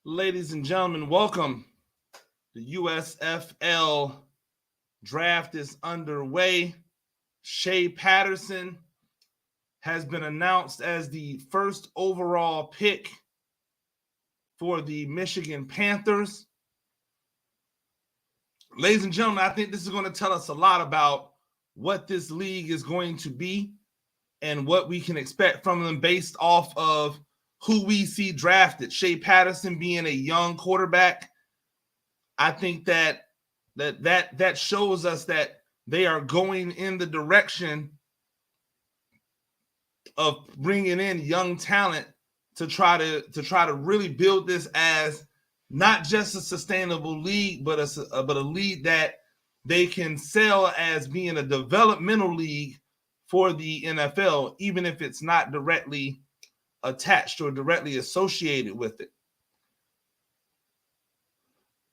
Ladies and gentlemen, welcome. The USFL draft is underway. Shea Patterson has been announced as the first overall pick for the Michigan Panthers. Ladies and gentlemen, I think this is going to tell us a lot about what this league is going to be and what we can expect from them based off of who we see drafted. Shea Patterson being a young quarterback, I think that shows us that they are going in the direction of bringing in young talent to try to really build this as not just a sustainable league, but a league that they can sell as being a developmental league for the NFL, even if it's not directly attached or directly associated with it.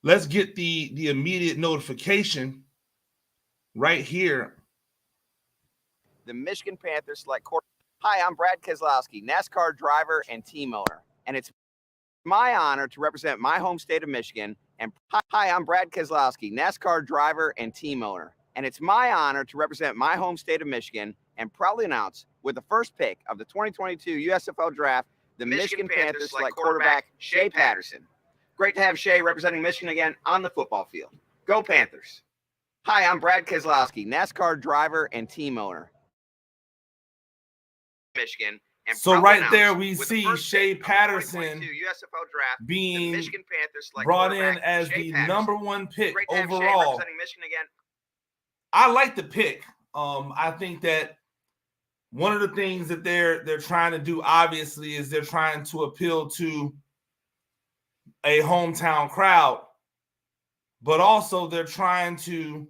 Let's get the immediate notification right here. The Michigan Panthers select quarterback. Hi, I'm Brad Keselowski, NASCAR driver and team owner, and it's my honor to represent my home state of Michigan. And hi, I'm Brad Keselowski, NASCAR driver and team owner, and it's my honor to represent my home state of Michigan and proudly announce with the first pick of the 2022 USFL draft, the Michigan Panthers select quarterback Shea Patterson. Great to have Shea representing Michigan again on the football field. Go Panthers! Hi, I'm Brad Keselowski, NASCAR driver and team owner. Michigan. And so right there we see Shea Patterson being Michigan Panthers brought in as the number one pick overall. Michigan again. I like the pick. I think that one of the things that they're trying to do, obviously, is they're trying to appeal to a hometown crowd, but also they're trying to,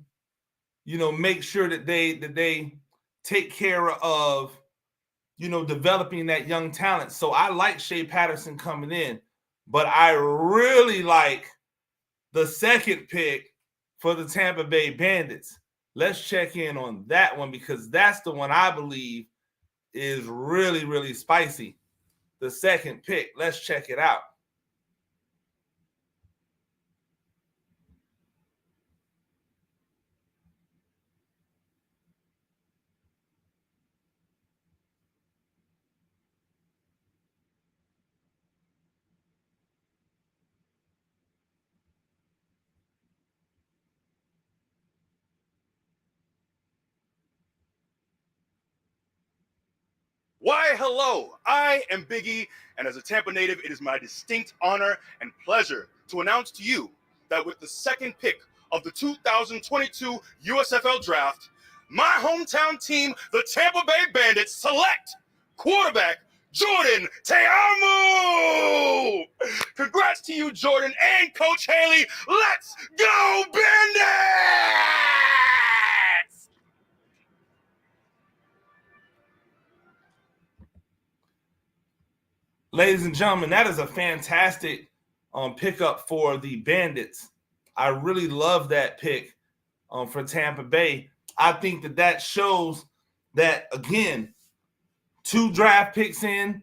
make sure that they take care of, developing that young talent. So I like Shea Patterson coming in, but I really like the second pick for the Tampa Bay Bandits. Let's check in on that one because that's the one I believe is really, really spicy. The second pick. Let's check it out. Why, hello, I am Biggie, and as a Tampa native, it is my distinct honor and pleasure to announce to you that with the second pick of the 2022 USFL Draft, my hometown team, the Tampa Bay Bandits, select quarterback Jordan Tayamu! Congrats to you, Jordan, and Coach Haley. Let's go, Bandits! Ladies and gentlemen, that is a fantastic pickup for the Bandits. I really love that pick for Tampa Bay. I think that shows that, again, 2 draft picks in,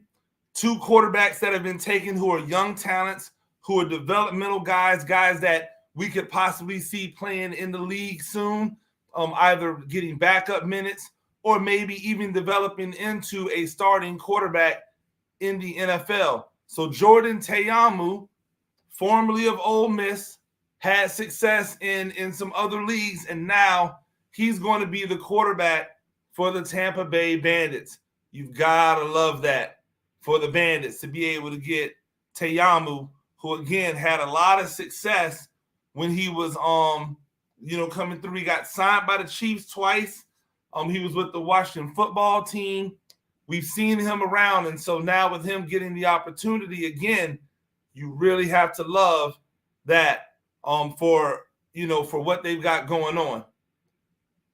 2 quarterbacks that have been taken who are young talents, who are developmental guys that we could possibly see playing in the league soon, either getting backup minutes or maybe even developing into a starting quarterback in the NFL. So Jordan Tayamu, formerly of Ole Miss, had success in some other leagues, and now he's going to be the quarterback for the Tampa Bay Bandits. You've got to love that for the Bandits to be able to get Tayamu, who again had a lot of success when he was coming through. He got signed by the Chiefs twice. He was with the Washington football team. We've seen him around, and so now with him getting the opportunity again, you really have to love that for what they've got going on.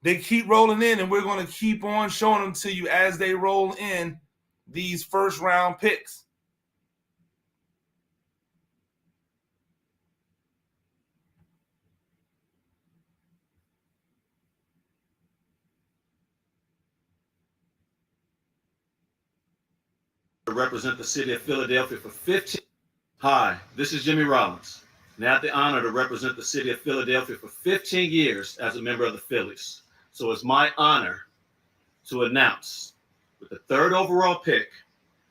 They keep rolling in, and we're going to keep on showing them to you as they roll in these first-round picks. Represent the city of Philadelphia for 15. Hi, this is Jimmy Rollins, and I have the honor to represent the city of Philadelphia for 15 years as a member of the Phillies. So it's my honor to announce, with the 3rd overall pick,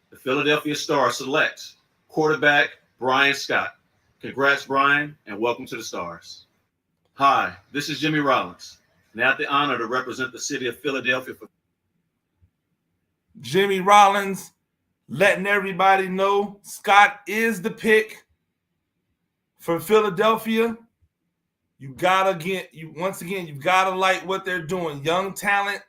the Philadelphia Stars select quarterback Brian Scott. Congrats, Brian, and welcome to the Stars. Hi, this is Jimmy Rollins, and I have the honor to represent the city of Philadelphia for Jimmy Rollins letting everybody know Scott is the pick for Philadelphia. You've got to like what they're doing. Young talent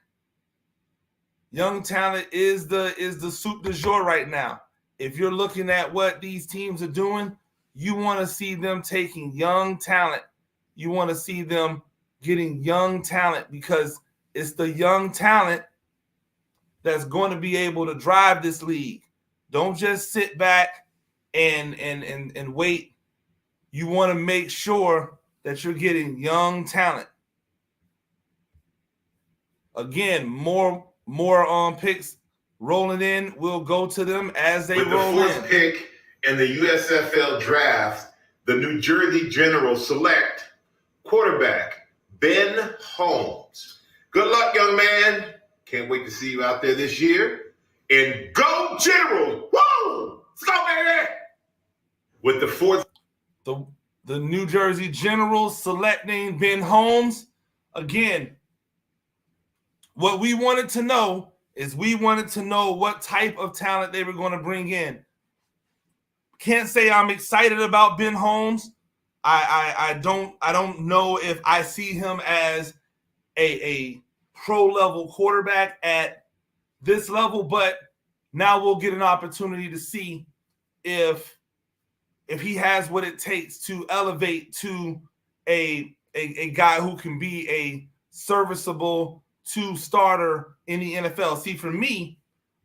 is the soup du jour right now. If you're looking at what these teams are doing, you want to see them taking young talent. You want to see them getting young talent, because it's the young talent that's going to be able to drive this league. Don't just sit back and wait. You want to make sure that you're getting young talent. Again, more picks rolling in. We'll go to them as they roll in. With the 4th pick in the USFL draft, the New Jersey Generals select quarterback Ben Holmes. Good luck, young man. Can't wait to see you out there this year. And go Generals! Woo! Let's go, baby! With the 4th. The New Jersey Generals selecting Ben Holmes. Again, what we wanted to know is what type of talent they were going to bring in. Can't say I'm excited about Ben Holmes. I don't know if I see him as a pro level quarterback at this level, but now we'll get an opportunity to see if he has what it takes to elevate to a guy who can be a serviceable 2-starter in the NFL. See, for me,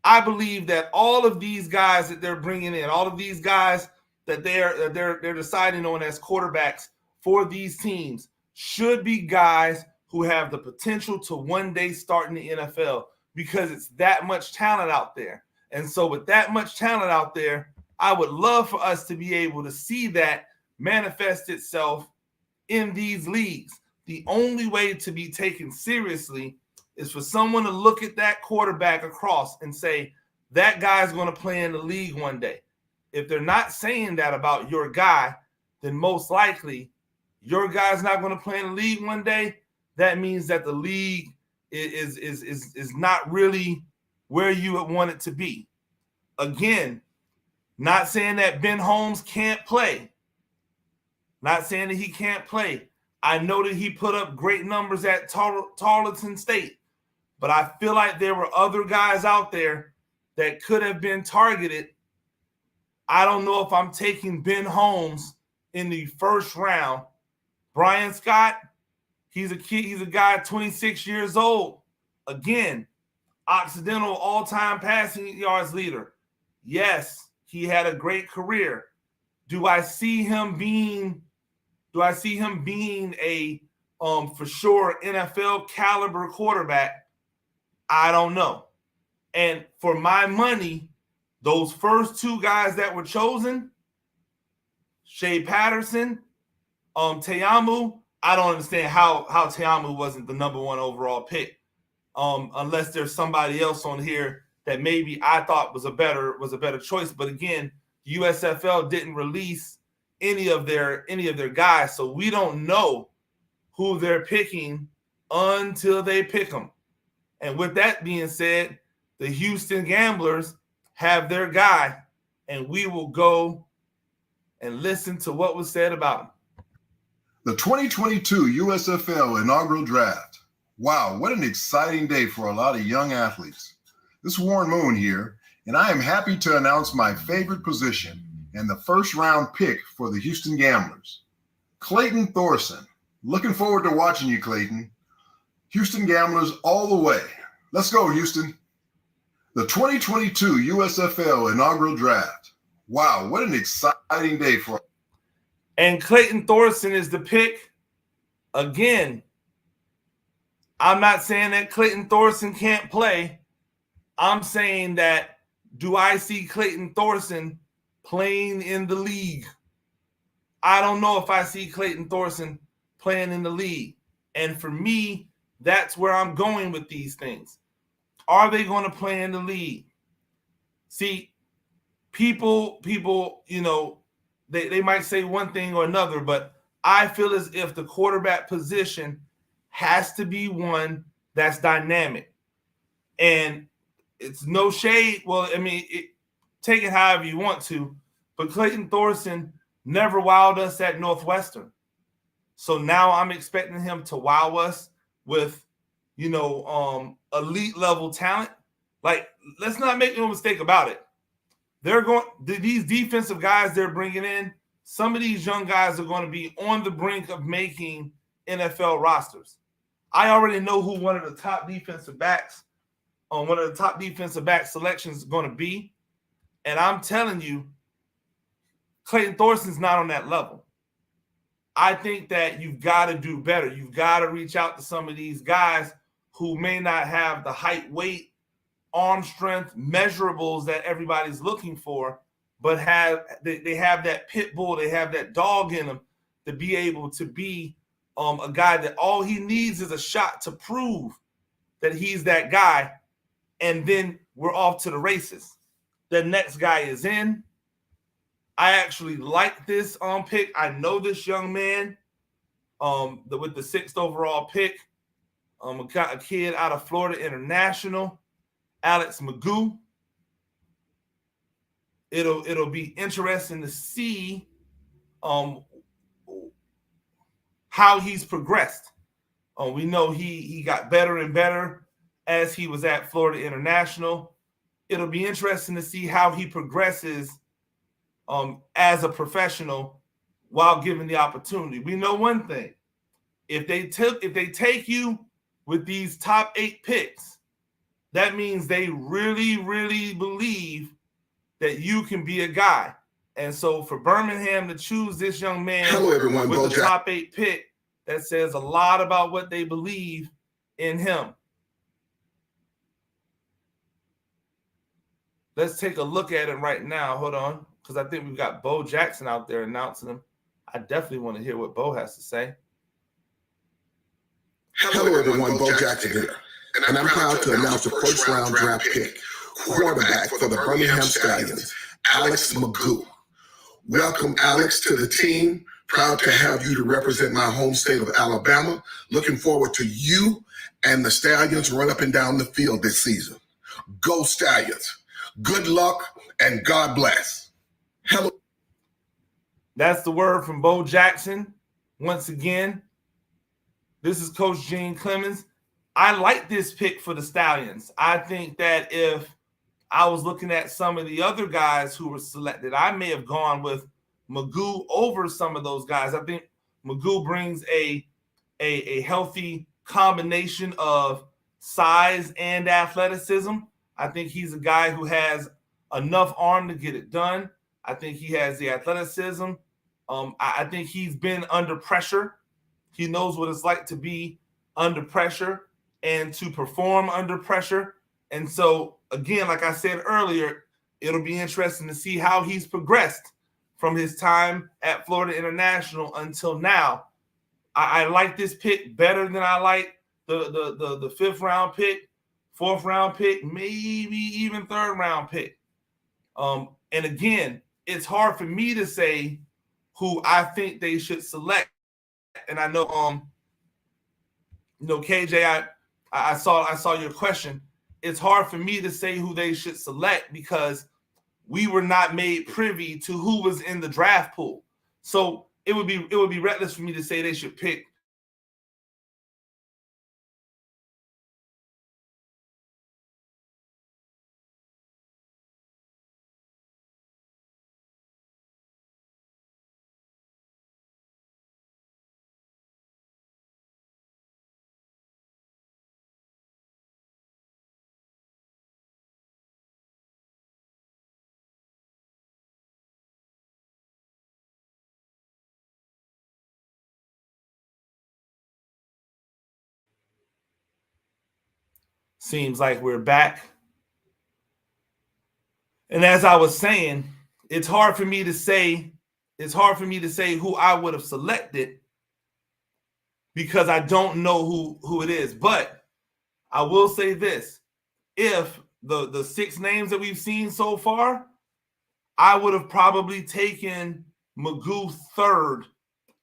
I believe that all of these guys that they're bringing in, all of these guys that they're deciding on as quarterbacks for these teams should be guys who have the potential to one day start in the NFL, because it's that much talent out there. And so with that much talent out there, I would love for us to be able to see that manifest itself in these leagues. The only way to be taken seriously is for someone to look at that quarterback across and say, that guy's going to play in the league one day. If they're not saying that about your guy, then most likely your guy's not going to play in the league one day. That means that the league is not really where you would want it to be. Again, not saying that Ben Holmes can't play. Not saying that he can't play. I know that he put up great numbers at Tarleton State, but I feel like there were other guys out there that could have been targeted. I don't know if I'm taking Ben Holmes in the 1st round. Brian Scott, he's a kid. He's a guy 26 years old. Again, Occidental all-time passing yards leader. Yes, he had a great career. Do I see him being a for sure NFL caliber quarterback? I don't know. And for my money, those first 2 guys that were chosen, Shea Patterson, Tayamu, I don't understand how Tayamu wasn't the number 1 overall pick, unless there's somebody else on here that maybe I thought was a better choice. But again, USFL didn't release any of their guys, so we don't know who they're picking until they pick them. And with that being said, the Houston Gamblers have their guy, and we will go and listen to what was said about him. The 2022 USFL inaugural draft. Wow, what an exciting day for a lot of young athletes. This is Warren Moon here, and I am happy to announce my favorite position and the 1st round pick for the Houston Gamblers, Clayton Thorson. Looking forward to watching you, Clayton. Houston Gamblers all the way. Let's go, Houston. The 2022 USFL inaugural draft. Wow, what an exciting day for. And Clayton Thorson is the pick. Again, I'm not saying that Clayton Thorson can't play. I'm saying that, do I see Clayton Thorson playing in the league. I don't know if I see Clayton Thorson playing in the league. And for me, that's where I'm going with these things. Are they going to play in the league? See, people, you know, they might say one thing or another, but I feel as if the quarterback position has to be one that's dynamic. And it's no shade. Well, I mean, take it however you want to, but Clayton Thorson never wowed us at Northwestern. So now I'm expecting him to wow us with, you know, elite level talent. Like, let's not make no mistake about it. These defensive guys they're bringing in, some of these young guys are going to be on the brink of making NFL rosters. I already know who one of the top defensive backs selections is going to be. And I'm telling you, Clayton Thorson's not on that level. I think that you've got to do better. You've got to reach out to some of these guys who may not have the height, weight, arm strength, measurables that everybody's looking for, but they have that pit bull, they have that dog in them to be able to be a guy that all he needs is a shot to prove that he's that guy, and then we're off to the races. The next guy is in. I actually like this pick. I know this young man with the 6th overall pick. Got a kid out of Florida International, Alex Magoo. It'll be interesting to see how he's progressed. We know he got better and better as he was at Florida International. It'll be interesting to see how he progresses as a professional while given the opportunity. We know one thing. If they take you with these top 8 picks, that means they really, really believe that you can be a guy. And so for Birmingham to choose this young man with the top 8 pick, that says a lot about what they believe in him. Let's take a look at it right now. Hold on, because I think we've got Bo Jackson out there announcing him. I definitely want to hear what Bo has to say. Hello, everyone. Bo Jackson here. And I'm proud to announce the first-round draft pick, quarterback for the Birmingham Stallions, Alex Magoo. Welcome, Alex, to the team. Proud to have you to represent my home state of Alabama. Looking forward to you and the Stallions run up and down the field this season. Go Stallions. Good luck and God bless. Hello. That's the word from Bo Jackson. Once again, this is Coach Gene Clemens. I like this pick for the Stallions. I think that if I was looking at some of the other guys who were selected, I may have gone with Magoo over some of those guys. I think Magoo brings a healthy combination of size and athleticism. I think he's a guy who has enough arm to get it done. I think he has the athleticism. I think he's been under pressure. He knows what it's like to be under pressure and to perform under pressure. And so, again, like I said earlier, it'll be interesting to see how he's progressed from his time at Florida International until now. I like this pick better than I like the 5th round pick, 4th round pick, maybe even 3rd round pick. And again, it's hard for me to say who I think they should select. And I know, KJ, I saw your question. It's hard for me to say who they should select because we were not made privy to who was in the draft pool. So it would be reckless for me to say they should pick. Seems like we're back. And as I was saying, it's hard for me to say who I would have selected because I don't know who it is. But I will say this. If the 6 names that we've seen so far, I would have probably taken Magoo third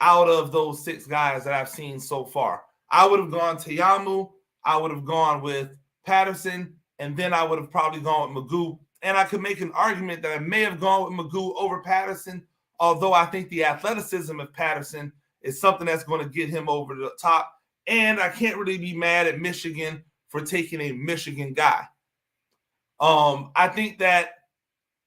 out of those 6 guys that I've seen so far. I would have gone Tayamu, I would have gone with Patterson, and then I would have probably gone with Magoo. And I could make an argument that I may have gone with Magoo over Patterson, although I think the athleticism of Patterson is something that's going to get him over the top. And I can't really be mad at Michigan for taking a Michigan guy. I think that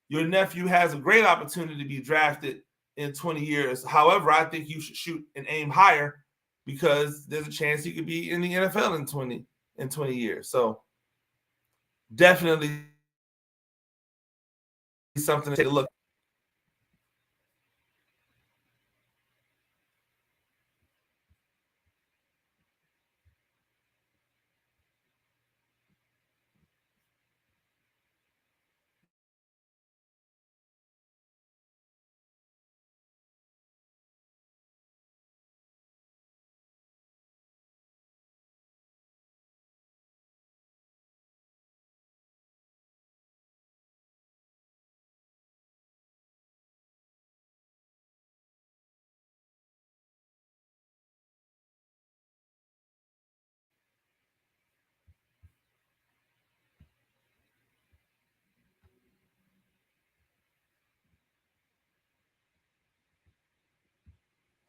your nephew has a great opportunity to be drafted in 20 years. However, I think you should shoot and aim higher because there's a chance he could be in the NFL in 20 years. So definitely something to take a look.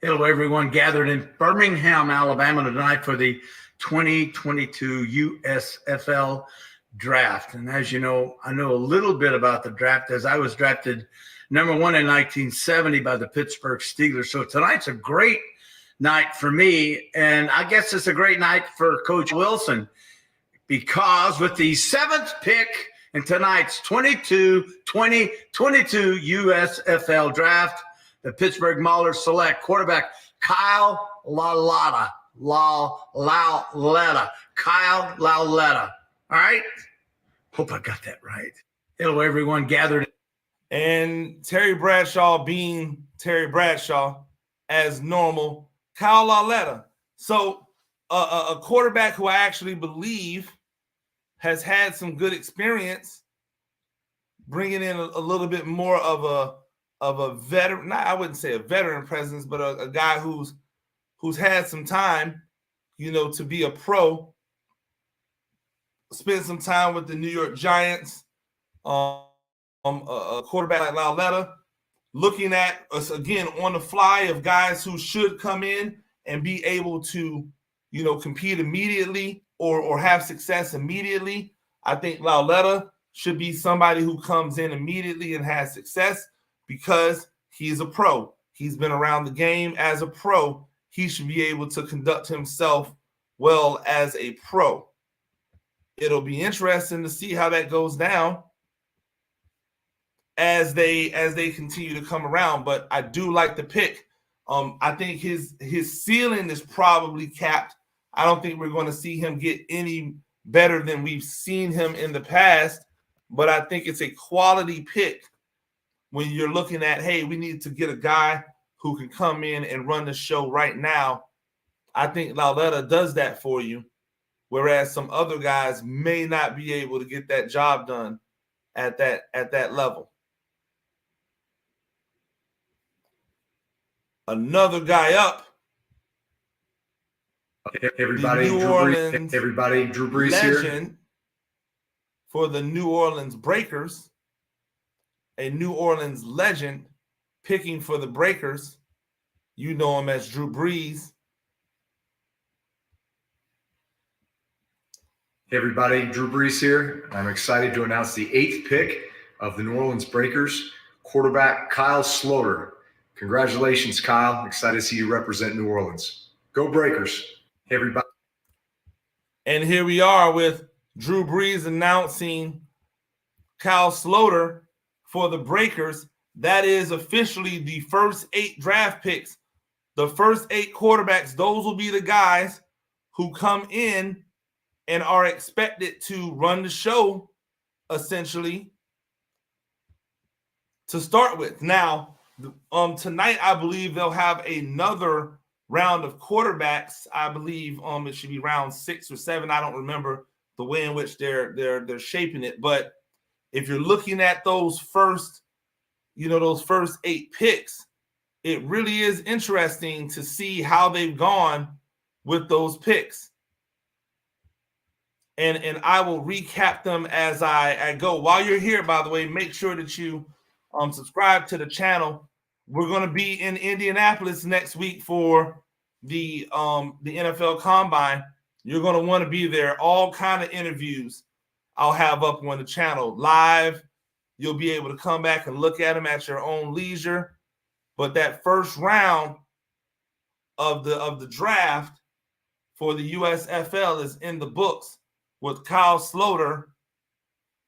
Hello, everyone gathered in Birmingham, Alabama tonight for the 2022 USFL draft. And as you know, I know a little bit about the draft as I was drafted number 1 in 1970 by the Pittsburgh Steelers. So tonight's a great night for me. And I guess it's a great night for Coach Wilson because with the 7th pick in tonight's 2022 USFL draft, the Pittsburgh Maulers select quarterback Kyle Lauletta. Kyle Lauletta. All right? Hope I got that right. Hello, everyone gathered. And Terry Bradshaw being Terry Bradshaw as normal. Kyle Lauletta. So a quarterback who I actually believe has had some good experience, bringing in a little bit more of a veteran, I wouldn't say a veteran presence, but a guy who's had some time, to be a pro, spent some time with the New York Giants, a quarterback like Lauletta, looking at us again on the fly of guys who should come in and be able to, compete immediately or have success immediately. I think Lauletta should be somebody who comes in immediately and has success, because he's a pro. He's been around the game as a pro. He should be able to conduct himself well as a pro. It'll be interesting to see how that goes down as they continue to come around. But I do like the pick. I think his ceiling is probably capped. I don't think we're going to see him get any better than we've seen him in the past. But I think it's a quality pick when you're looking at, hey, we need to get a guy who can come in and run the show right now. I think Lauletta does that for you, whereas some other guys may not be able to get that job done at that level. Another guy up. Everybody, Drew Brees legend here. For the New Orleans Breakers. A New Orleans legend picking for the Breakers. You know him as Drew Brees. Everybody, Drew Brees here. I'm excited to announce the 8th pick of the New Orleans Breakers, quarterback Kyle Sloter. Congratulations, Kyle. Excited to see you represent New Orleans. Go Breakers, everybody. And here we are with Drew Brees announcing Kyle Sloter for the Breakers. That is officially the first 8 draft picks. The first 8 quarterbacks, those will be the guys who come in and are expected to run the show, essentially, to start with. Now, tonight I believe they'll have another round of quarterbacks. I believe it should be round 6 or 7. I don't remember the way in which they're shaping it. But if you're looking at those first 8 picks, it really is interesting to see how they've gone with those picks. And I will recap them as I go. While you're here, by the way, make sure that you subscribe to the channel. We're going to be in Indianapolis next week for the NFL Combine. You're going to want to be there. All kind of interviews I'll have up on the channel live. You'll be able to come back and look at them at your own leisure. But that first round of the draft for the USFL is in the books with Kyle Sloter,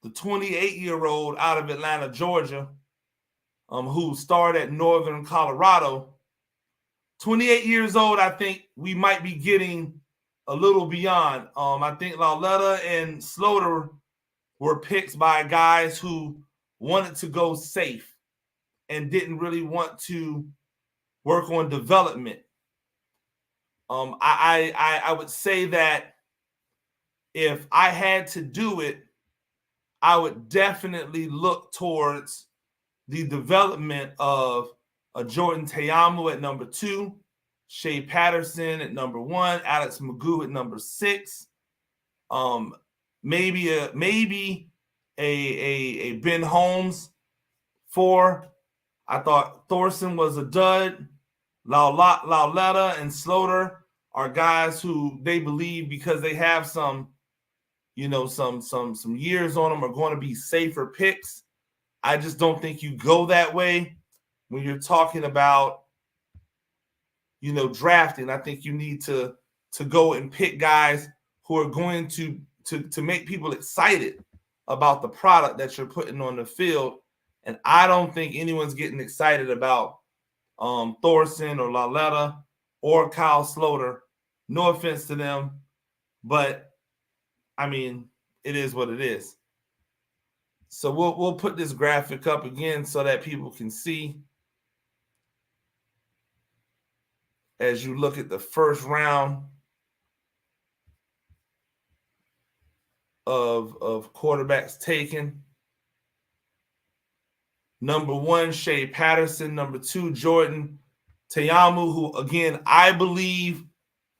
the 28-year-old out of Atlanta, Georgia, who starred at Northern Colorado. 28 years old, I think we might be getting a little beyond. I think Lauletta and Sloter were picked by guys who wanted to go safe and didn't really want to work on development. I would say that if I had to do it, I would definitely look towards the development of a Jordan Tayamu at number 2, Shea Patterson at number 1, Alex Magoo at number 6, maybe a Ben Holmes 4. I thought Thorson was a dud. Lauletta and Sloter are guys who they believe because they have some years on them are going to be safer picks. I just don't think you go that way when you're talking about, drafting. I think you need to go and pick guys who are going to make people excited about the product that you're putting on the field. And I don't think anyone's getting excited about Thorson or Lauletta or Kyle Sloter. No offense to them, but I mean, it is what it is. So we'll put this graphic up again so that people can see as you look at the first round of quarterbacks taken. Number 1, Shea Patterson. Number 2, Jordan Tayamu, who, again, I believe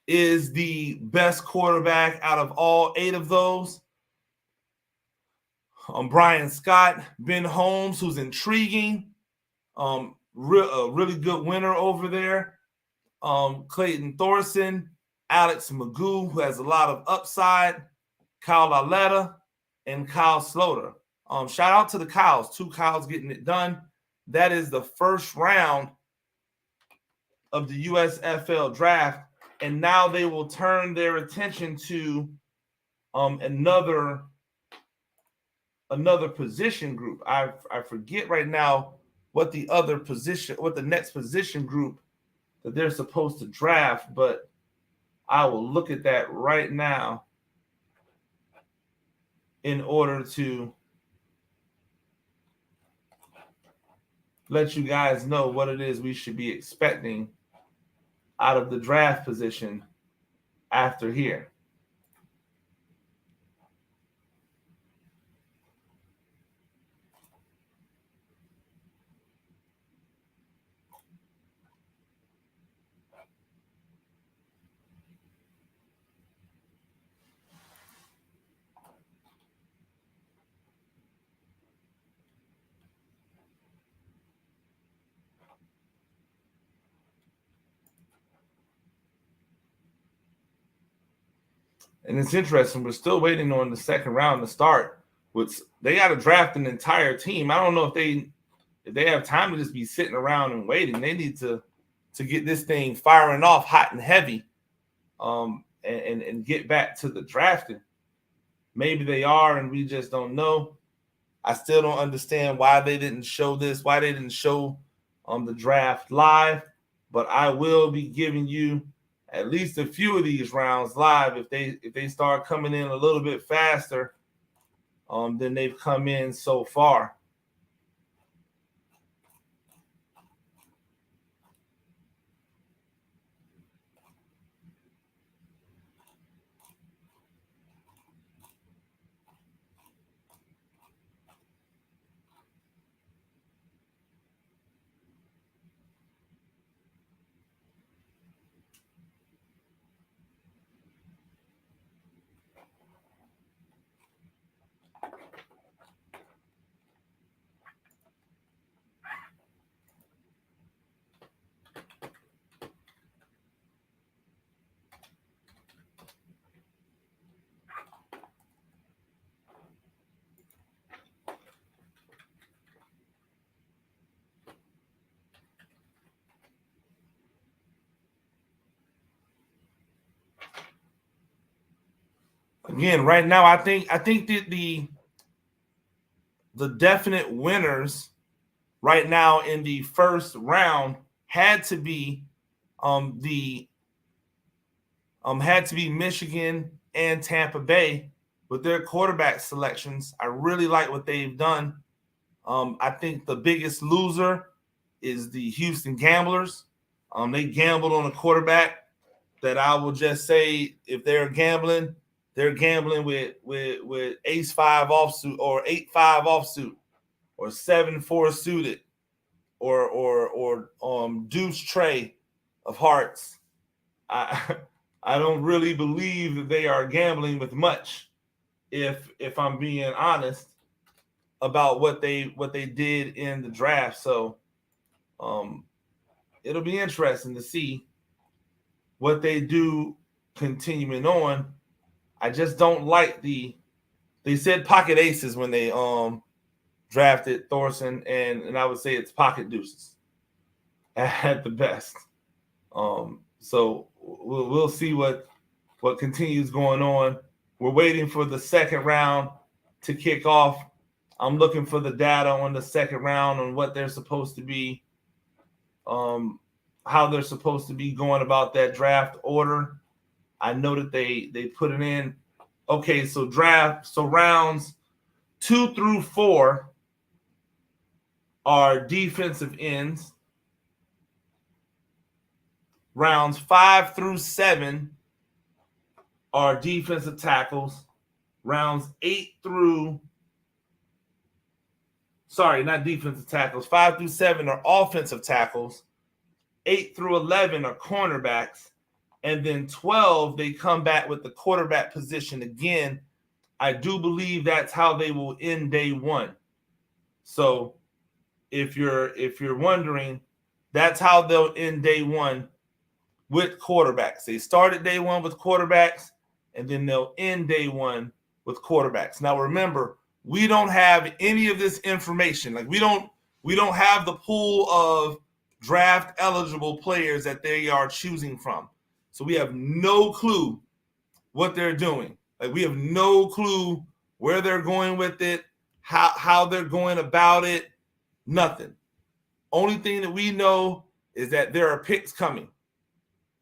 is the best quarterback out of all 8 of those. Brian Scott, Ben Holmes, who's intriguing, a really good winner over there. Clayton Thorson, Alex Magoo, who has a lot of upside, Kyle Lauletta, and Kyle Sloter. Shout out to the Kyles, 2 Kyles getting it done. That is the first round of the USFL draft, and now they will turn their attention to another position group. I forget right now what the next position group that they're supposed to draft, but I will look at that right now in order to let you guys know what it is we should be expecting out of the draft position after here. And it's interesting. We're still waiting on the second round to start. They got to draft an entire team. I don't know if they have time to just be sitting around and waiting. They need to get this thing firing off hot and heavy, and get back to the drafting. Maybe they are, and we just don't know. I still don't understand why they didn't show this, why they didn't show the draft live. But I will be giving you at least a few of these rounds live if they start coming in a little bit faster than they've come in so far. again, right now, I think that the definite winners right now in the first round had to be Michigan and Tampa Bay with their quarterback selections. I really like what they've done. I think the biggest loser is the Houston Gamblers. They gambled on a quarterback that I will just say, if they're gambling with ace-5 offsuit or 8-5 offsuit or 7-4 suited or deuce tray of hearts. I don't really believe that they are gambling with much, if I'm being honest about what they did in the draft. So it'll be interesting to see what they do continuing on. I just don't like they said pocket aces when they drafted Thorson, and I would say it's pocket deuces at the best. So we'll see what continues going on. We're waiting for the second round to kick off. I'm looking for the data on the second round on what they're supposed to be, how they're supposed to be going about that draft order. I know that they put it in. Okay, so rounds 2 through 4 are defensive ends. Rounds 5 through 7 are defensive tackles. Rounds 8 through, not defensive tackles. 5 through 7 are offensive tackles. 8 through 11 are cornerbacks. And then 12, they come back with the quarterback position again. I do believe that's how they will end day one. So if you're wondering, that's how they'll end day one with quarterbacks. They started day one with quarterbacks, and then they'll end day one with quarterbacks. Now remember, we don't have any of this information. Like we don't have the pool of draft eligible players that they are choosing from. So we have no clue what they're doing. Like we have no clue where they're going with it, how they're going about it, nothing. Only thing that we know is that there are picks coming.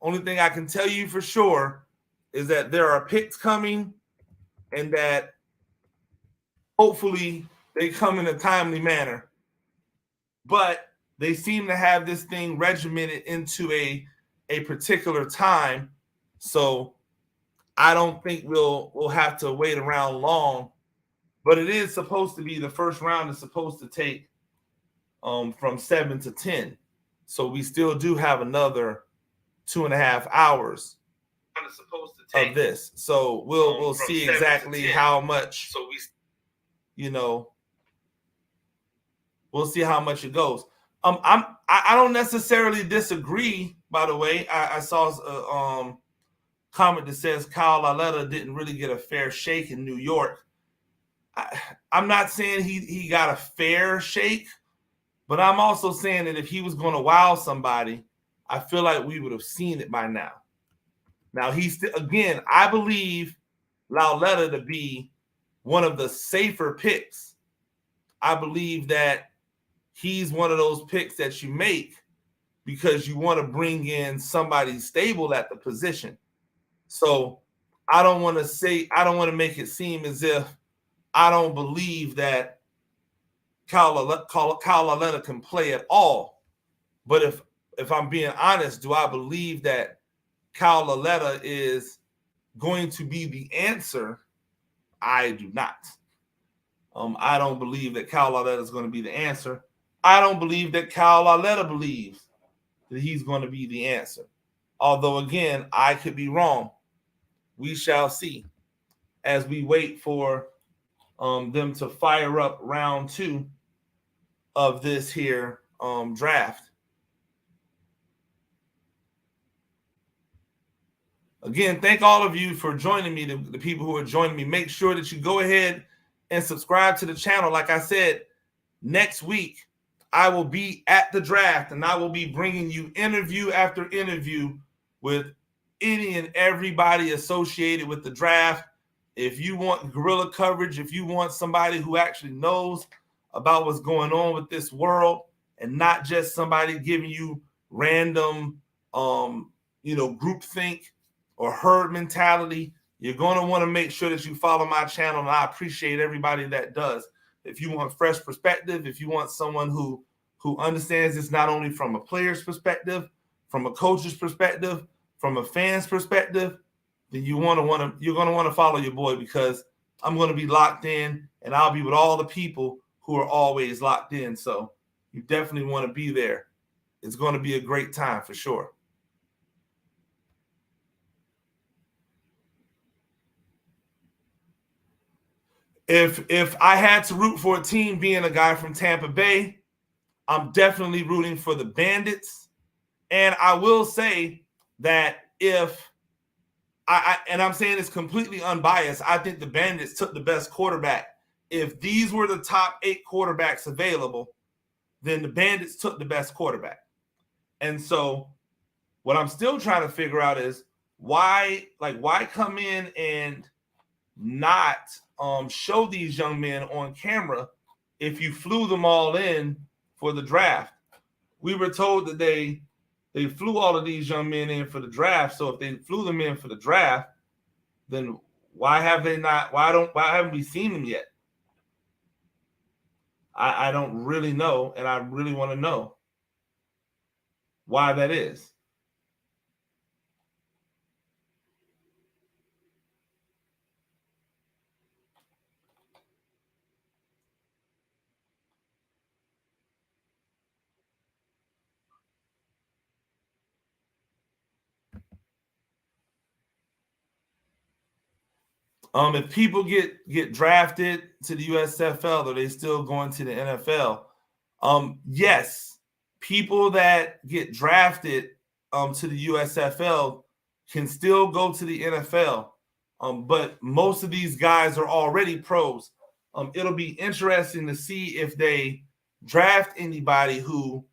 Only thing I can tell you for sure is that there are picks coming and that hopefully they come in a timely manner. But they seem to have this thing regimented into a particular time. So I don't think we'll have to wait around long. But it is supposed to be, the first round is supposed to take from 7 to 10. So we still do have another 2.5 hours of this. So we'll see exactly how much, we'll see how much it goes. I don't necessarily disagree, by the way. I saw a comment that says Kyle Lauletta didn't really get a fair shake in New York. I'm not saying he got a fair shake, but I'm also saying that if he was going to wow somebody, I feel like we would have seen it by now. Now, again, I believe Lauletta to be one of the safer picks. I believe that he's one of those picks that you make because you want to bring in somebody stable at the position. So I don't want to make it seem as if I don't believe that Kyle Lauletta can play at all. But if I'm being honest, do I believe that Kyle Lauletta is going to be the answer? I do not. I don't believe that Kyle Lauletta is going to be the answer. I don't believe that Kyle Lauletta believes that he's going to be the answer. Although, again, I could be wrong. We shall see as we wait for them to fire up round 2 of this here draft. Again, thank all of you for joining me, the people who are joining me. Make sure that you go ahead and subscribe to the channel. Like I said, next week, I will be at the draft, and I will be bringing you interview after interview with any and everybody associated with the draft. If you want guerrilla coverage, if you want somebody who actually knows about what's going on with this world and not just somebody giving you random, groupthink or herd mentality, you're going to want to make sure that you follow my channel, and I appreciate everybody that does. If you want fresh perspective, if you want someone who understands this not only from a player's perspective, from a coach's perspective, from a fan's perspective, then you're going to want to follow your boy, because I'm going to be locked in, and I'll be with all the people who are always locked in. So you definitely want to be there. It's going to be a great time for sure. If I had to root for a team, being a guy from Tampa Bay, I'm definitely rooting for the Bandits. And I will say that I'm saying this completely unbiased, I think the Bandits took the best quarterback. If these were the top 8 quarterbacks available, then the Bandits took the best quarterback. And so what I'm still trying to figure out is why come in and not show these young men on camera if you flew them all in for the draft? We were told that they flew all of these young men in for the draft. So if they flew them in for the draft, then why haven't we seen them yet? I don't really know, and I really want to know why that is. If people get drafted to the USFL, are they still going to the NFL? Yes, people that get drafted to the USFL can still go to the NFL. But most of these guys are already pros. It'll be interesting to see if they draft anybody who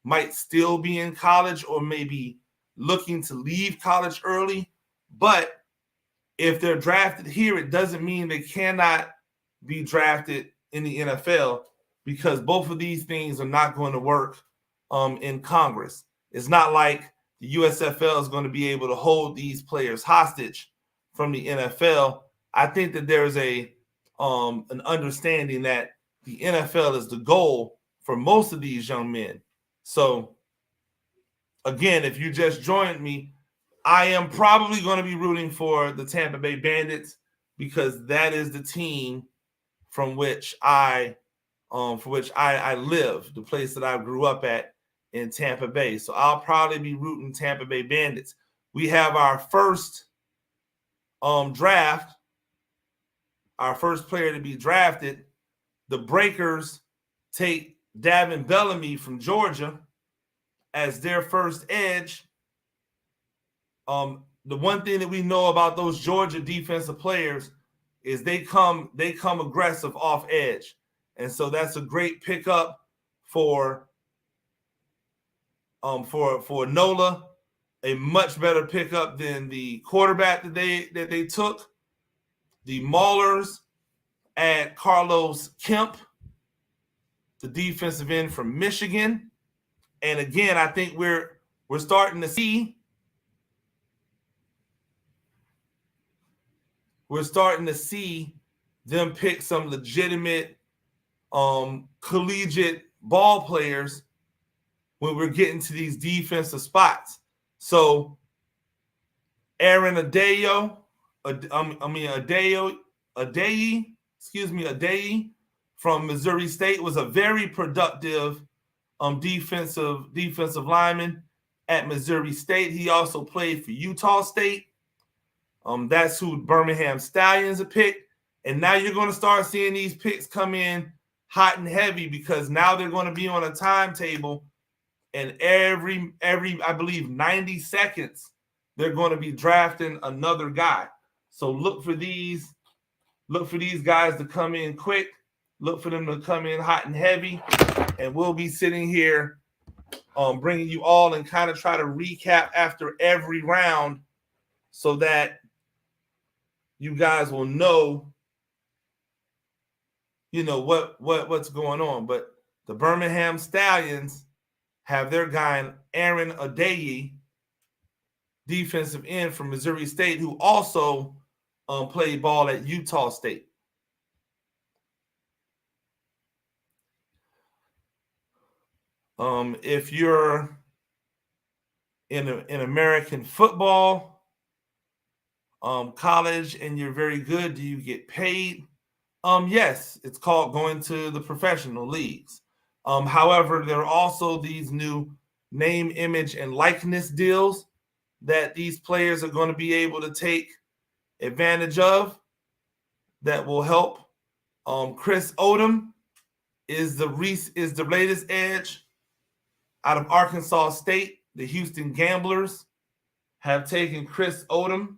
might still be in college or maybe looking to leave college early. But if they're drafted here, it doesn't mean they cannot be drafted in the NFL, because both of these things are not going to work in Congress. It's not like the USFL is going to be able to hold these players hostage from the NFL. I think that there's an understanding that the NFL is the goal for most of these young men. So, again, if you just joined me, I am probably going to be rooting for the Tampa Bay Bandits, because that is the team from which I live, the place that I grew up at in Tampa Bay. So I'll probably be rooting Tampa Bay Bandits. We have our first draft, our first player to be drafted. The Breakers take Davin Bellamy from Georgia as their first edge. The one thing that we know about those Georgia defensive players is they come aggressive off edge. And so that's a great pickup for NOLA, a much better pickup than the quarterback that they took. The Maulers add Carlos Kemp, the defensive end from Michigan. And again, I think we're starting to see them pick some legitimate collegiate ball players when we're getting to these defensive spots. So Aaron Adeyi from Missouri State was a very productive defensive lineman at Missouri State. He also played for Utah State. That's who Birmingham Stallions have picked. And now you're going to start seeing these picks come in hot and heavy, because now they're going to be on a timetable, and every I believe 90 seconds they're going to be drafting another guy. So look for these guys to come in quick. Look for them to come in hot and heavy, and we'll be sitting here bringing you all and kind of try to recap after every round, so that you guys will know, what's going on. But the Birmingham Stallions have their guy, Aaron Adeyi, defensive end from Missouri State, who also played ball at Utah State. If you're in American football, college, and you're very good, do you get paid? Yes, it's called going to the professional leagues. However, there are also these new name, image, and likeness deals that these players are going to be able to take advantage of that will help. Chris Odom is the latest edge out of Arkansas State. The Houston Gamblers have taken Chris Odom,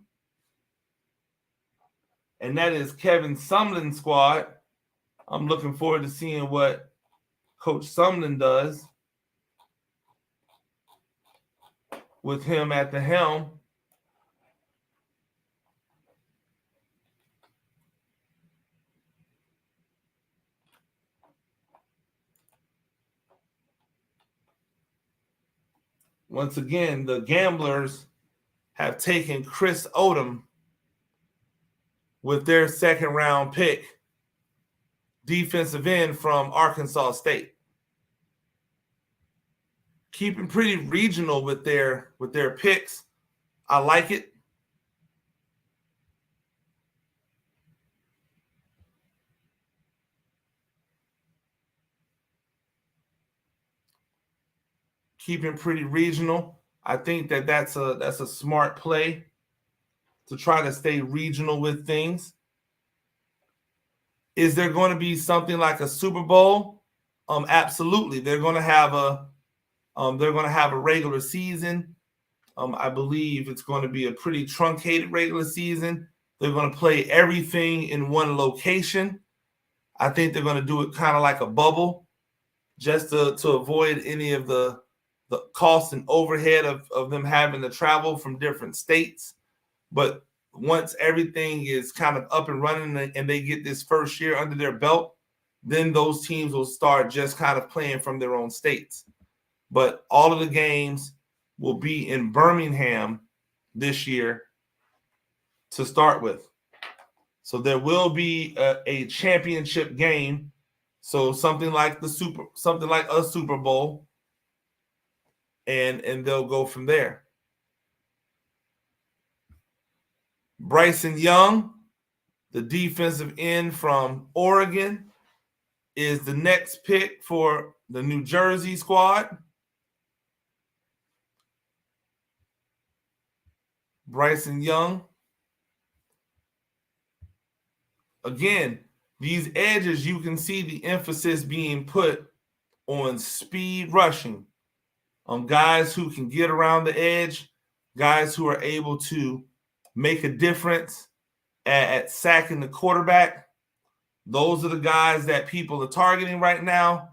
and that is Kevin Sumlin's squad. I'm looking forward to seeing what Coach Sumlin does with him at the helm. Once again, the Gamblers have taken Chris Odom with their second-round pick, defensive end from Arkansas State. Keeping pretty regional with their picks. I like it. Keeping pretty regional. I think that's a smart play to try to stay regional with things. Is there going to be something like a Super Bowl? Absolutely. They're going to have a regular season. I believe it's going to be a pretty truncated regular season. They're going to play everything in one location. I think they're going to do it kind of like a bubble, just to avoid any of the cost and overhead of them having to travel from different states. But once everything is kind of up and running and they get this first year under their belt, then those teams will start just kind of playing from their own states. But all of the games will be in Birmingham this year to start with. So there will be a championship game. So something like a Super Bowl, and they'll go from there. Bryson Young, the defensive end from Oregon, is the next pick for the New Jersey squad. Bryson Young. Again, these edges, you can see the emphasis being put on speed rushing, on guys who can get around the edge, guys who are able to make a difference at sacking the quarterback. Those are the guys that people are targeting right now,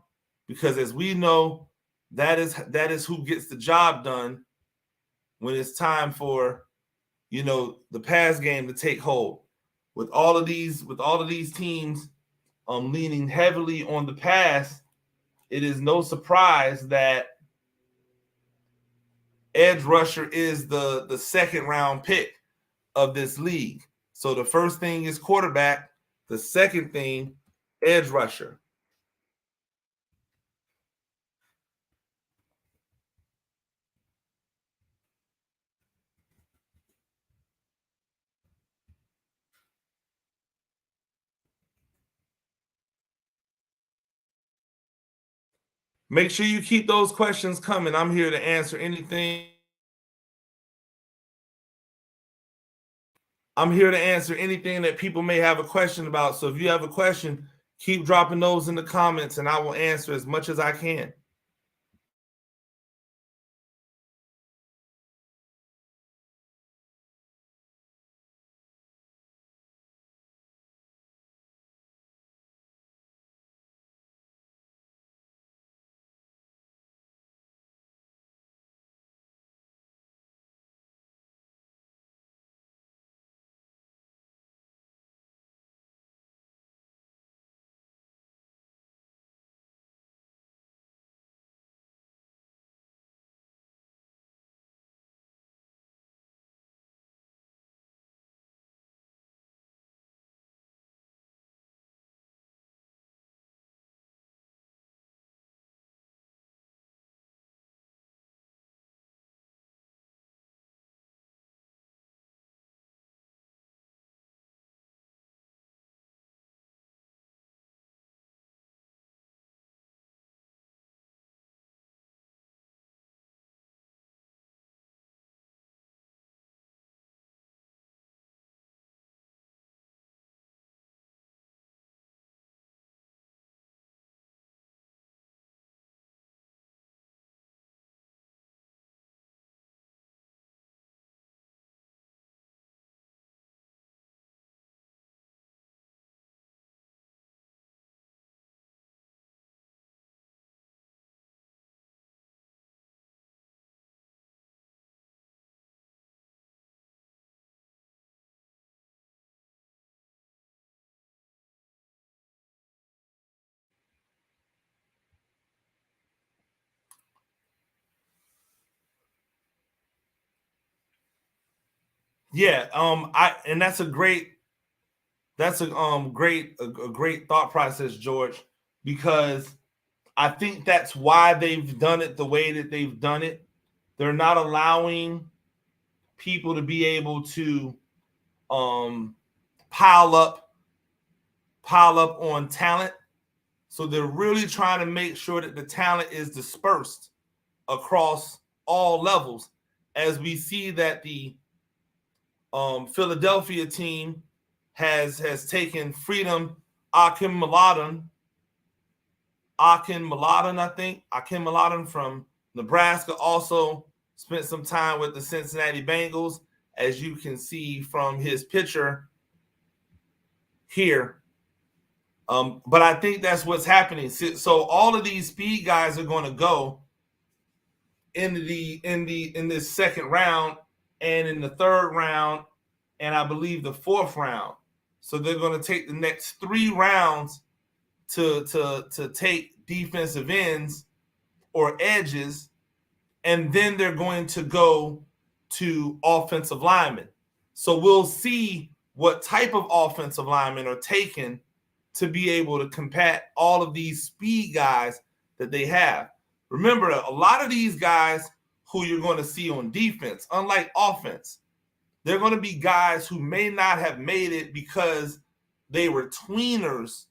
because as we know, that is who gets the job done when it's time for, the pass game to take hold. With all of these teams leaning heavily on the pass, it is no surprise that edge rusher is the second round pick of this league. So the first thing is quarterback. The second thing, edge rusher. Make sure you keep those questions coming. I'm here to answer anything. I'm here to answer anything that people may have a question about. So if you have a question, keep dropping those in the comments and I will answer as much as I can. Yeah, and that's a great great thought process, George, because I think that's why they've done it the way that they've done it. They're not allowing people to be able to pile up on talent. So they're really trying to make sure that the talent is dispersed across all levels, as we see that the Philadelphia team has taken Freedom Akinmuladen, from Nebraska, also spent some time with the Cincinnati Bengals, as you can see from his picture here. But I think that's what's happening. So all of these speed guys are going to go in this second round and in the third round, and I believe the fourth round. So they're going to take the next 3 rounds to take defensive ends or edges, and then they're going to go to offensive linemen. So we'll see what type of offensive linemen are taken to be able to combat all of these speed guys that they have. Remember, a lot of these guys who you're going to see on defense, unlike offense, they're going to be guys who may not have made it because they were tweeners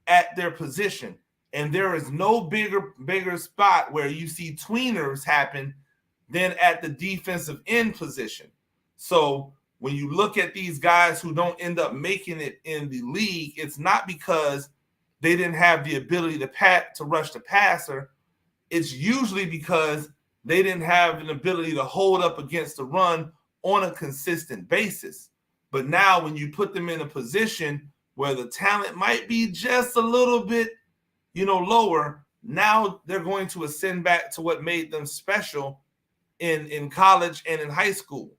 at their position. And there is no bigger spot where you see tweeners happen than at the defensive end position. So when you look at these guys who don't end up making it in the league, it's not because they didn't have the ability to rush the passer. It's usually because they didn't have an ability to hold up against the run on a consistent basis. But now when you put them in a position where the talent might be just a little bit, lower, now they're going to ascend back to what made them special in college and in high school.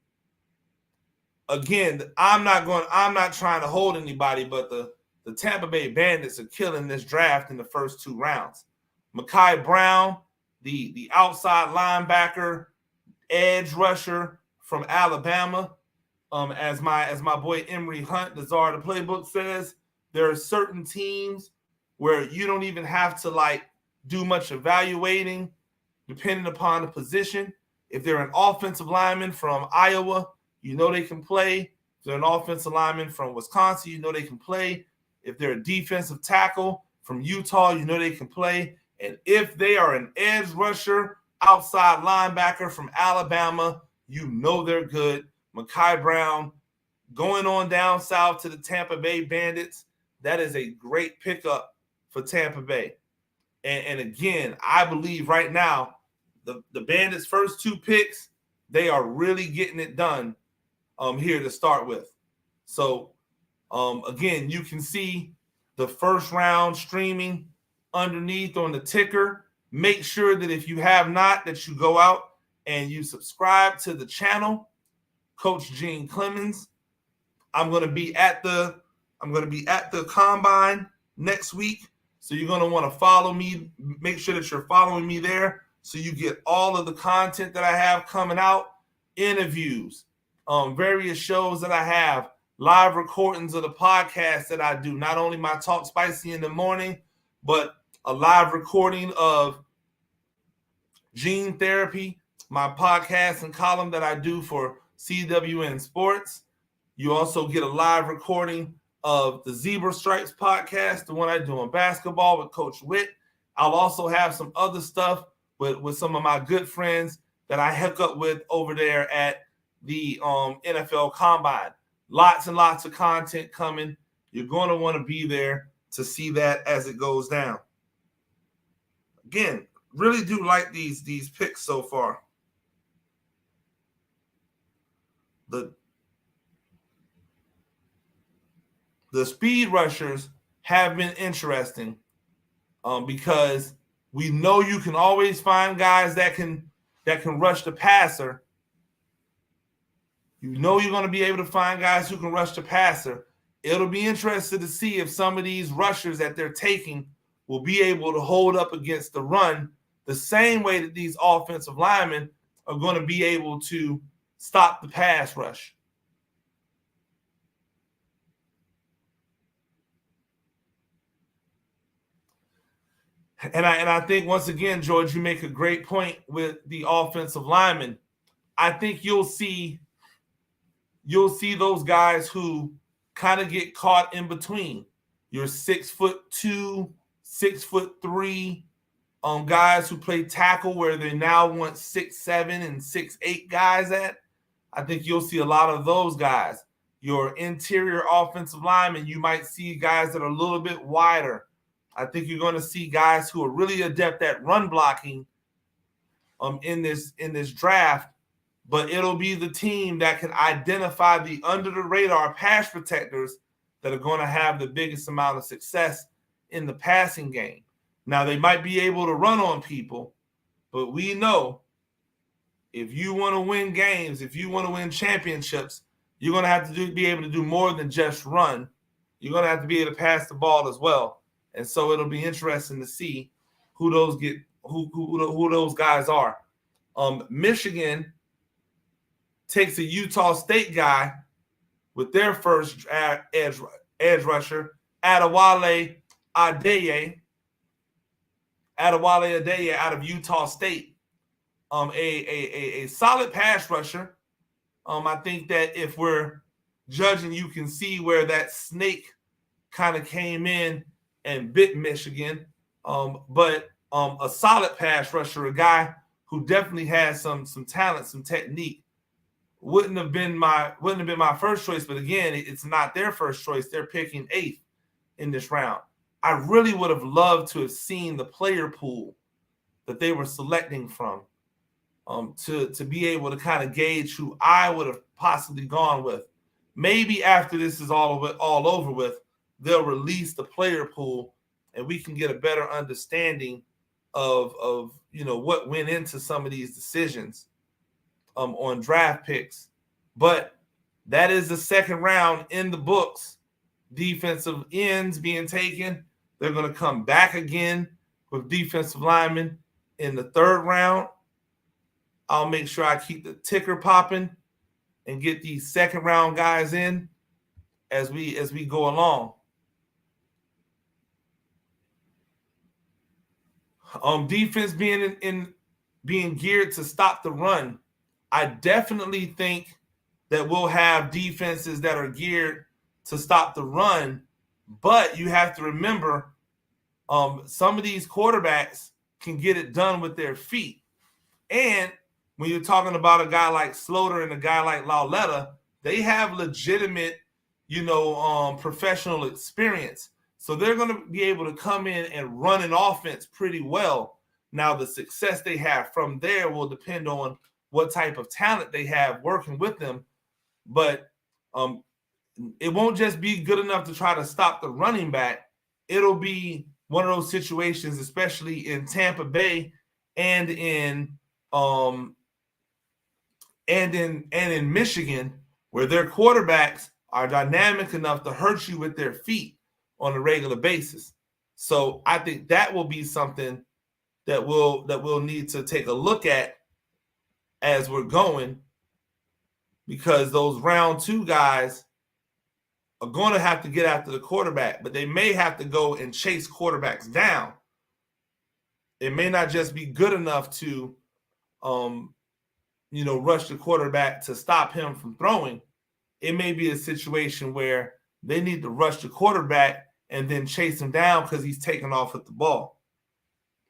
Again, I'm not trying to hold anybody, but the Tampa Bay Bandits are killing this draft in the first 2 rounds. Makai Brown, the outside linebacker, edge rusher from Alabama. As my boy Emory Hunt, the czar of the playbook, says, there are certain teams where you don't even have to do much evaluating depending upon the position. If they're an offensive lineman from Iowa, they can play. If they're an offensive lineman from Wisconsin, they can play. If they're a defensive tackle from Utah, they can play. And if they are an edge rusher, outside linebacker from Alabama, they're good. Makai Brown going on down south to the Tampa Bay Bandits. That is a great pickup for Tampa Bay. And again, I believe right now, the Bandits' first 2 picks, they are really getting it done here to start with. So, again, you can see the first round streaming underneath on the ticker. Make sure that if you have not, that you go out and you subscribe to the channel, Coach Gene Clemens. I'm going to be at the combine next week. So you're going to want to follow me. Make sure that you're following me there so you get all of the content that I have coming out, interviews, various shows that I have, live recordings of the podcast that I do, not only my Talk Spicy in the morning, but a live recording of Gene Therapy, my podcast and column that I do for CWN Sports. You also get a live recording of the Zebra Stripes podcast, the one I do on basketball with Coach Witt. I'll also have some other stuff with some of my good friends that I hook up with over there at the NFL Combine. Lots and lots of content coming. You're going to want to be there to see that as it goes down. Again, really do like these picks so far. The speed rushers have been interesting because we know you can always find guys that can rush the passer. You're going to be able to find guys who can rush the passer. It'll be interesting to see if some of these rushers that they're taking will be able to hold up against the run the same way that these offensive linemen are going to be able to stop the pass rush. And I think once again, George, you make a great point with the offensive linemen. I think you'll see those guys who kind of get caught in between. Your 6'2", 6'3" guys who play tackle where they now want 6'7" and 6'8" guys at. I think you'll see a lot of those guys. Your interior offensive linemen, you might see guys that are a little bit wider. I think you're going to see guys who are really adept at run blocking in this draft, but it'll be the team that can identify the under-the-radar pass protectors that are going to have the biggest amount of success in the passing game. Now, they might be able to run on people, but we know if you want to win games, if you want to win championships, you're going to have to be able to do more than just run. You're going to have to be able to pass the ball as well. And so it'll be interesting to see who those guys are. Michigan takes a Utah State guy with their first edge rusher, Adewale Adeye out of Utah State. A solid pass rusher. I think that if we're judging, you can see where that snake kind of came in and bit Michigan. But a solid pass rusher, a guy who definitely has some talent, some technique. Wouldn't have been my first choice, but again, it's not their first choice. They're picking 8th in this round. I really would have loved to have seen the player pool that they were selecting from to be able to kind of gauge who I would have possibly gone with. Maybe after this is all over with, they'll release the player pool and we can get a better understanding of what went into some of these decisions on draft picks. But that is the second round in the books. Defensive ends being taken. They're going to come back again with defensive linemen in the third round. I'll make sure I keep the ticker popping and get these second round guys in as we go along. Defense being geared to stop the run. I definitely think that we'll have defenses that are geared to stop the run, but you have to remember some of these quarterbacks can get it done with their feet. And when you're talking about a guy like Sloter and a guy like Lauletta, they have legitimate, professional experience. So they're going to be able to come in and run an offense pretty well. Now, the success they have from there will depend on what type of talent they have working with them. But it won't just be good enough to try to stop the running back. It'll be one of those situations, especially in Tampa Bay and in Michigan, where their quarterbacks are dynamic enough to hurt you with their feet on a regular basis. So I think that will be something that we'll need to take a look at as we're going, because those round 2 guys are going to have to get after the quarterback, but they may have to go and chase quarterbacks down. It may not just be good enough to rush the quarterback to stop him from throwing. It may be a situation where they need to rush the quarterback and then chase him down because he's taking off with the ball.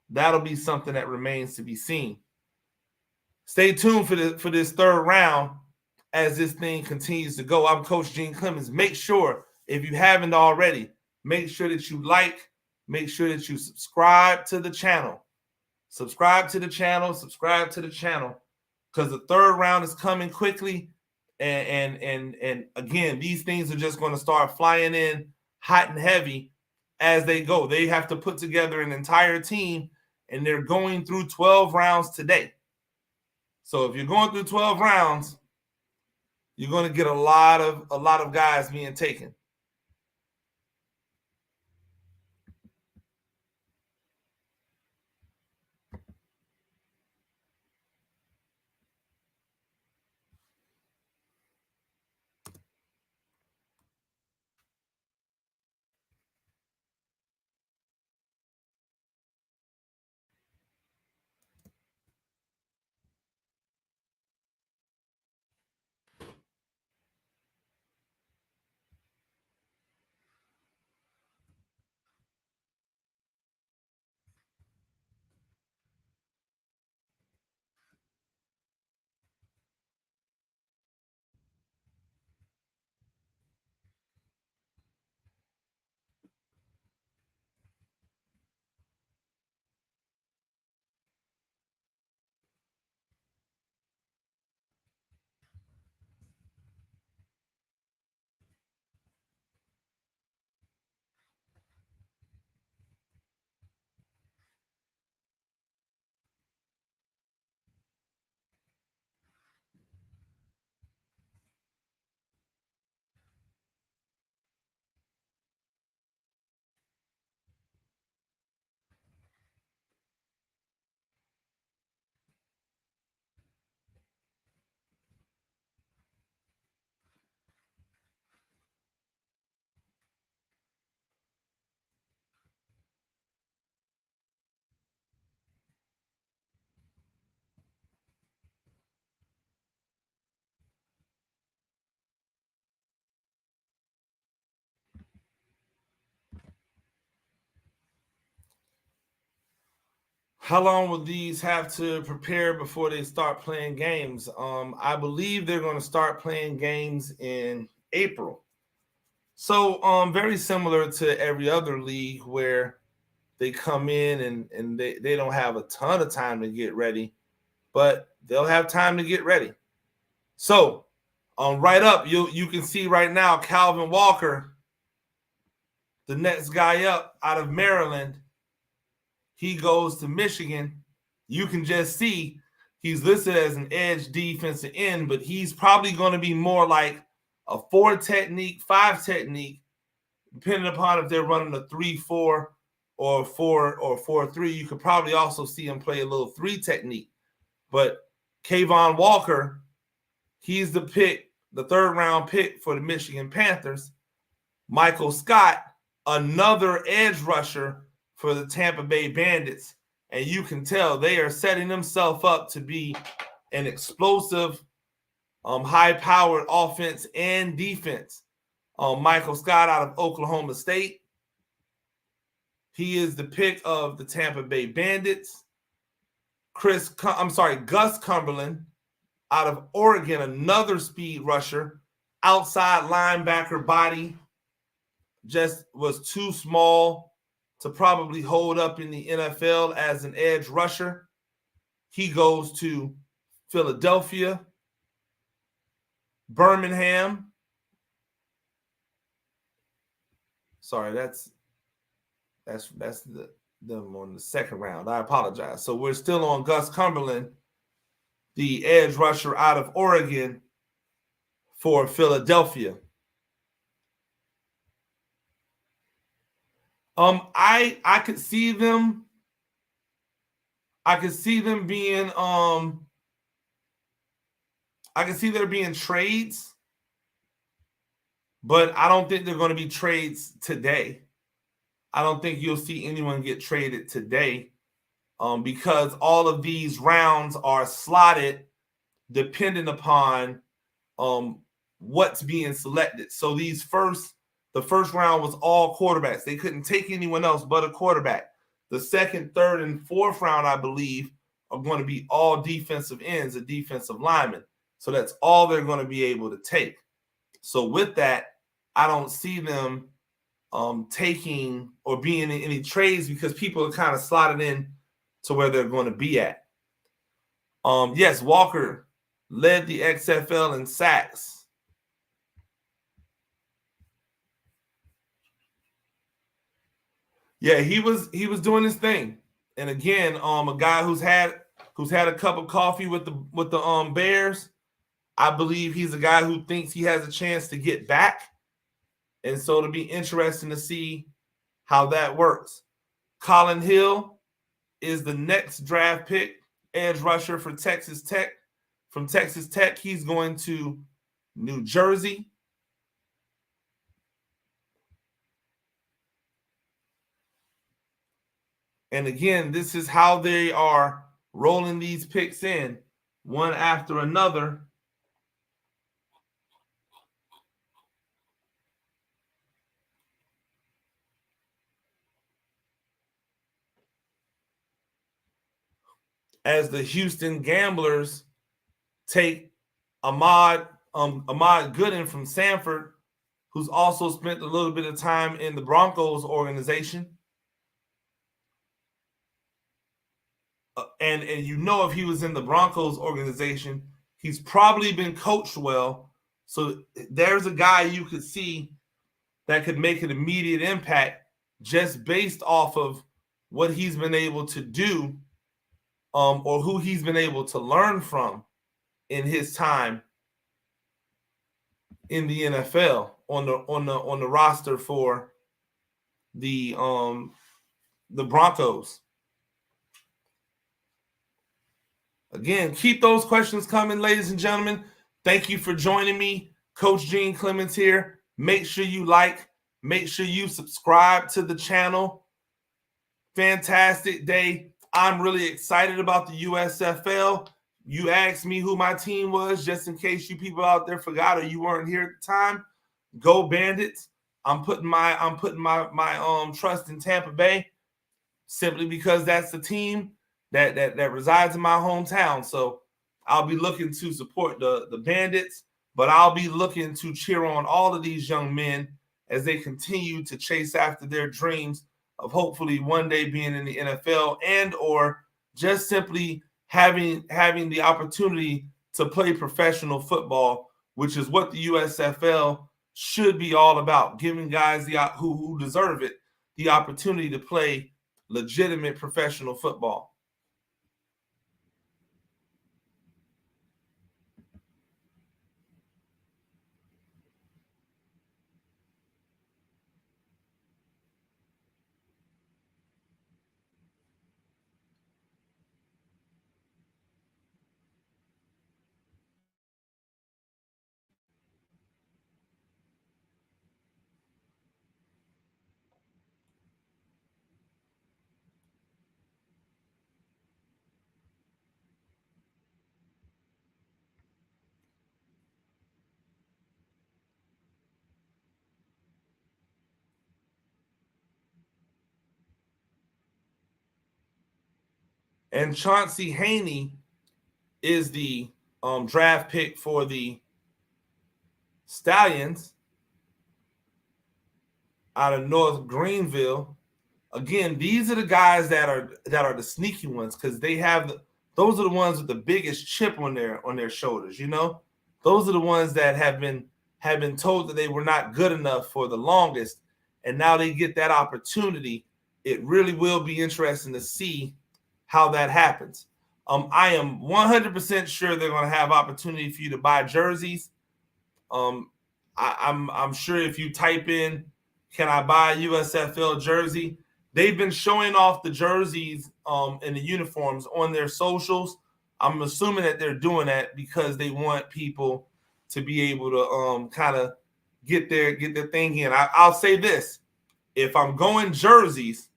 That'll be something that remains to be seen. Stay tuned for this third round as this thing continues to go. I'm Coach Gene Clemens. Make sure, if you haven't already, make sure that you like, make sure that you subscribe to the channel. Subscribe to the channel, because the third round is coming quickly. And again, these things are just going to start flying in hot and heavy as they go. They have to put together an entire team, and they're going through 12 rounds today. So if you're going through 12 rounds, you're going to get a lot of guys being taken. How long will these have to prepare before they start playing games? I believe they're going to start playing games in April. So very similar to every other league where they come in and they don't have a ton of time to get ready, but they'll have time to get ready. So right up, you can see right now Calvin Walker, the next guy up out of Maryland. He goes to Michigan. You can just see he's listed as an edge defensive end, but he's probably going to be more like a 4 technique, 5 technique, depending upon if they're running a 3-4 or 4-3. You could probably also see him play a little 3 technique. But Kayvon Walker, he's the pick, the 3rd round pick for the Michigan Panthers. Michael Scott, another edge rusher for the Tampa Bay Bandits. And you can tell they are setting themselves up to be an explosive, high-powered offense and defense. Michael Scott out of Oklahoma State. He is the pick of the Tampa Bay Bandits. Gus Cumberland out of Oregon, another speed rusher, outside linebacker body, just was too small to probably hold up in the NFL as an edge rusher. He goes to Philadelphia, Birmingham. Sorry, that's them on the 2nd round. I apologize. So we're still on Gus Cumberland, the edge rusher out of Oregon for Philadelphia. I could see them. I could see them being. I can see there being trades, but I don't think they're going to be trades today. I don't think you'll see anyone get traded today, because all of these rounds are slotted depending upon what's being selected. So the first round was all quarterbacks. They couldn't take anyone else but a quarterback. The 2nd, 3rd, and 4th round, I believe, are going to be all defensive ends, a defensive lineman. So that's all they're going to be able to take. So with that, I don't see them taking or being in any trades because people are kind of slotted in to where they're going to be at. Yes, Walker led the XFL in sacks. Yeah, he was doing his thing. And again, a guy who's had a cup of coffee with the Bears. I believe he's a guy who thinks he has a chance to get back. And so it'll be interesting to see how that works. Colin Hill is the next draft pick, edge rusher for Texas Tech. From Texas Tech, he's going to New Jersey. And again, this is how they are rolling these picks in, one after another. As the Houston Gamblers take Ahmad Gooden from Sanford, who's also spent a little bit of time in the Broncos organization. And you know, if he was in the Broncos organization, he's probably been coached well. So there's a guy you could see that could make an immediate impact just based off of what he's been able to do, or who he's been able to learn from in his time in the NFL on the roster for the Broncos. Again, keep those questions coming, ladies and gentlemen. Thank you for joining me. Coach Gene Clements here. Make sure you like, make sure you subscribe to the channel. Fantastic day. I'm really excited about the USFL. You asked me who my team was, just in case you people out there forgot or you weren't here at the time. Go Bandits. I'm putting my trust in Tampa Bay simply because that's the team that resides in my hometown. So I'll be looking to support the Bandits, but I'll be looking to cheer on all of these young men as they continue to chase after their dreams of hopefully one day being in the NFL and or just simply having the opportunity to play professional football, which is what the USFL should be all about, giving guys who deserve it the opportunity to play legitimate professional football. And Chauncey Haney is the draft pick for the Stallions out of North Greenville. Again, these are the guys that are the sneaky ones because they have those are the ones with the biggest chip on their shoulders. You know, those are the ones that have been told that they were not good enough for the longest, and now they get that opportunity. It really will be interesting to see how that happens. I am 100% sure they're going to have opportunity for you to buy jerseys. I'm sure if you type in, "Can I buy a USFL jersey?" They've been showing off the jerseys and the uniforms on their socials. I'm assuming that they're doing that because they want people to be able to kind of get their thing in. I'll say this: if I'm going jerseys,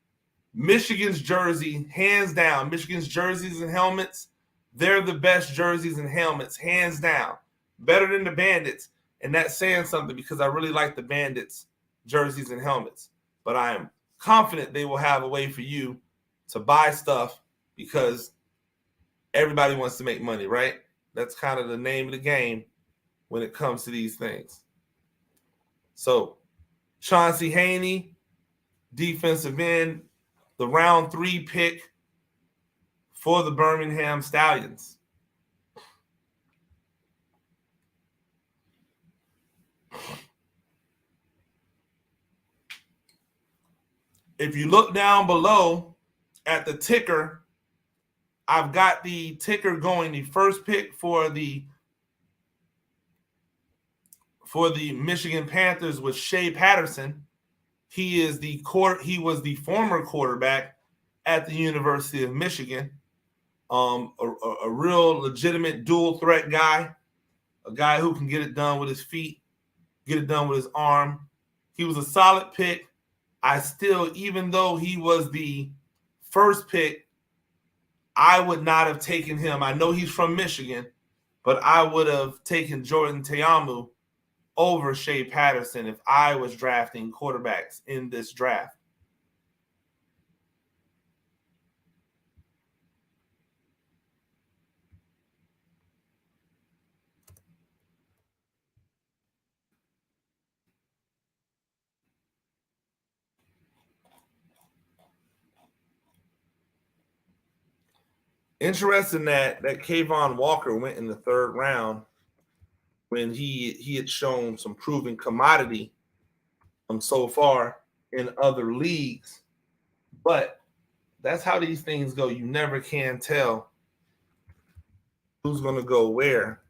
Michigan's jersey, hands down. Michigan's jerseys and helmets, they're the best jerseys and helmets, hands down. Better than the Bandits. And that's saying something because I really like the Bandits jerseys and helmets. But I am confident they will have a way for you to buy stuff because everybody wants to make money, right? That's kind of the name of the game when it comes to these things. So, Chauncey Haney, defensive end, the round 3 pick for the Birmingham Stallions. If you look down below at the ticker, I've got the ticker going. The first pick for the Michigan Panthers was Shea Patterson. He was the former quarterback at the University of Michigan. A real legitimate dual threat guy, a guy who can get it done with his feet, get it done with his arm. He was a solid pick. I still, even though he was the first pick, I would not have taken him. I know he's from Michigan, but I would have taken Jordan Tayamu over Shea Patterson if I was drafting quarterbacks in this draft. Interesting that Kayvon Walker went in the 3rd round when he had shown some proven commodity so far in other leagues. But that's how these things go. You never can tell who's going to go where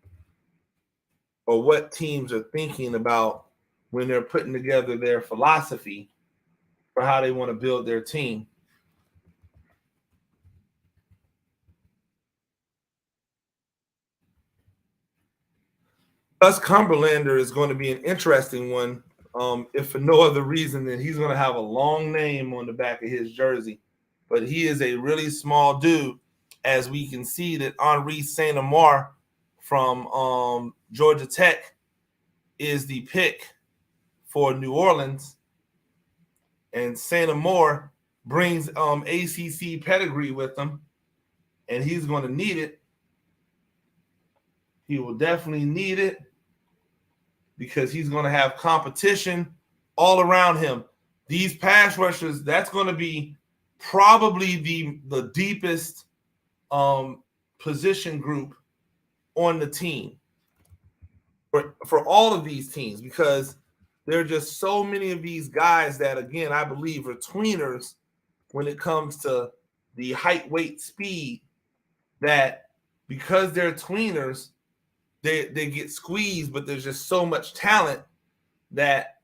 or what teams are thinking about when they're putting together their philosophy for how they want to build their team. Gus Cumberlander is going to be an interesting one, if for no other reason than he's going to have a long name on the back of his jersey. But he is a really small dude, as we can see that Henri Saint-Amour from Georgia Tech is the pick for New Orleans. And Saint-Amour brings ACC pedigree with him. and he's going to need it. He will definitely need it because he's going to have competition all around him. These pass rushers, that's going to be probably the deepest position group on the team for all of these teams, because there are just so many of these guys that, again, I believe are tweeners when it comes to the height, weight, speed, that because they're tweeners, they get squeezed, but there's just so much talent that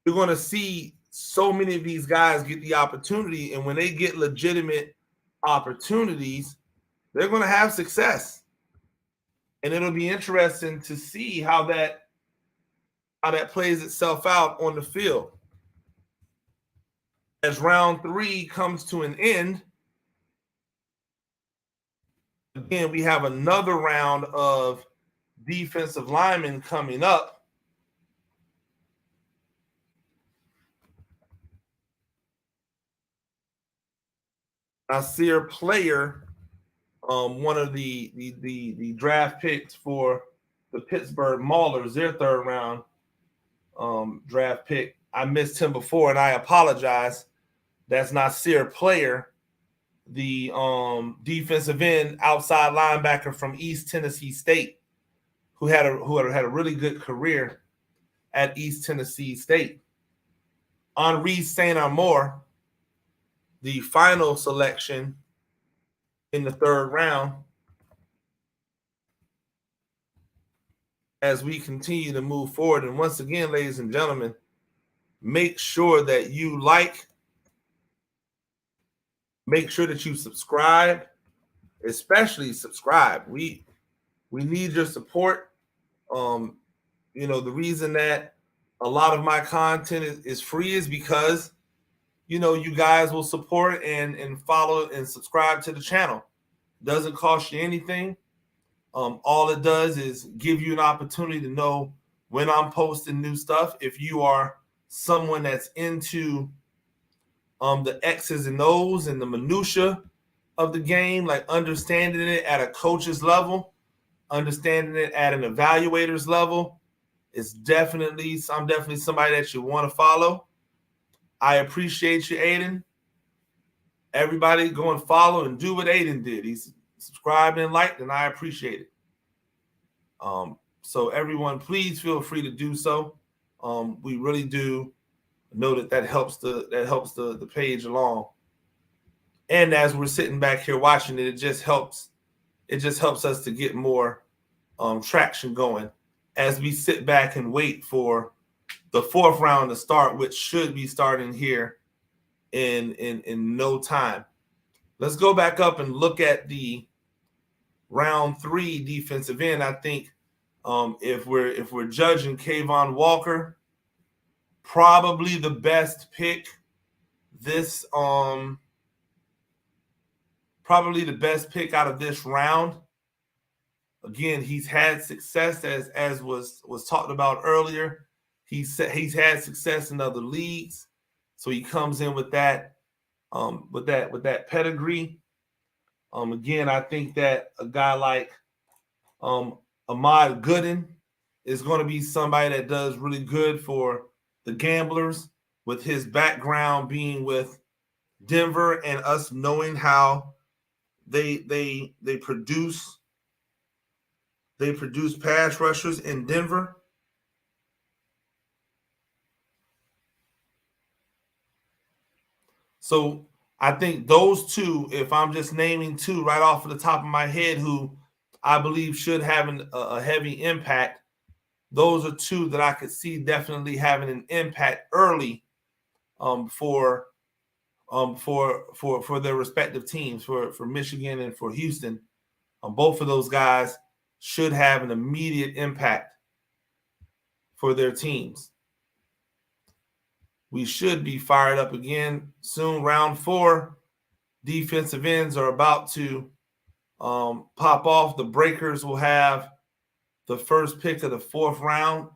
you're going to see so many of these guys get the opportunity, and when they get legitimate opportunities, they're going to have success. And it'll be interesting to see how that plays itself out on the field. As round 3 comes to an end, again, we have another round of defensive linemen coming up. Nasir Player, one of the draft picks for the Pittsburgh Maulers, their third round draft pick. I missed him before, and I apologize. That's Nasir Player, the defensive end outside linebacker from East Tennessee State, who had a really good career at East Tennessee State. Henri St. Amour, the final selection in the third round. As we continue to move forward, and once again, ladies and gentlemen, make sure that you make sure that you subscribe, especially subscribe. We need your support. The reason that a lot of my content is free is because, you guys will support and follow and subscribe to the channel. It doesn't cost you anything. All it does is give you an opportunity to know when I'm posting new stuff. If you are someone that's into the X's and O's and the minutia of the game, like understanding it at a coach's level, understanding it at an evaluator's level, I'm definitely somebody that you want to follow. I appreciate you, Aiden. Everybody go and follow and do what Aiden did. He's subscribed and liked, and I appreciate it. So everyone, please feel free to do so. We really do know that helps the page along. And as we're sitting back here watching it, it just helps us to get more traction going as we sit back and wait for the fourth round to start, which should be starting here in no time. Let's go back up and look at the round 3 defensive end. I think if we're judging Kayvon Walker, probably the best pick probably the best pick out of this round. Again, he's had success as was talked about earlier. He's had success in other leagues, so he comes in with that pedigree. Again, I think that a guy like Ahmad Gooden is going to be somebody that does really good for the Gamblers, with his background being with Denver and us knowing how they produce pass rushers in Denver. So I think those two, if I'm just naming two right off of the top of my head, who I believe should have a heavy impact, those are two that I could see definitely having an impact early for their respective teams, for Michigan and for Houston. Both of those guys should have an immediate impact for their teams. We should be fired up again soon. Round 4, defensive ends are about to pop off. The Breakers will have the first pick of the 4th round.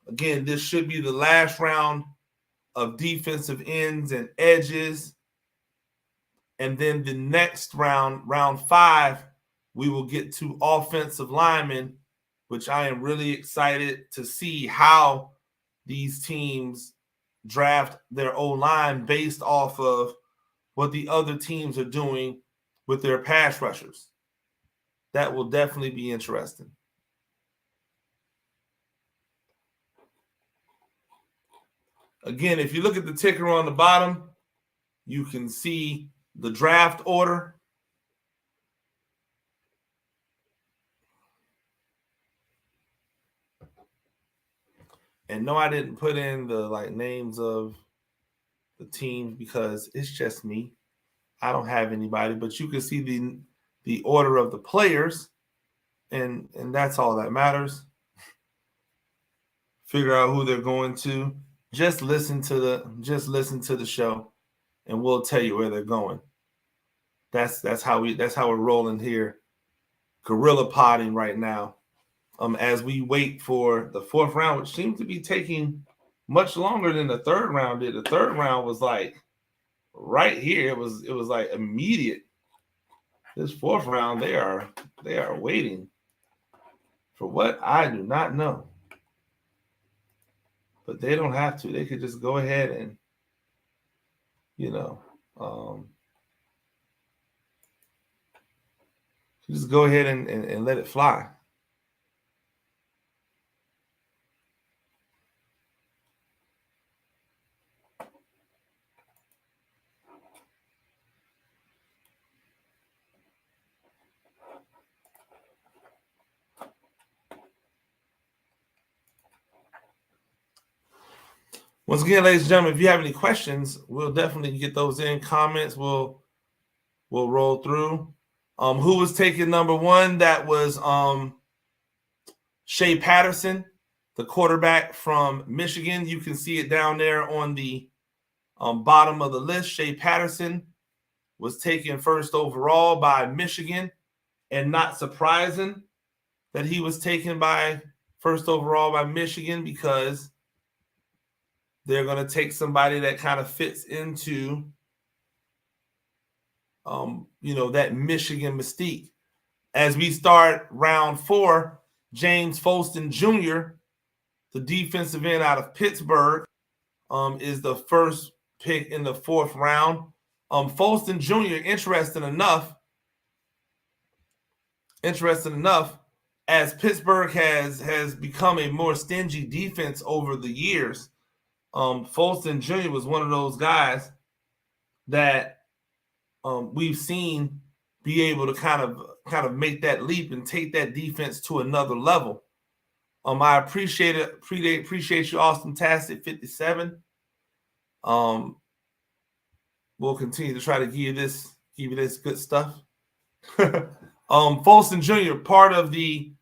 Again, this should be the last round of defensive ends and edges. And then the next round, round 5, we will get to offensive linemen, which I am really excited to see how these teams draft their O-line based off of what the other teams are doing with their pass rushers. That will definitely be interesting. Again, if you look at the ticker on the bottom, you can see the draft order. And no, I didn't put in the names of the teams because it's just me. I don't have anybody, but you can see the order of the players, and that's all that matters. Figure out who they're going to. Just listen to the show, and we'll tell you where they're going. That's how we're rolling here. Guerrilla potting right now. As we wait for the 4th round, which seems to be taking much longer than the 3rd round did. The 3rd round was like right here. It was like immediate. This 4th round, they are waiting for what I do not know. But they don't have to. They could just go ahead and, just go ahead and let it fly. Once again, ladies and gentlemen, if you have any questions, we'll definitely get those in comments. We'll roll through. Who was taking number 1? That was Shea Patterson, the quarterback from Michigan. You can see it down there on the bottom of the list. Shea Patterson was taken 1st overall by Michigan, and not surprising that he was taken by 1st overall by Michigan because they're going to take somebody that kind of fits into, that Michigan mystique. As we start round 4, James Folston Jr., the defensive end out of Pittsburgh, is the first pick in the 4th round. Folston Jr., interesting enough, as Pittsburgh has become a more stingy defense over the years, Folston Jr. was one of those guys that we've seen be able to kind of make that leap and take that defense to another level. I appreciate it. Appreciate you, Austin Tastic 57. We'll continue to try to give you this good stuff. Folston Jr., part of the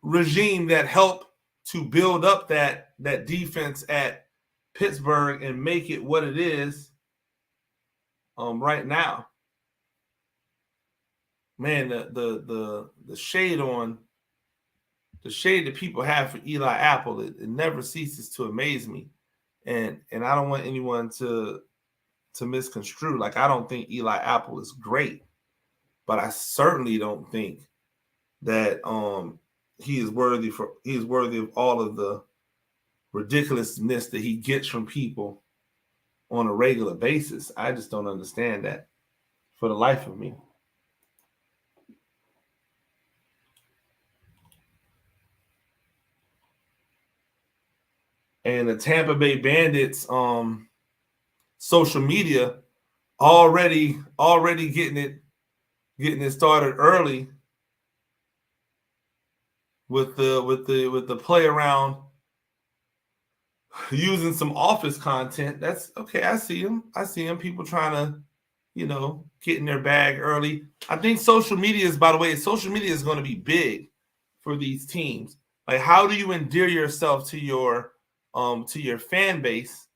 regime that helped to build up that defense at Pittsburgh and make it what it is right now. Man, the shade that people have for Eli Apple, it never ceases to amaze me. And I don't want anyone to misconstrue. Like, I don't think Eli Apple is great, but I certainly don't think that he is worthy of all of the ridiculousness that he gets from people on a regular basis. I just don't understand that for the life of me. And the Tampa Bay Bandits social media already getting it started early with the play around using some office content. That's okay. I see them. People trying to, get in their bag early. I think social media is going to be big for these teams. Like, how do you endear yourself to your fan base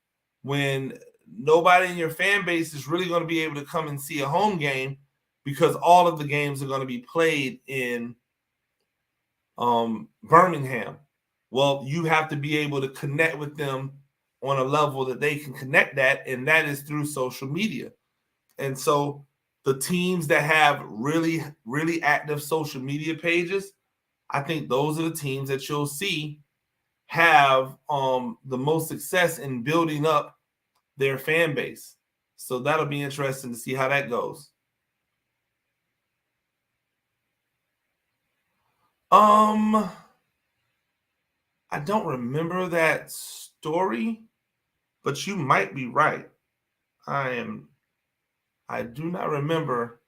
when nobody in your fan base is really going to be able to come and see a home game because all of the games are going to be played in Birmingham? Well, you have to be able to connect with them on a level that they can connect at, and that is through social media. And so the teams that have really, really active social media pages, I think those are the teams that you'll see have the most success in building up their fan base. So that'll be interesting to see how that goes. I don't remember that story, but you might be right. I do not remember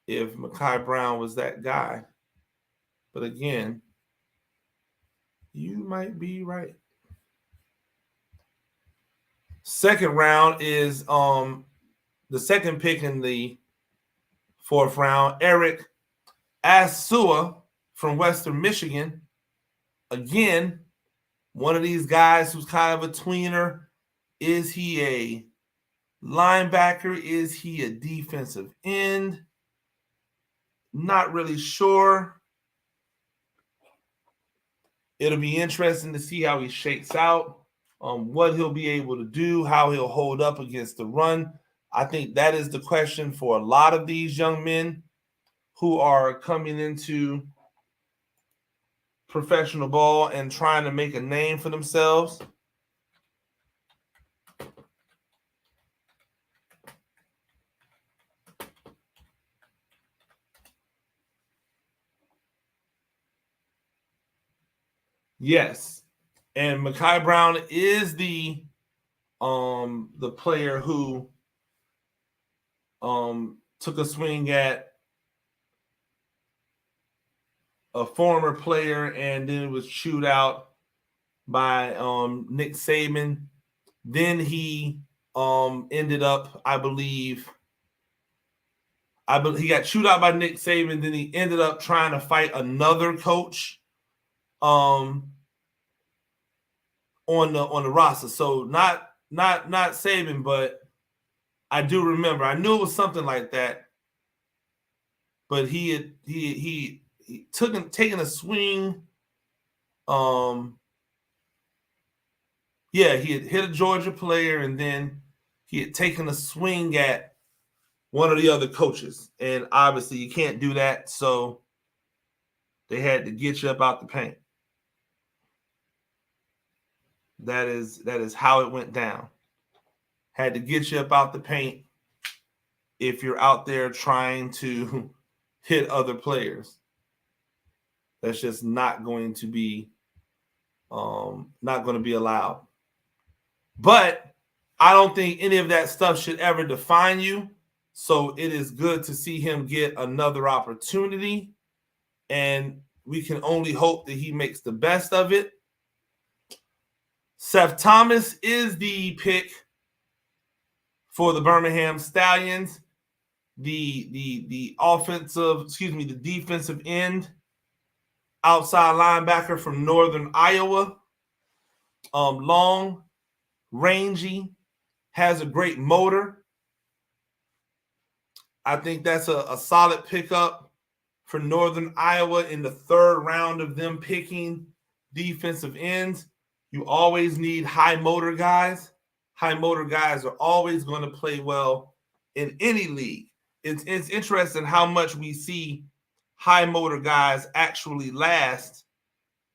if Makai Brown was that guy. But again, you might be right. Second round is the second pick in the fourth round, Eric Asua from Western Michigan. Again, one of these guys who's kind of a tweener. Is he a linebacker? Is he a defensive end? Not really sure. It'll be interesting to see how he shakes out, what he'll be able to do, how he'll hold up against the run. I think that is the question for a lot of these young men who are coming into professional ball and trying to make a name for themselves. Yes. And Makai Brown is the player who took a swing at a former player and then was chewed out by Nick Saban. Then he ended up, I believe he got chewed out by Nick Saban. Then he ended up trying to fight another coach on the roster. So not Saban, but I do remember. I knew it was something like that. But he taken a swing. He had hit a Georgia player, and then he had taken a swing at one of the other coaches. And obviously you can't do that, so they had to get you up out the paint. That is how it went down. Had to get you up out the paint if you're out there trying to hit other players. That's just not going to be allowed. But I don't think any of that stuff should ever define you. So it is good to see him get another opportunity. And we can only hope that he makes the best of it. Seth Thomas is the pick for the Birmingham Stallions. The defensive end, outside linebacker from Northern Iowa. Long, rangy, has a great motor. I think that's a solid pickup for Northern Iowa in the third round of them picking defensive ends. You always need high motor guys. High motor guys are always going to play well in any league. It's interesting how much we see high motor guys actually last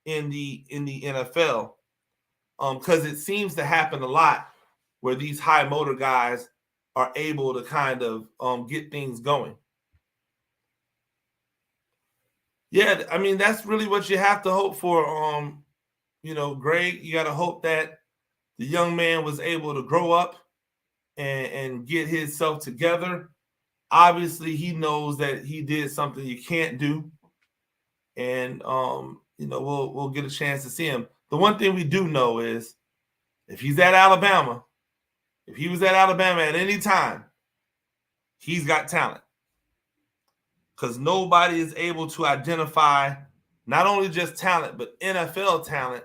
in the NFL, because it seems to happen a lot where these high motor guys are able to kind of get things going. Yeah, I mean, that's really what you have to hope for. Greg, you got to hope that the young man was able to grow up and get himself together. Obviously, he knows that he did something you can't do. And, we'll get a chance to see him. The one thing we do know is if he was at Alabama at any time, he's got talent. Because nobody is able to identify not only just talent, but NFL talent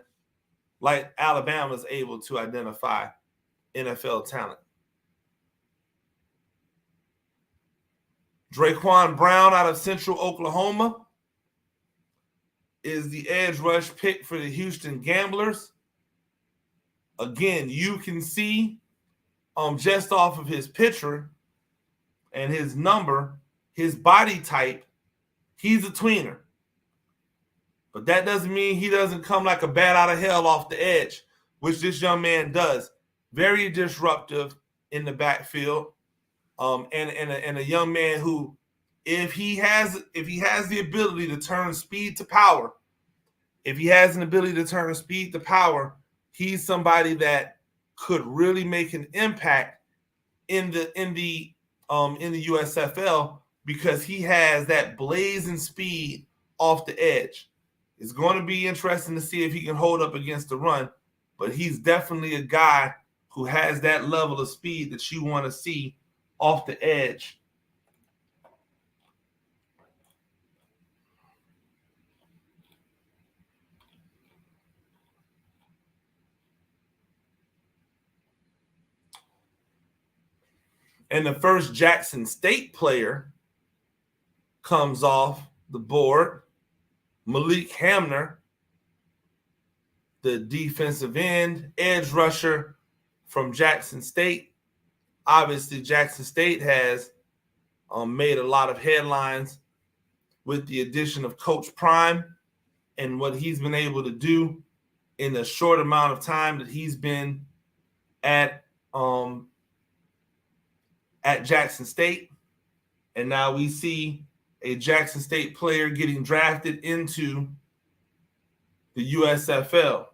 like Alabama is able to identify NFL talent. Draquan Brown out of Central Oklahoma is the edge rush pick for the Houston Gamblers. Again, you can see just off of his picture and his number, his body type, he's a tweener. But that doesn't mean he doesn't come like a bat out of hell off the edge, which this young man does. Very disruptive in the backfield, and a young man who, if he has the ability to turn speed to power, he's somebody that could really make an impact in the USFL because he has that blazing speed off the edge. It's going to be interesting to see if he can hold up against the run, but he's definitely a guy who has that level of speed that you want to see off the edge. And the first Jackson State player comes off the board, Malik Hamner, the defensive end, edge rusher from Jackson State. Obviously, Jackson State has made a lot of headlines with the addition of Coach Prime and what he's been able to do in the short amount of time that he's been at Jackson State. And now we see a Jackson State player getting drafted into the USFL.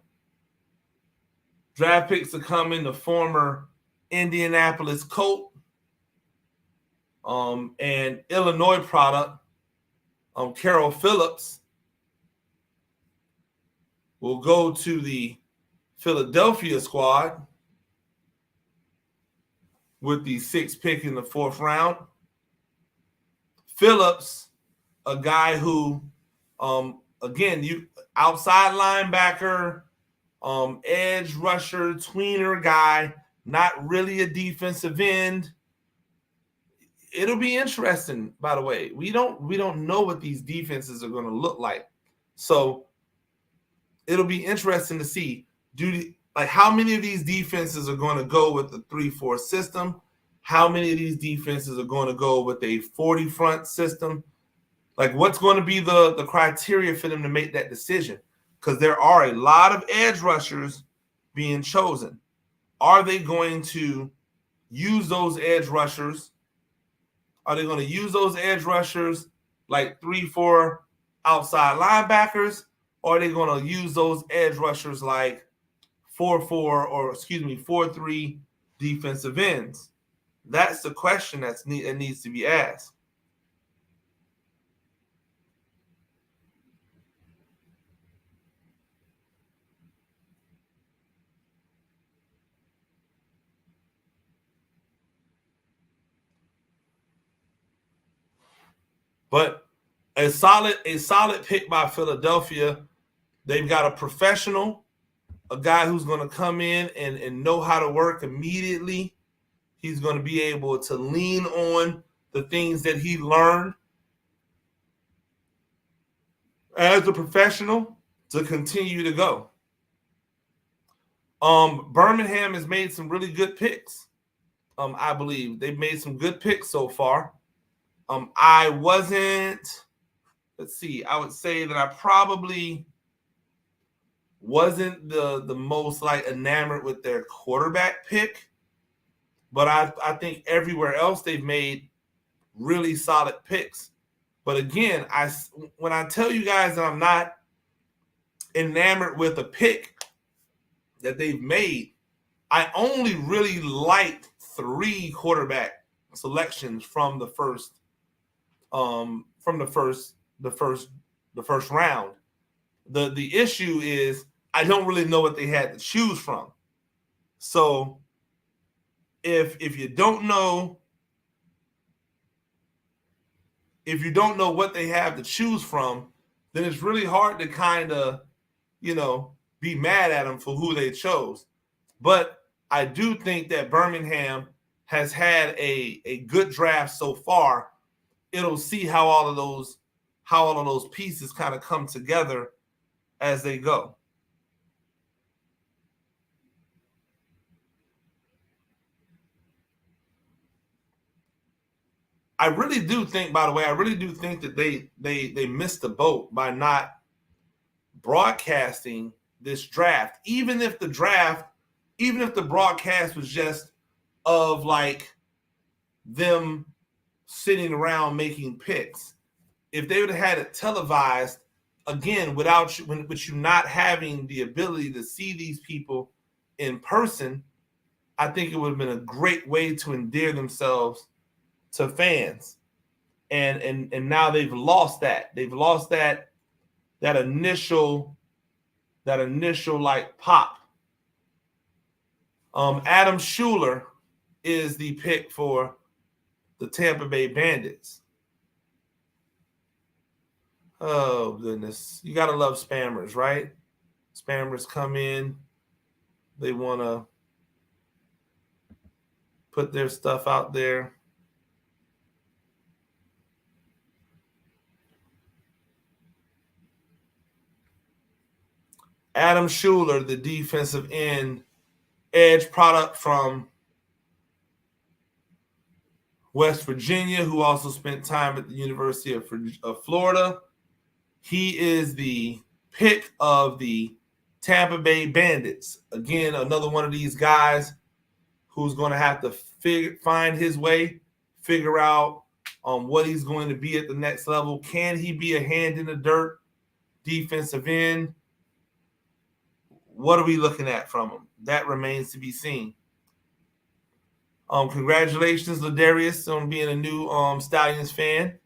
Draft picks are coming, the former Indianapolis Colt and Illinois product, Carol Phillips, will go to the Philadelphia squad with the 6th pick in the 4th round. Phillips, a guy who, again, you outside linebacker, edge rusher, tweener guy, not really a defensive end. It'll be interesting, by the way. We don't know what these defenses are going to look like. So it'll be interesting to see how many of these defenses are going to go with the 3-4 system? How many of these defenses are going to go with a 40 front system? Like, what's going to be the criteria for them to make that decision? Because there are a lot of edge rushers being chosen. Are they going to use those edge rushers? Are they going to use those edge rushers like 3-4 outside linebackers? Or are they going to use those edge rushers like 4-3 defensive ends? That's the question that needs to be asked. But a solid pick by Philadelphia. They've got a professional, a guy who's going to come in and know how to work immediately. He's going to be able to lean on the things that he learned as a professional to continue to go. Birmingham has made some really good picks. I believe they've made some good picks so far. I would say that I probably wasn't the most enamored with their quarterback pick. But I think everywhere else they've made really solid picks. But again, when I tell you guys that I'm not enamored with a pick that they've made, I only really liked 3 quarterback selections from the first round. The issue is I don't really know what they had to choose from. So if you don't know what they have to choose from, then it's really hard to kind of, be mad at them for who they chose. But I do think that Birmingham has had a good draft so far. It'll see how all of those pieces kind of come together as they go. I really do think, by the way, that they missed the boat by not broadcasting this draft. Even if the broadcast was just of like them sitting around making picks, if they would have had it televised, again, with you not having the ability to see these people in person, I think it would have been a great way to endear themselves to fans. And now they've lost that. They've lost that initial like pop. Adam Schuler is the pick for the Tampa Bay Bandits. Oh, goodness. You got to love spammers, right? Spammers come in. They want to put their stuff out there. Adam Schuler, the defensive end, edge product from West Virginia, who also spent time at the University of Florida. He is the pick of the Tampa Bay Bandits. Again, another one of these guys who's going to have to find his way, figure out what he's going to be at the next level. Can he be a hand in the dirt defensive end? What are we looking at from him? That remains to be seen. Congratulations, Ladarius, on being a new Stallions fan.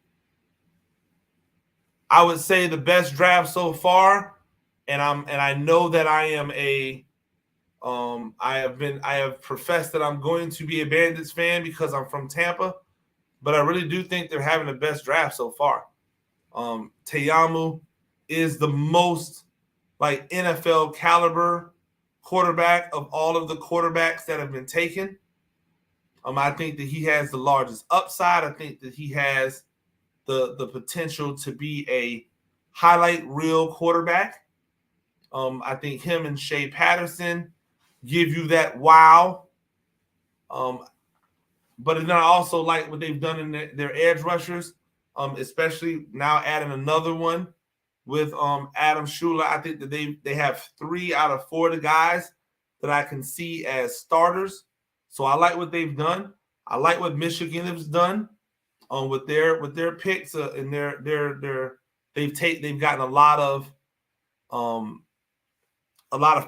I would say the best draft so far, and I know that I am I have professed that I'm going to be a Bandits fan because I'm from Tampa, but I really do think they're having the best draft so far. Tayamu is the most like NFL caliber quarterback of all of the quarterbacks that have been taken. I think that he has the largest upside. I think that he has the potential to be a highlight reel quarterback. I think him and Shea Patterson give you that wow. But then I also like what they've done in their edge rushers, especially now adding another one with Adam Schuler. I think that they have 3 out of 4 of the guys that I can see as starters. So I like what they've done. I like what Michigan has done with their picks and they've gotten a lot of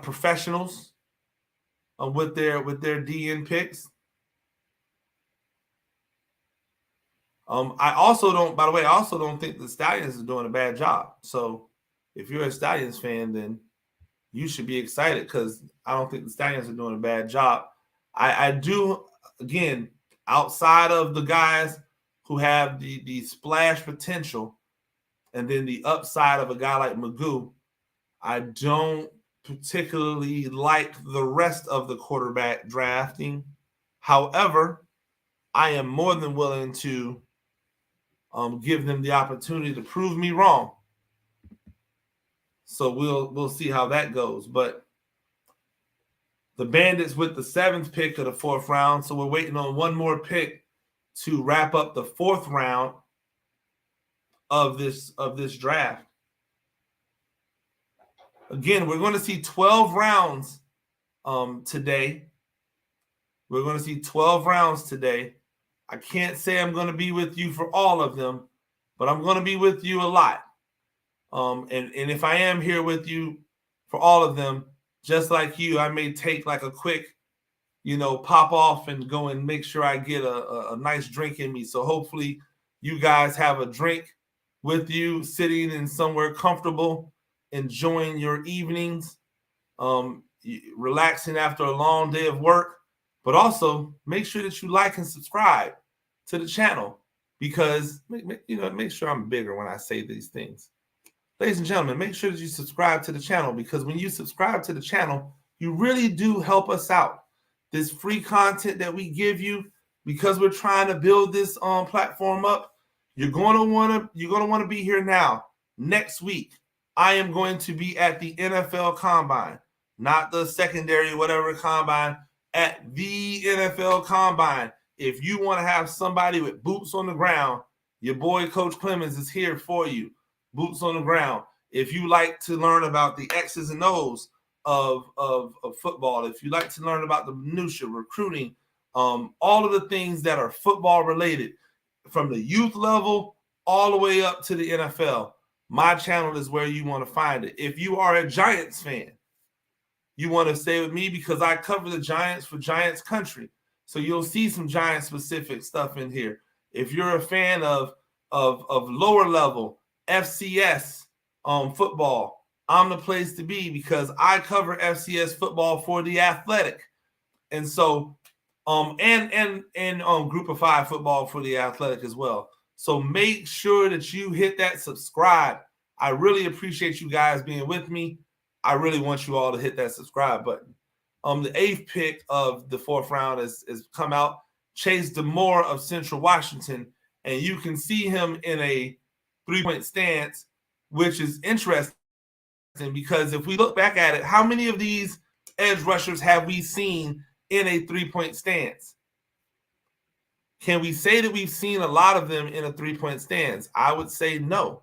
professionals with their DN picks. I also don't think the Stallions are doing a bad job. So if you're a Stallions fan, then you should be excited because I don't think the Stallions are doing a bad job. I do, again, outside of the guys who have the splash potential and then the upside of a guy like Magoo, I don't particularly like the rest of the quarterback drafting. However, I am more than willing to give them the opportunity to prove me wrong. So we'll see how that goes. But the Bandits with the 7th pick of the 4th round. So we're waiting on one more pick to wrap up the 4th round of this draft. Again, we're going to see 12 rounds today. We're going to see 12 rounds today. I can't say I'm going to be with you for all of them, but I'm going to be with you a lot. And if I am here with you for all of them, just like you, I may take like a quick, pop off and go and make sure I get a nice drink in me. So hopefully you guys have a drink with you, sitting in somewhere comfortable, enjoying your evenings, relaxing after a long day of work. But also make sure that you like and subscribe to the channel because, make sure I'm bigger when I say these things. Ladies and gentlemen, make sure that you subscribe to the channel because when you subscribe to the channel, you really do help us out. This free content that we give you, because we're trying to build this platform up, you're going to want to be here now. Next week, I am going to be at the NFL Combine, not the secondary whatever combine, at the NFL Combine If you want to have somebody with boots on the ground, your boy Coach Clemens is here for you. Boots on the ground. If you like to learn about the X's and O's of football, if you like to learn about the minutia, recruiting, all of the things that are football related, from the youth level all the way up to the NFL, my channel is where you want to find it. If you are a Giants fan, you want to stay with me because I cover the Giants for Giants Country. So you'll see some Giant-specific stuff in here. If you're a fan of lower level FCS football, I'm the place to be because I cover FCS football for The Athletic. And so and Group of 5 football for The Athletic as well. So make sure that you hit that subscribe. I really appreciate you guys being with me. I really want you all to hit that subscribe button. The 8th pick of the 4th round has come out, Chase Demore of Central Washington, and you can see him in a 3-point stance, which is interesting because if we look back at it, how many of these edge rushers have we seen in a 3-point stance? Can we say that we've seen a lot of them in a 3-point stance? I would say no.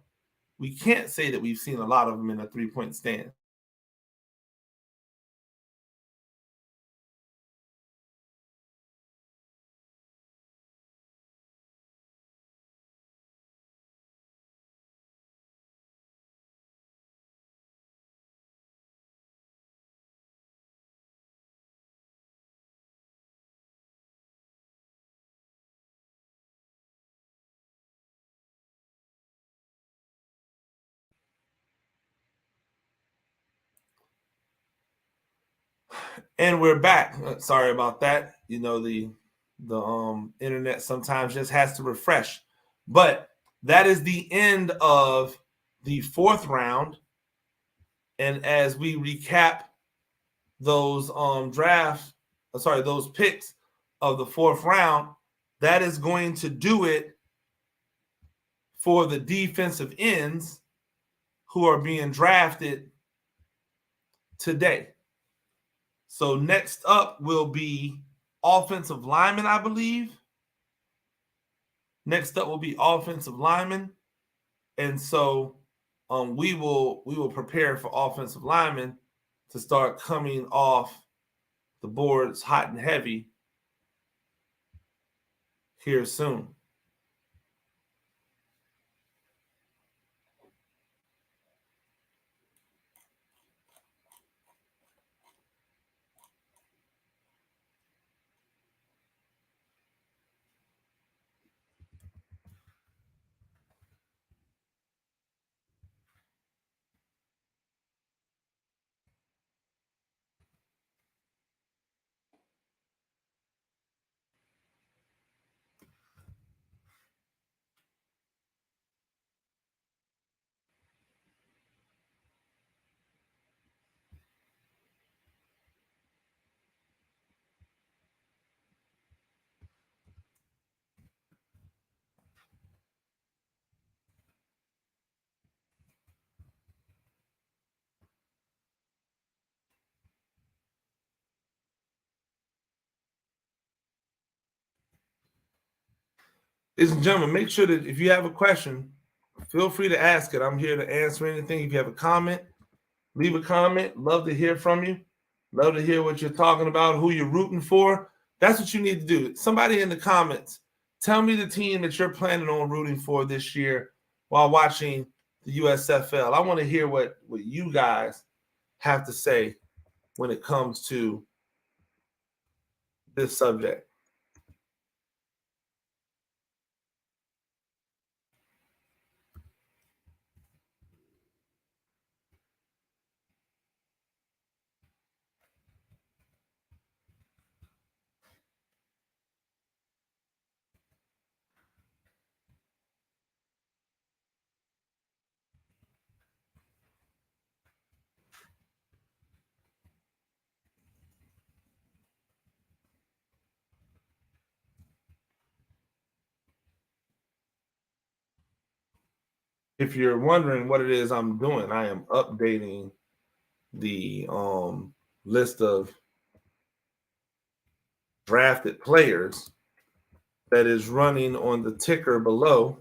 We can't say that we've seen a lot of them in a 3-point stance. And we're back. Sorry about that. You know, the internet sometimes just has to refresh. But that is the end of the 4th round. And as we recap those those picks of the 4th round, that is going to do it for the defensive ends who are being drafted today. So next up will be offensive lineman, I believe. Next up will be offensive lineman. And so we will prepare for offensive linemen to start coming off the boards hot and heavy here soon. Ladies and gentlemen, make sure that if you have a question, feel free to ask it. I'm here to answer anything. If you have a comment, leave a comment. Love to hear from you. Love to hear what you're talking about, who you're rooting for. That's what you need to do. Somebody in the comments, tell me the team that you're planning on rooting for this year while watching the USFL. I want to hear what you guys have to say when it comes to this subject. If you're wondering what it is I'm doing, I am updating the list of drafted players that is running on the ticker below.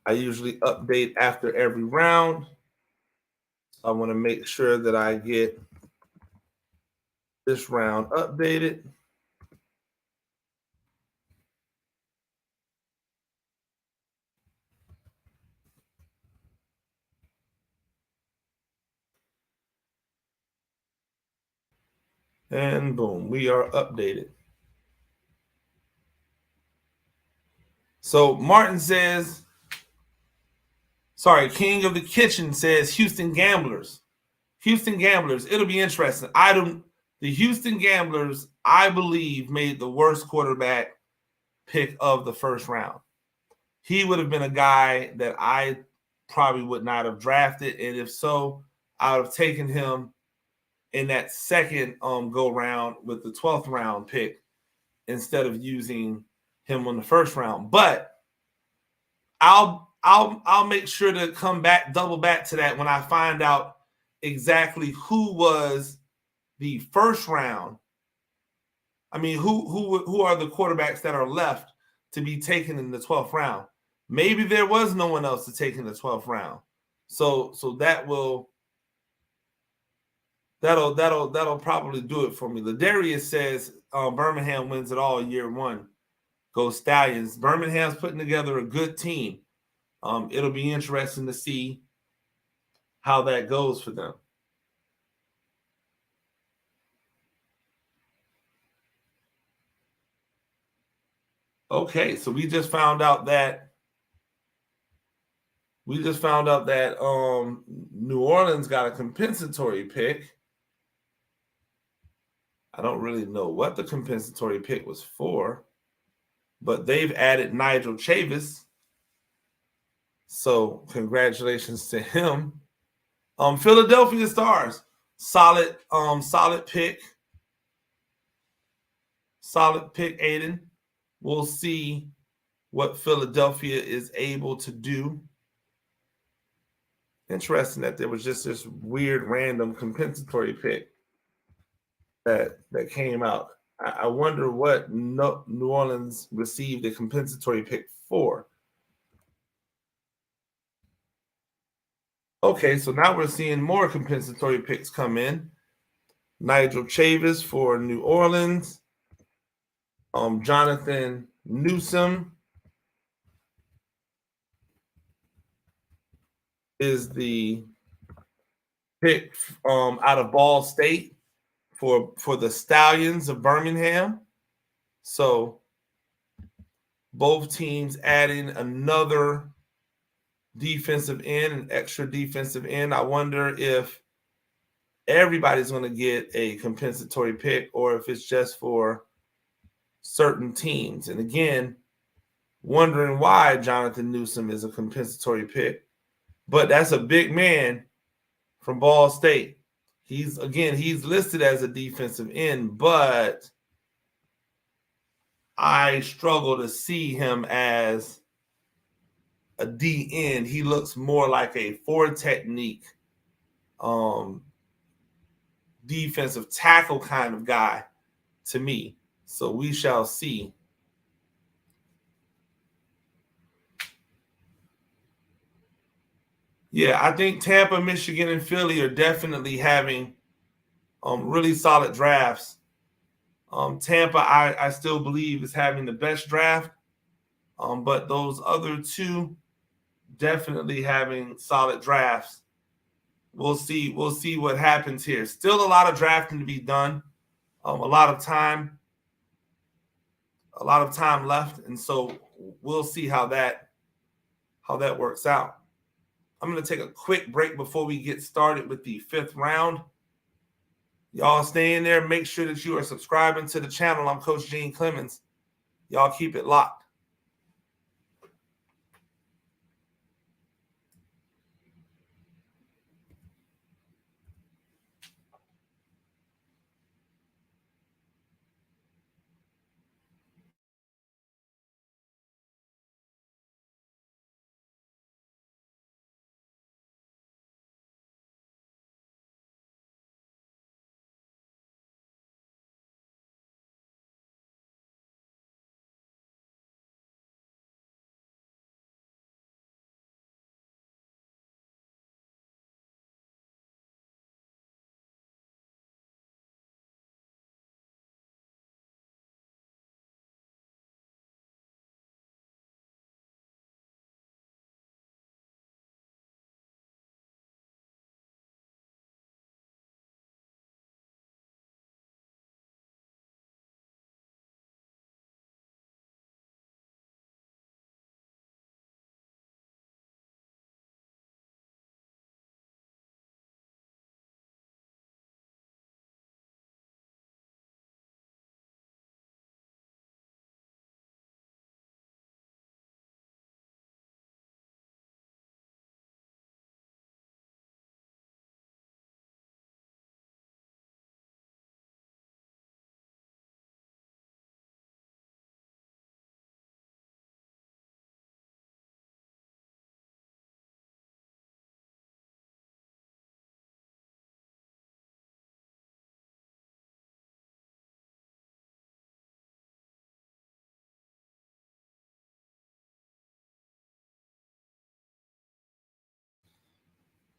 I usually update after every round. I want to make sure that I get this round updated. And boom, we are updated. So Martin says, sorry, King of the Kitchen says Houston Gamblers. Houston Gamblers, it'll be interesting. The Houston Gamblers, I believe, made the worst quarterback pick of the first round. He would have been a guy that I probably would not have drafted. And if so, I would have taken him in that second go round with the 12th round pick instead of using him on the first round. But I'll make sure to double back to that when I find out exactly who was the first round. I mean, who are the quarterbacks that are left to be taken in the 12th round? Maybe there was no one else to take in the 12th round. So that'll probably do it for me. Ladarius says Birmingham wins it all year one. Go Stallions. Birmingham's putting together a good team. It'll be interesting to see how that goes for them. Okay, so we just found out that New Orleans got a compensatory pick. I don't really know what the compensatory pick was for, but they've added Nigel Chavis. So congratulations to him. Philadelphia Stars, solid pick. Solid pick, Aiden. We'll see what Philadelphia is able to do. Interesting that there was just this weird random compensatory pick that came out. I wonder what New Orleans received a compensatory pick for. Okay, so now we're seeing more compensatory picks come in. Nigel Chavis for New Orleans. Jonathan Newsom is the pick out of Ball State for the Stallions of Birmingham. So both teams adding another defensive end, an extra defensive end. I wonder if everybody's going to get a compensatory pick or if it's just for certain teams. And again, wondering why Jonathan Newsom is a compensatory pick. But that's a big man from Ball State. He's listed as a defensive end, but I struggle to see him as a D end. He looks more like a four technique defensive tackle kind of guy to me. So we shall see. Yeah, I think Tampa, Michigan, and Philly are definitely having really solid drafts. Tampa, I still believe, is having the best draft, but those other two definitely having solid drafts. We'll see what happens here. Still a lot of drafting to be done. A lot of time left, and so we'll see how that works out. I'm going to take a quick break before we get started with the fifth round. Y'all stay in there. Make sure that you are subscribing to the channel. I'm Coach Gene Clemens. Y'all keep it locked.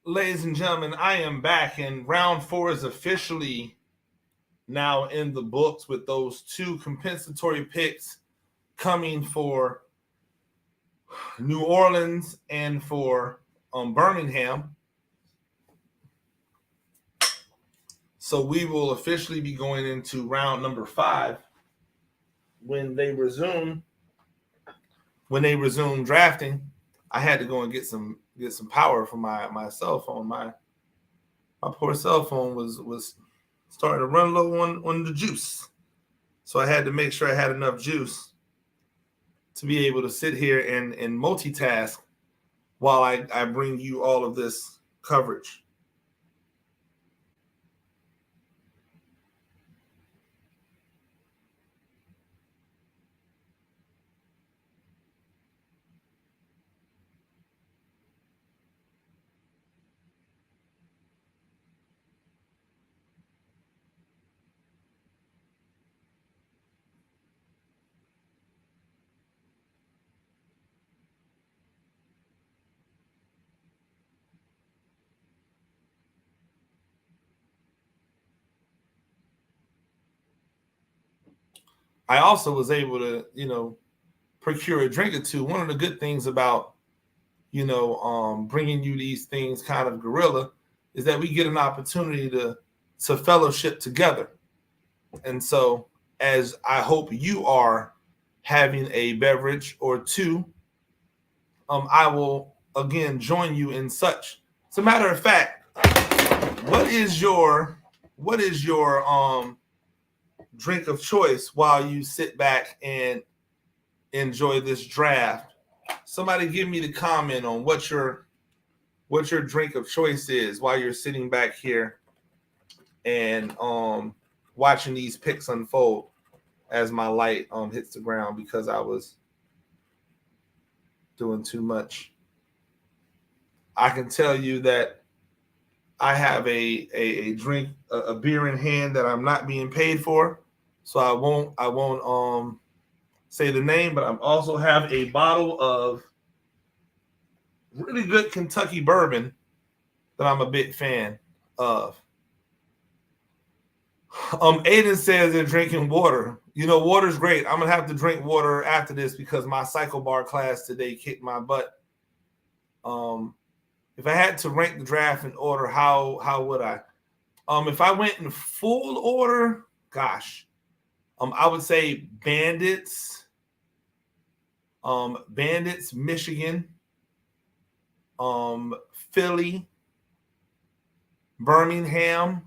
Ladies and gentlemen, I am back, and round 4 is officially now in the books with those 2 compensatory picks coming for New Orleans and for Birmingham. So we will officially be going into round number 5 when they resume drafting. I had to go and get some power for my cell phone. My poor cell phone was starting to run low on the juice. So I had to make sure I had enough juice to be able to sit here and multitask while I bring you all of this coverage. I also was able to, procure a drink or two. One of the good things about, bringing you these things kind of guerrilla is that we get an opportunity to fellowship together. And so, as I hope you are having a beverage or two, I will again join you in such. As a matter of fact, what is your drink of choice while you sit back and enjoy this draft? Somebody give me the comment on what your drink of choice is while you're sitting back here and watching these picks unfold as my light hits the ground because I was doing too much. I can tell you that I have a drink, a beer in hand that I'm not being paid for. So I won't say the name, but I also have a bottle of really good Kentucky bourbon that I'm a big fan of. Aiden says they're drinking water. Water's great. I'm gonna have to drink water after this because my cycle bar class today kicked my butt. If I had to rank the draft in order, how would I? If I went in full order, gosh. I would say Bandits, Michigan, Philly, Birmingham,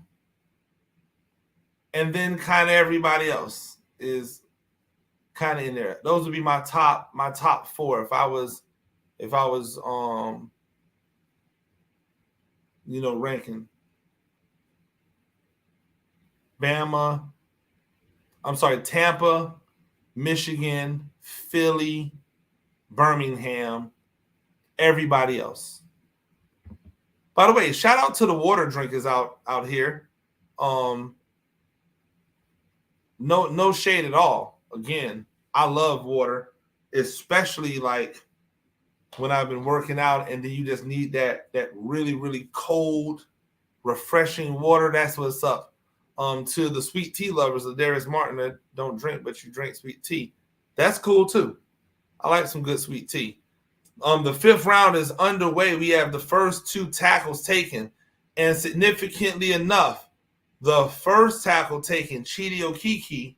and then kind of everybody else is kind of in there. Those would be my top 4 if I was ranking. Tampa, Michigan, Philly, Birmingham, everybody else. By the way, shout out to the water drinkers out here. No shade at all. Again, I love water, especially like when I've been working out and then you just need that really, really cold, refreshing water. That's what's up. To the sweet tea lovers of Darius Martin that don't drink, but you drink sweet tea. That's cool too. I like some good sweet tea. The 5th round is underway. We have the first 2 tackles taken. And significantly enough, the first tackle taken, Chidi Okeke,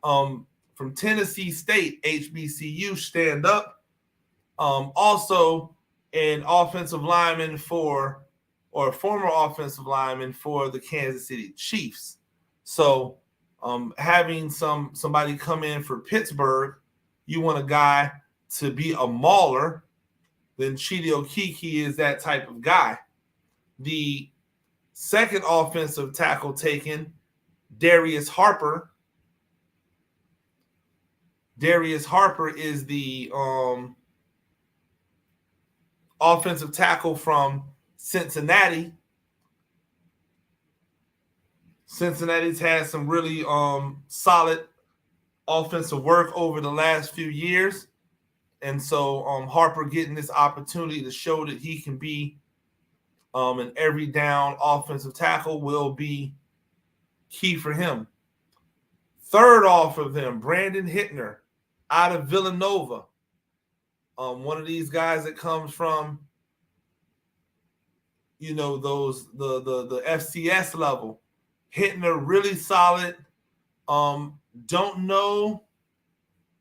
from Tennessee State, HBCU, stand up. Also an offensive lineman former offensive lineman for the Kansas City Chiefs. So having somebody come in for Pittsburgh, you want a guy to be a mauler, then Chidi Okeke is that type of guy. The second offensive tackle taken, Darius Harper. Darius Harper is the offensive tackle from Cincinnati. Cincinnati's had some really solid offensive work over the last few years. And so Harper getting this opportunity to show that he can be and every down offensive tackle will be key for him. Third off of them, Brandon Hittner out of Villanova. One of these guys that comes from, those the FCS level. Hittner really solid. Don't know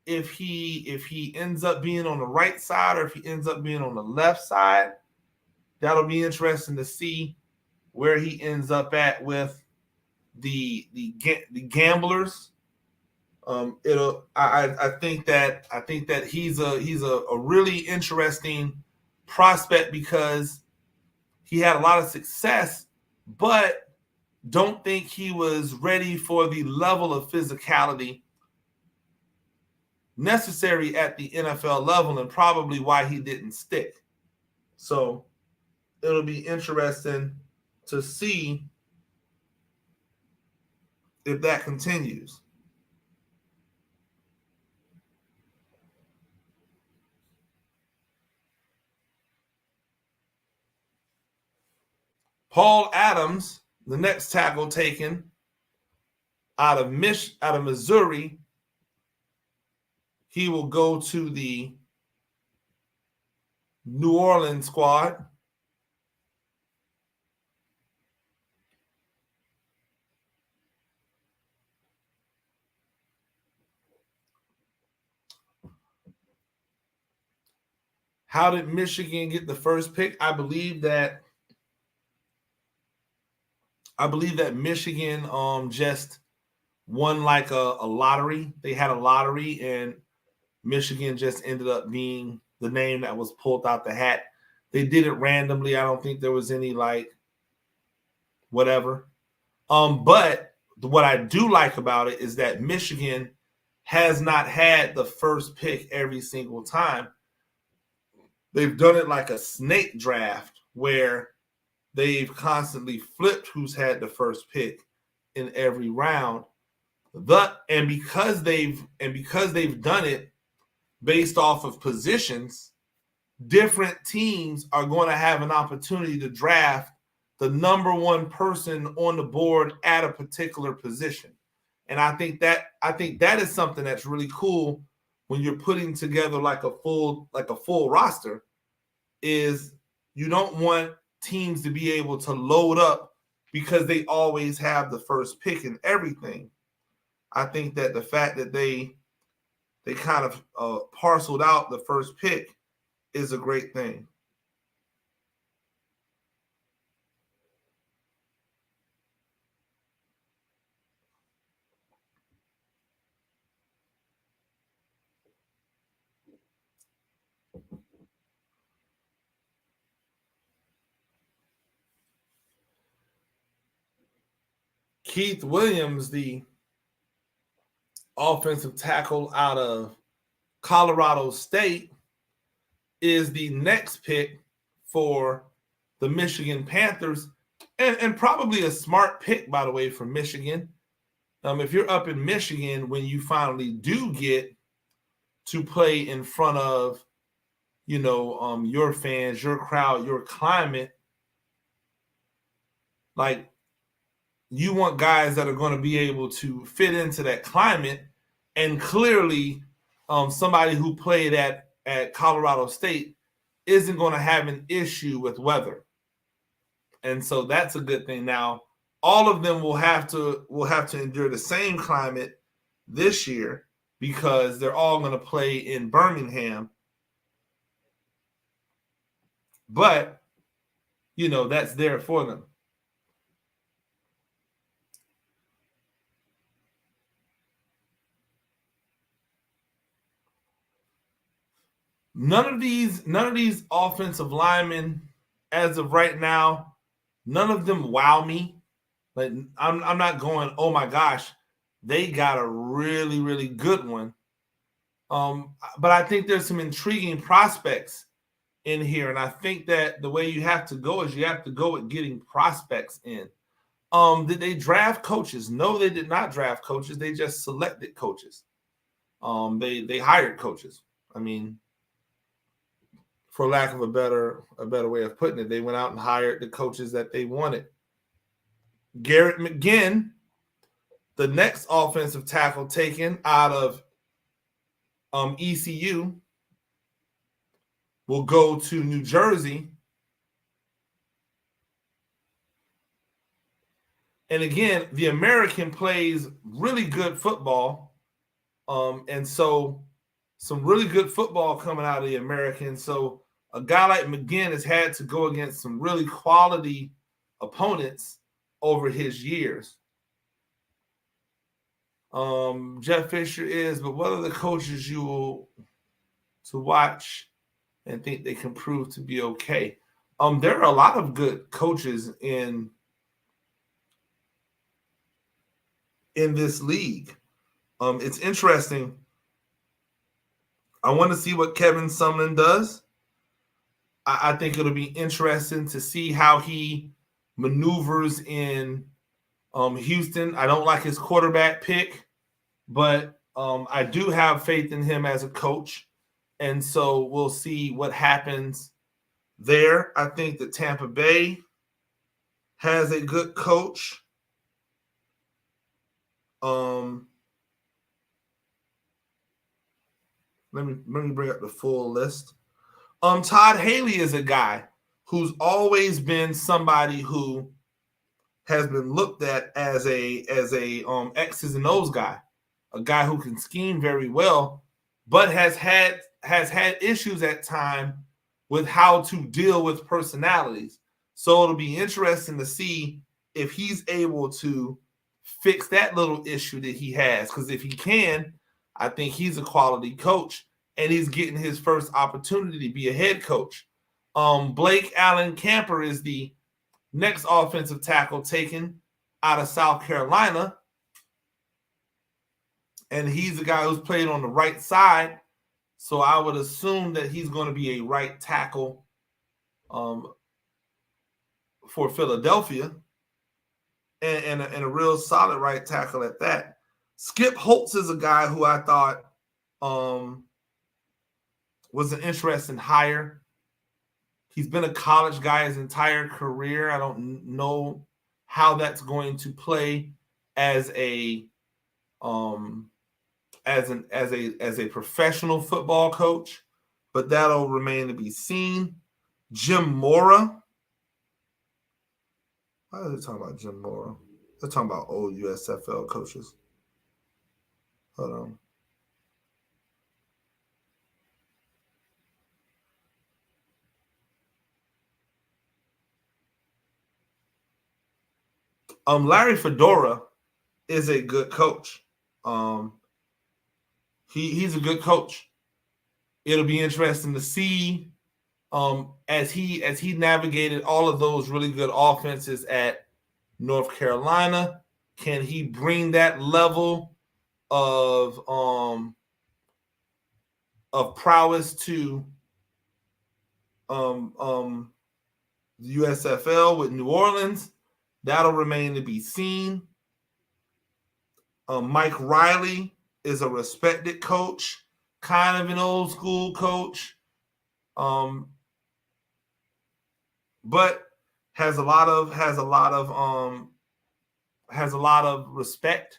if he ends up being on the right side or if he ends up being on the left side. That'll be interesting to see where he ends up at with the Gamblers. I think that he's a really interesting prospect because he had a lot of success, but don't think he was ready for the level of physicality necessary at the NFL level, and probably why he didn't stick. So it'll be interesting to see if that continues. Paul Adams, the next tackle taken out of Missouri, he will go to the New Orleans squad. How did Michigan get the first pick? I believe that Michigan just won like a lottery. They had a lottery, and Michigan just ended up being the name that was pulled out the hat. They did it randomly. I don't think there was any whatever. But what I do like about it is that Michigan has not had the first pick every single time. They've done it like a snake draft where they've constantly flipped who's had the first pick in every round. And because they've done it based off of positions, different teams are going to have an opportunity to draft the number one person on the board at a particular position. And I think that is something that's really cool when you're putting together like a full roster. Is you don't want teams to be able to load up because they always have the first pick in everything. I think that the fact that they kind of parceled out the first pick is a great thing. Keith Williams, the offensive tackle out of Colorado State, is the next pick for the Michigan Panthers, and probably a smart pick, by the way, for Michigan. If you're up in Michigan, when you finally do get to play in front of, your fans, your crowd, your climate, you want guys that are going to be able to fit into that climate. And clearly somebody who played at Colorado State isn't going to have an issue with weather. And so that's a good thing. Now, all of them will have to endure the same climate this year because they're all going to play in Birmingham. But, that's there for them. None of these offensive linemen, as of right now, none of them wow me. I'm not going, oh my gosh, they got a really, really good one. But I think there's some intriguing prospects in here, and I think that the way you have to go is you have to go with getting prospects in. Did they draft coaches? No, they did not draft coaches. They just selected coaches. They hired coaches. I mean, for lack of a better way of putting it. They went out and hired the coaches that they wanted. Garrett Mcginn, the next offensive tackle taken out of ECU, will go to New Jersey. And again, the American plays really good football. And so some really good football coming out of the American. So a guy like McGinn has had to go against some really quality opponents over his years. Jeff Fisher is, but what are the coaches you will to watch and think they can prove to be okay? There are a lot of good coaches in this league. It's interesting. I want to see what Kevin Sumlin does. I think it'll be interesting to see how he maneuvers in Houston. I don't like his quarterback pick, but I do have faith in him as a coach. And so we'll see what happens there. I think that Tampa Bay has a good coach. Let me bring up the full list. Todd Haley is a guy who's always been somebody who has been looked at as a X's and O's guy, a guy who can scheme very well, but has had issues at time with how to deal with personalities. So it'll be interesting to see if he's able to fix that little issue that he has. Because if he can, I think he's a quality coach, and he's getting his first opportunity to be a head coach. Blake Allen Camper is the next offensive tackle taken out of South Carolina. And he's the guy who's played on the right side. So I would assume that he's going to be a right tackle for Philadelphia. And a real solid right tackle at that. Skip Holtz is a guy who I thought was an interesting hire. He's been a college guy his entire career. I don't know how that's going to play as a professional football coach, but that'll remain to be seen. Jim Mora. Why are they talking about Jim Mora? They're talking about old USFL coaches. Hold on. Larry Fedora is a good coach. He's a good coach. It'll be interesting to see as he navigated all of those really good offenses at North Carolina. Can he bring that level of prowess to the USFL with New Orleans? That'll remain to be seen. Mike Riley is a respected coach, kind of an old school coach, but has a lot of respect,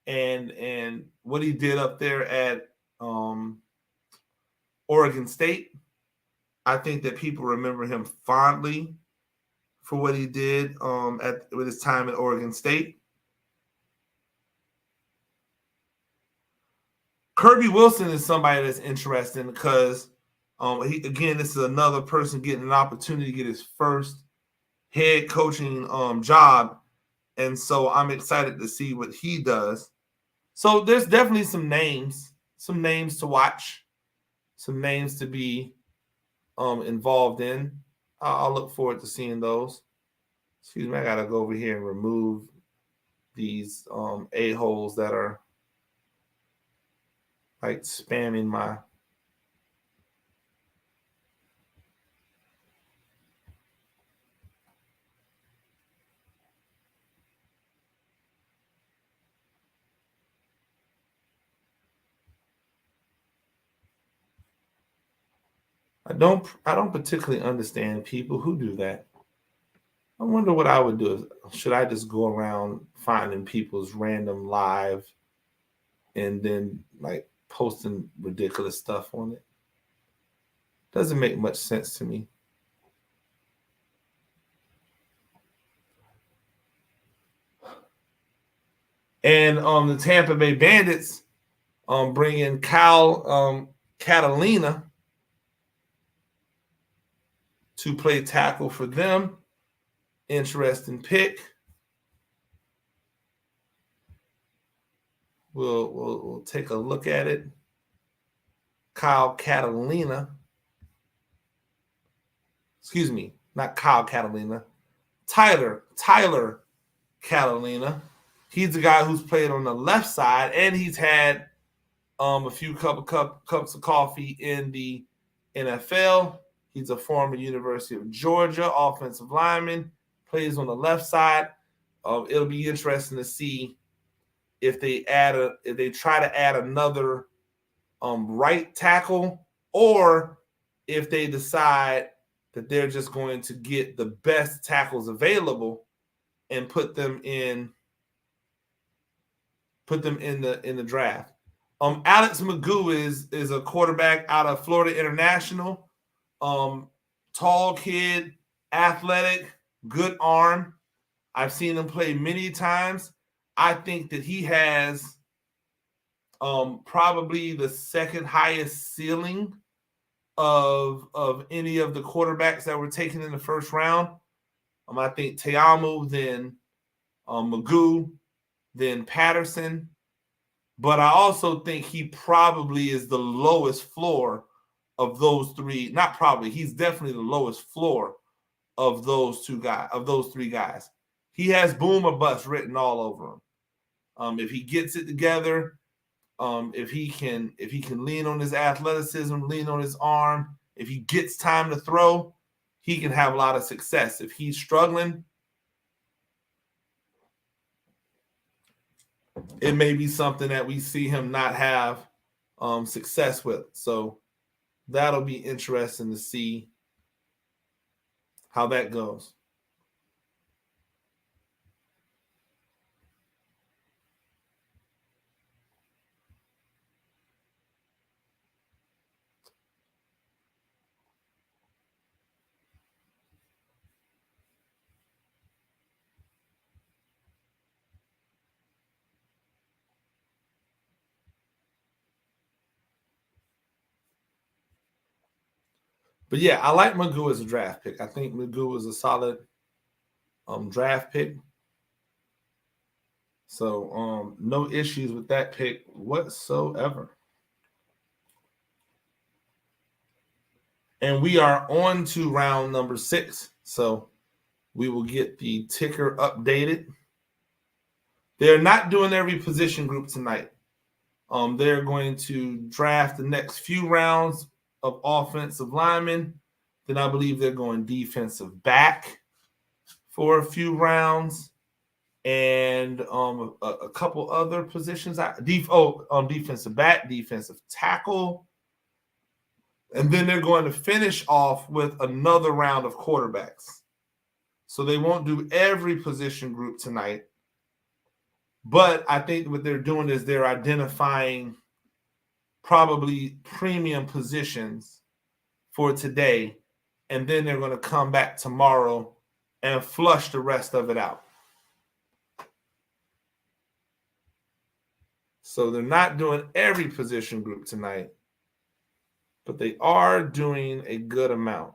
and what he did up there at Oregon State, I think that people remember him fondly for what he did with his time at Oregon State. Kirby Wilson is somebody that's interesting because, this is another person getting an opportunity to get his first head coaching job. And so I'm excited to see what he does. So there's definitely some names to watch, some names to be involved in. I'll look forward to seeing those. Excuse me, I got to go over here and remove these a-holes that are like spamming my. I don't particularly understand people who do that. I wonder what I would do. Should I just go around finding people's random live and then like posting ridiculous stuff on it? Doesn't make much sense to me. And the Tampa Bay Bandits bring in Kyle Catalina to play tackle for them. Interesting pick. We'll take a look at it. Kyle Catalina. Excuse me, not Kyle Catalina. Tyler Catalina. He's the guy who's played on the left side, and he's had a few cups of coffee in the NFL. He's a former University of Georgia offensive lineman, plays on the left side. It'll be interesting to see if they try to add another right tackle, or if they decide that they're just going to get the best tackles available and put them in the draft. Alex Magoo is a quarterback out of Florida International. Tall kid, athletic, good arm. I've seen him play many times. I think that he has probably the second highest ceiling of any of the quarterbacks that were taken in the first round. I think Tayamu, then Magoo, then Patterson. But I also think he probably is the lowest floor of those three. Not probably, he's definitely the lowest floor of those three guys. He has boom or bust written all over him. If he gets it together, if he can lean on his athleticism, lean on his arm, if he gets time to throw, he can have a lot of success. If he's struggling, it may be something that we see him not have success with. So that'll be interesting to see how that goes. But yeah, I like Magoo as a draft pick. I think Magoo is a solid draft pick. So no issues with that pick whatsoever. And we are on to round number 6. So we will get the ticker updated. They're not doing every position group tonight. They're going to draft the next few rounds of offensive linemen. Then I believe they're going defensive back for a few rounds, and a couple other positions. Defensive back, defensive tackle, and then they're going to finish off with another round of quarterbacks. So they won't do every position group tonight, but I think what they're doing is they're identifying probably premium positions for today, and then they're going to come back tomorrow and flush the rest of it out. So they're not doing every position group tonight, but they are doing a good amount.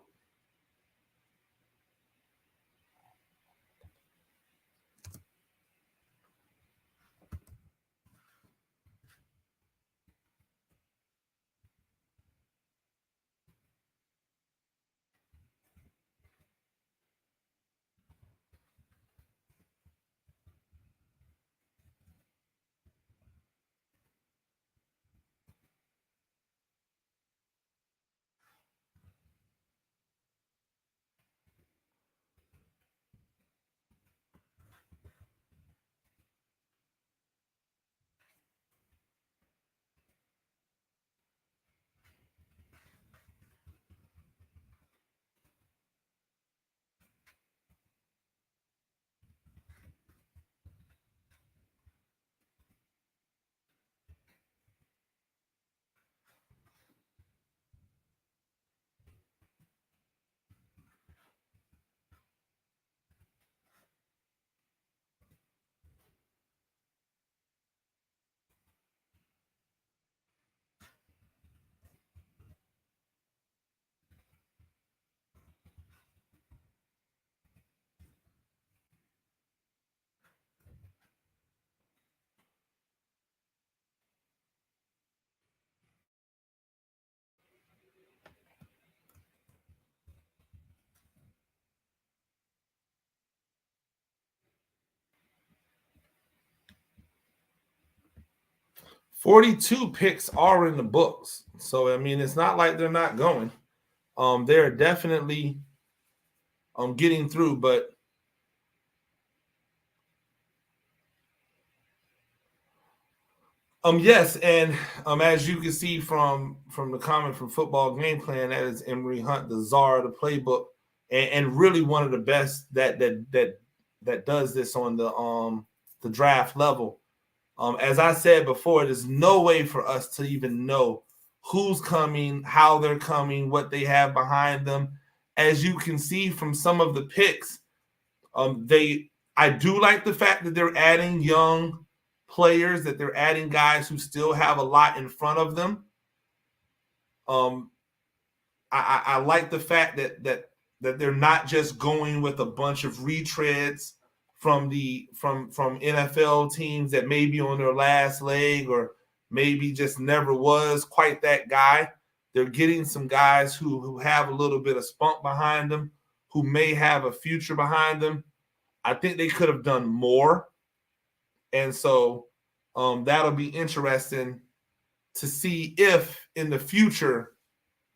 42 picks are in the books. So, I mean, it's not like they're not going. They're definitely getting through, but yes, and as you can see from the comment from Football Game Plan, that is Emory Hunt, the czar of the playbook, and really one of the best that does this on the draft level. As I said before, there's no way for us to even know who's coming, how they're coming, what they have behind them. As you can see from some of the picks, I do like the fact that they're adding young players, that they're adding guys who still have a lot in front of them. I like the fact that they're not just going with a bunch of retreads from NFL teams that may be on their last leg or maybe just never was quite that guy. They're getting some guys who have a little bit of spunk behind them, who may have a future behind them. I think they could have done more. And so that'll be interesting to see if in the future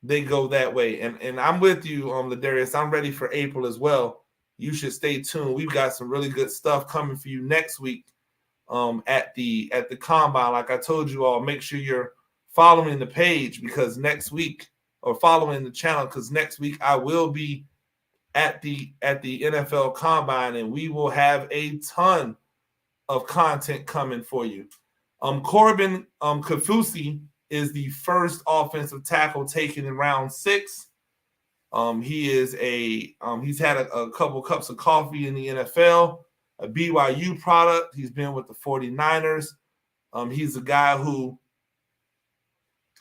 they go that way. And I'm with you, Ladarius. I'm ready for April as well. You should stay tuned. We've got some really good stuff coming for you next week at the combine. Like I told you all, make sure you're following the page because next week, or following the channel, because next week I will be at the NFL combine and we will have a ton of content coming for you. Corbin Kafusi is the first offensive tackle taken in round 6. He's had a couple cups of coffee in the NFL, a BYU product. He's been with the 49ers. He's a guy who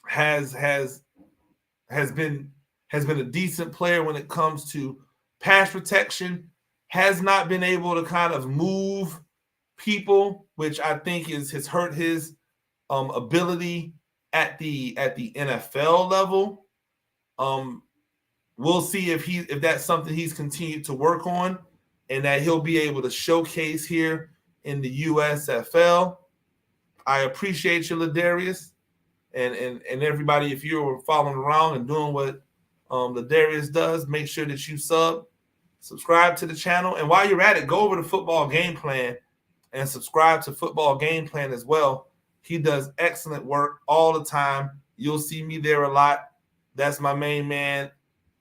has been a decent player when it comes to pass protection, has not been able to kind of move people, which I think has hurt his ability at the NFL level. We'll see if that's something he's continued to work on and that he'll be able to showcase here in the USFL. I appreciate you, Ladarius, and everybody. If you're following around and doing what Ladarius does, make sure that you subscribe to the channel. And while you're at it, go over to Football Game Plan and subscribe to Football Game Plan as well. He does excellent work all the time. You'll see me there a lot. That's my main man,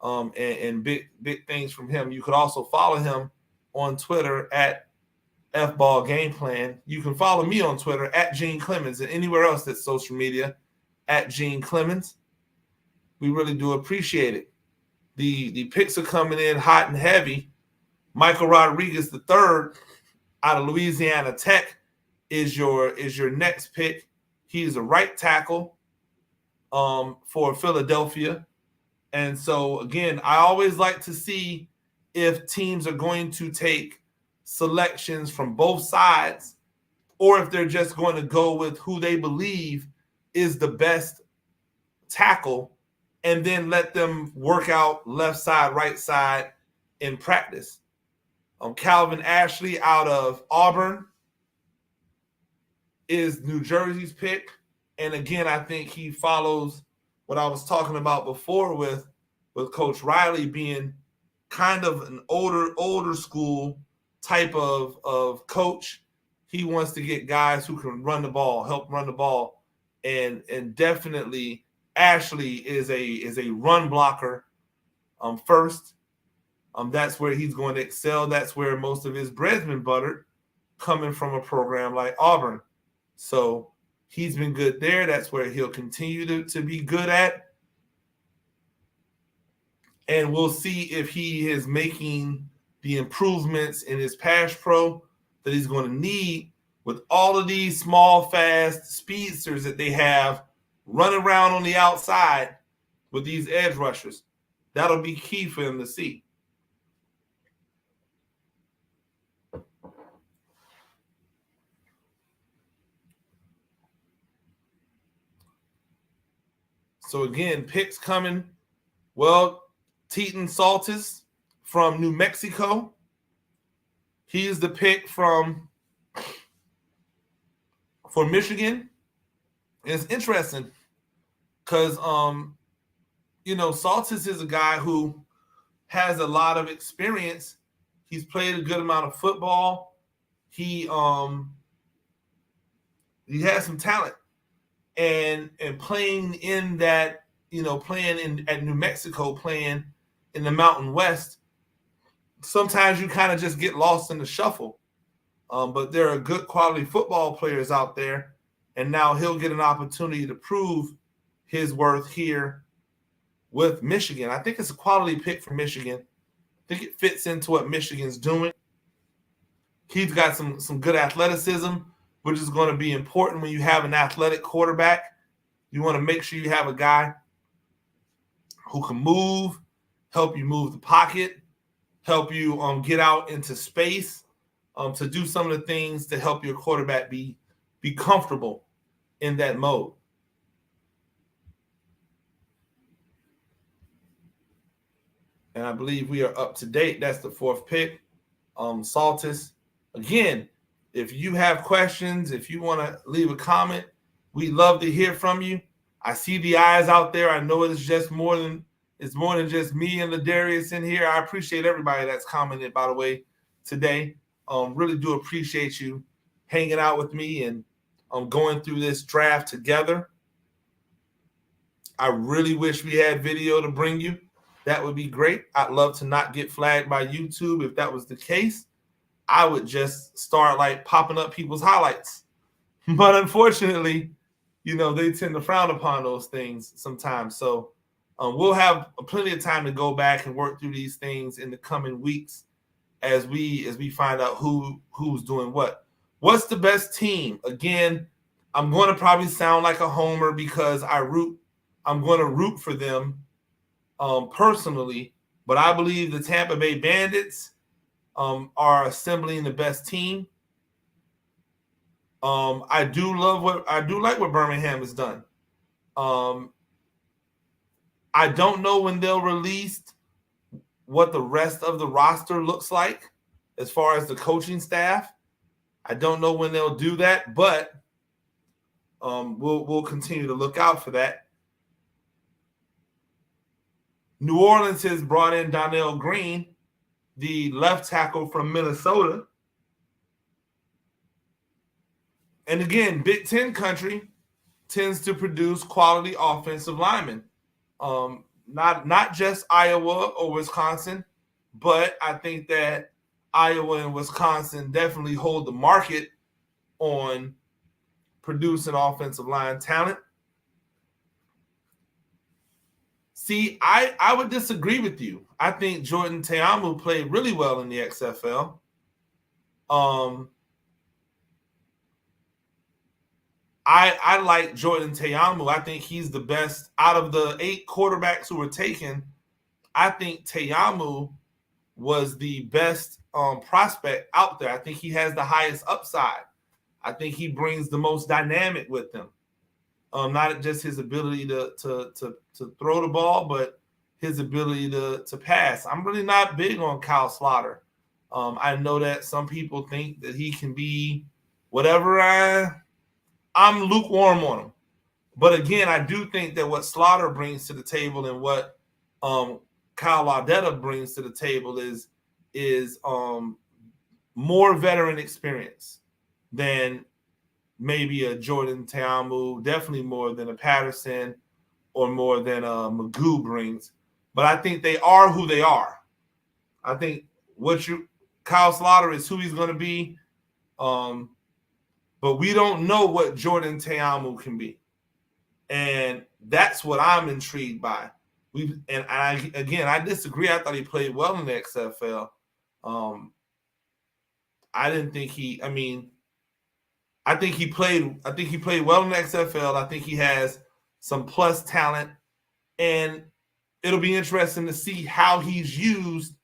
and big things from him. You could also follow him on Twitter at FBall Game Plan. You can follow me on Twitter at Gene Clemens and anywhere else that's social media at Gene Clemens. We really do appreciate it. The picks are coming in hot and heavy. Michael Rodriguez III out of Louisiana Tech is your next pick. He is a right tackle for Philadelphia. And so, again, I always like to see if teams are going to take selections from both sides or if they're just going to go with who they believe is the best tackle and then let them work out left side, right side in practice. Calvin Ashley out of Auburn is New Jersey's pick. And again, I think he follows what I was talking about before with Coach Riley being kind of an older school type of coach. He wants to get guys who can run the ball, help run the ball. And definitely Ashley is a run blocker first. That's where he's going to excel. That's where most of his bread's been buttered, coming from a program like Auburn. So he's been good there. That's where he'll continue to be good at. And we'll see if he is making the improvements in his pass pro that he's going to need with all of these small, fast speedsters that they have running around on the outside with these edge rushers. That'll be key for him to see. So again, picks coming. Well, Teton Saltis from New Mexico. He's the pick for Michigan. It's interesting because, Saltis is a guy who has a lot of experience. He's played a good amount of football. He has some talent, and playing in that, playing at New Mexico, playing in the Mountain West, sometimes you kind of just get lost in the shuffle. But there are good quality football players out there, and now he'll get an opportunity to prove his worth here with Michigan. I think it's a quality pick for Michigan. I think it fits into what Michigan's doing. He's got some good athleticism, which is going to be important when you have an athletic quarterback. You want to make sure you have a guy who can move, help you move the pocket, help you get out into space, to do some of the things to help your quarterback be comfortable in that mode. And I believe we are up to date. That's the 4th pick. Saltis. Again, if you have questions, if you want to leave a comment, we'd love to hear from you. I see the eyes out there. I know it's more than just me and Ladarius in here. I appreciate everybody that's commented, by the way, today. Really do appreciate you hanging out with me and going through this draft together. I really wish we had video to bring you. That would be great. I'd love to not get flagged by YouTube. If that was the case, I would just start popping up people's highlights. But unfortunately, they tend to frown upon those things sometimes. So we'll have plenty of time to go back and work through these things in the coming weeks as we find out who's doing what. What's the best team? Again, I'm going to probably sound like a homer because I'm going to root for them personally, but I believe the Tampa Bay Bandits are assembling the best team. I do like what Birmingham has done. I don't know when they'll release what the rest of the roster looks like as far as the coaching staff. I don't know when they'll do that, but we'll continue to look out for that. New Orleans has brought in Danielle Greene, the left tackle from Minnesota. And again, Big Ten country tends to produce quality offensive linemen. Not just Iowa or Wisconsin, but I think that Iowa and Wisconsin definitely hold the market on producing offensive line talent. See, I would disagree with you. I think Jordan Tayamu played really well in the XFL. I like Jordan Tayamu. I think he's the best out of the 8 quarterbacks who were taken. I think Tayamu was the best prospect out there. I think he has the highest upside. I think he brings the most dynamic with him. Not just his ability to throw the ball, but his ability to pass. I'm really not big on Kyle Slaughter. I know that some people think that he can be whatever. I'm lukewarm on him. But again, I do think that what Slaughter brings to the table and what Kyle Laudetta brings to the table is more veteran experience than maybe a Jordan Tayamu, definitely more than a Patterson or more than a Magoo brings. But I think they are who they are. I think Kyle Slaughter is who he's going to be. But we don't know what Jordan Tayamu can be. And that's what I'm intrigued by. I disagree. I thought he played well in the XFL. I think he played well in the XFL. I think he has some plus talent. And it'll be interesting to see how he's used,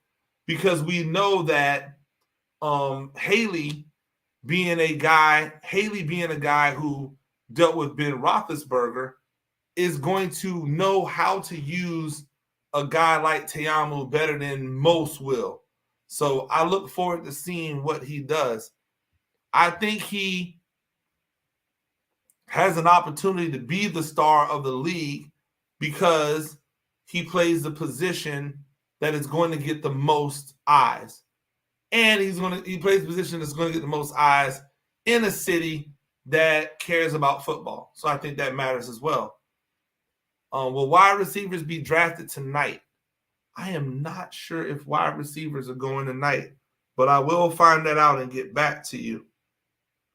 because we know that Haley being a guy who dealt with Ben Roethlisberger is going to know how to use a guy like Tayamu better than most will. So I look forward to seeing what he does. I think he has an opportunity to be the star of the league because he plays the position that is going to get the most eyes. And he plays the position that's going to get the most eyes in a city that cares about football. So I think that matters as well. Will wide receivers be drafted tonight? I am not sure if wide receivers are going tonight, but I will find that out and get back to you.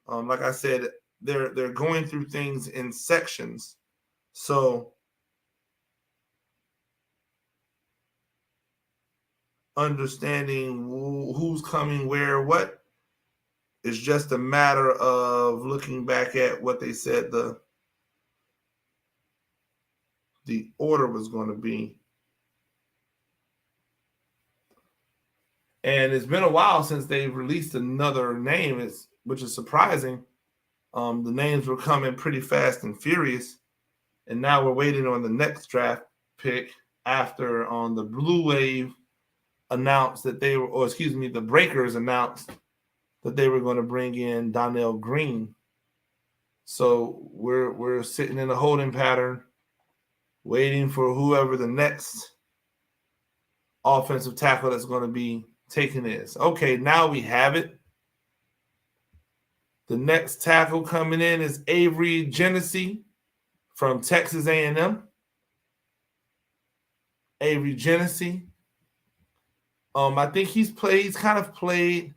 Like I said, they're going through things in sections. So understanding who's coming where, what, is just a matter of looking back at what they said the order was going to be. And it's been a while since they've released another name, which is surprising. The names were coming pretty fast and furious. And now we're waiting on the next draft pick after the Blue Wave announced that the Breakers announced that they were going to bring in Danielle Greene. So we're sitting in a holding pattern, waiting for whoever the next offensive tackle that's going to be taken is. Okay, now we have it. The next tackle coming in is Avery Genesee from Texas A&M. Avery Genesee. I think he's kind of played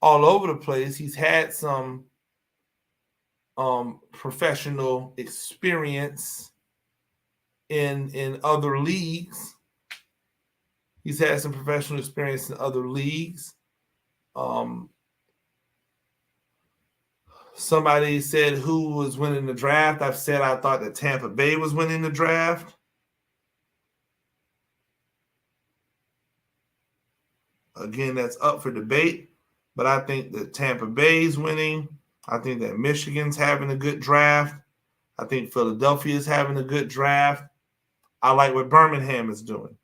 all over the place. He's had some professional experience in other leagues. He's had some professional experience in other leagues. Somebody said who was winning the draft. I've said I thought that Tampa Bay was winning the draft. Again, that's up for debate. But I think that Tampa Bay's winning. I think that Michigan's having a good draft. I think Philadelphia is having a good draft. I like what Birmingham is doing.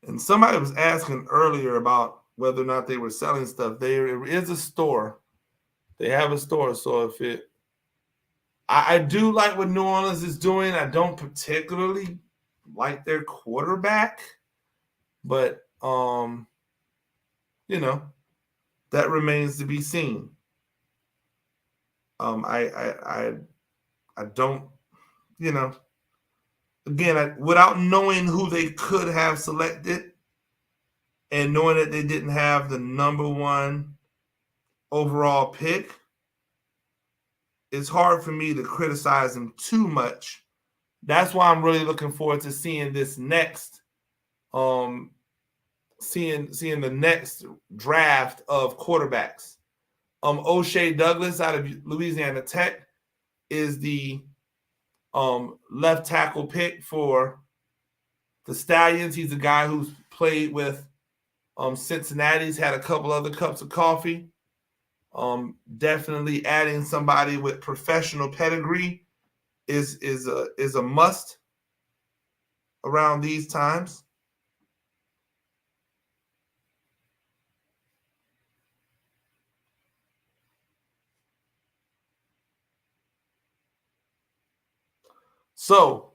And somebody was asking earlier about whether or not they were selling stuff. There is a store. They have a store. So I do like what New Orleans is doing. I don't particularly like their quarterback, but that remains to be seen. I don't, again, without knowing who they could have selected and knowing that they didn't have the number one overall pick, it's hard for me to criticize them too much. That's why I'm really looking forward to seeing this next, seeing the next draft of quarterbacks. O'Shea Douglas out of Louisiana Tech is the left tackle pick for the Stallions. He's a guy who's played with Cincinnati's, had a couple other cups of coffee. Definitely adding somebody with professional pedigree is a must around these times. So,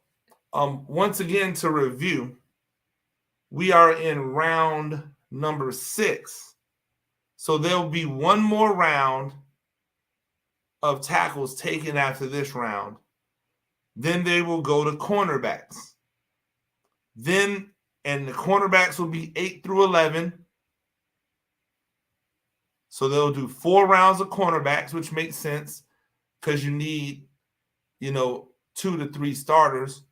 once again, to review, we are in round number 6. So there'll be one more round of tackles taken after this round. Then they will go to cornerbacks. And the cornerbacks will be 8 through 11. So they'll do 4 rounds of cornerbacks, which makes sense because you need, 2 to 3 starters.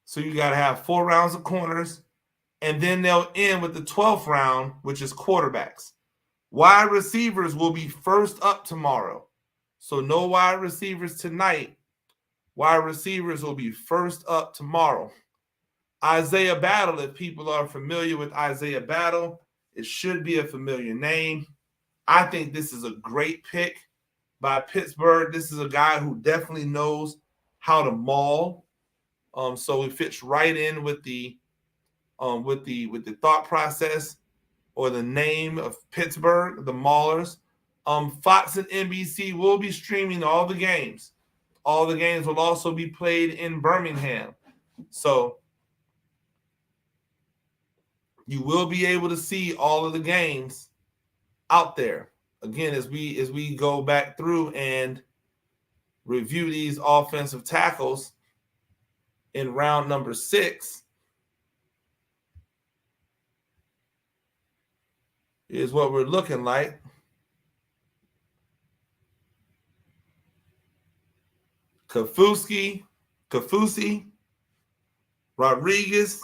So you got to have 4 rounds of corners. And then they'll end with the 12th round, which is quarterbacks. Wide receivers will be first up tomorrow. So no wide receivers tonight. Wide receivers will be first up tomorrow. Isaiah Battle, if people are familiar with Isaiah Battle, It should be a familiar name. I think this is a great pick by Pittsburgh. This is a guy who definitely knows how to maul. So it fits right in with the thought process or the name of Pittsburgh, the Maulers. Fox and NBC will be streaming all the games. All the games will also be played in Birmingham. So you will be able to see all of the games out there. Again, as we go back through and review these offensive tackles in round number 6, is what we're looking like. Kafusi, Rodriguez,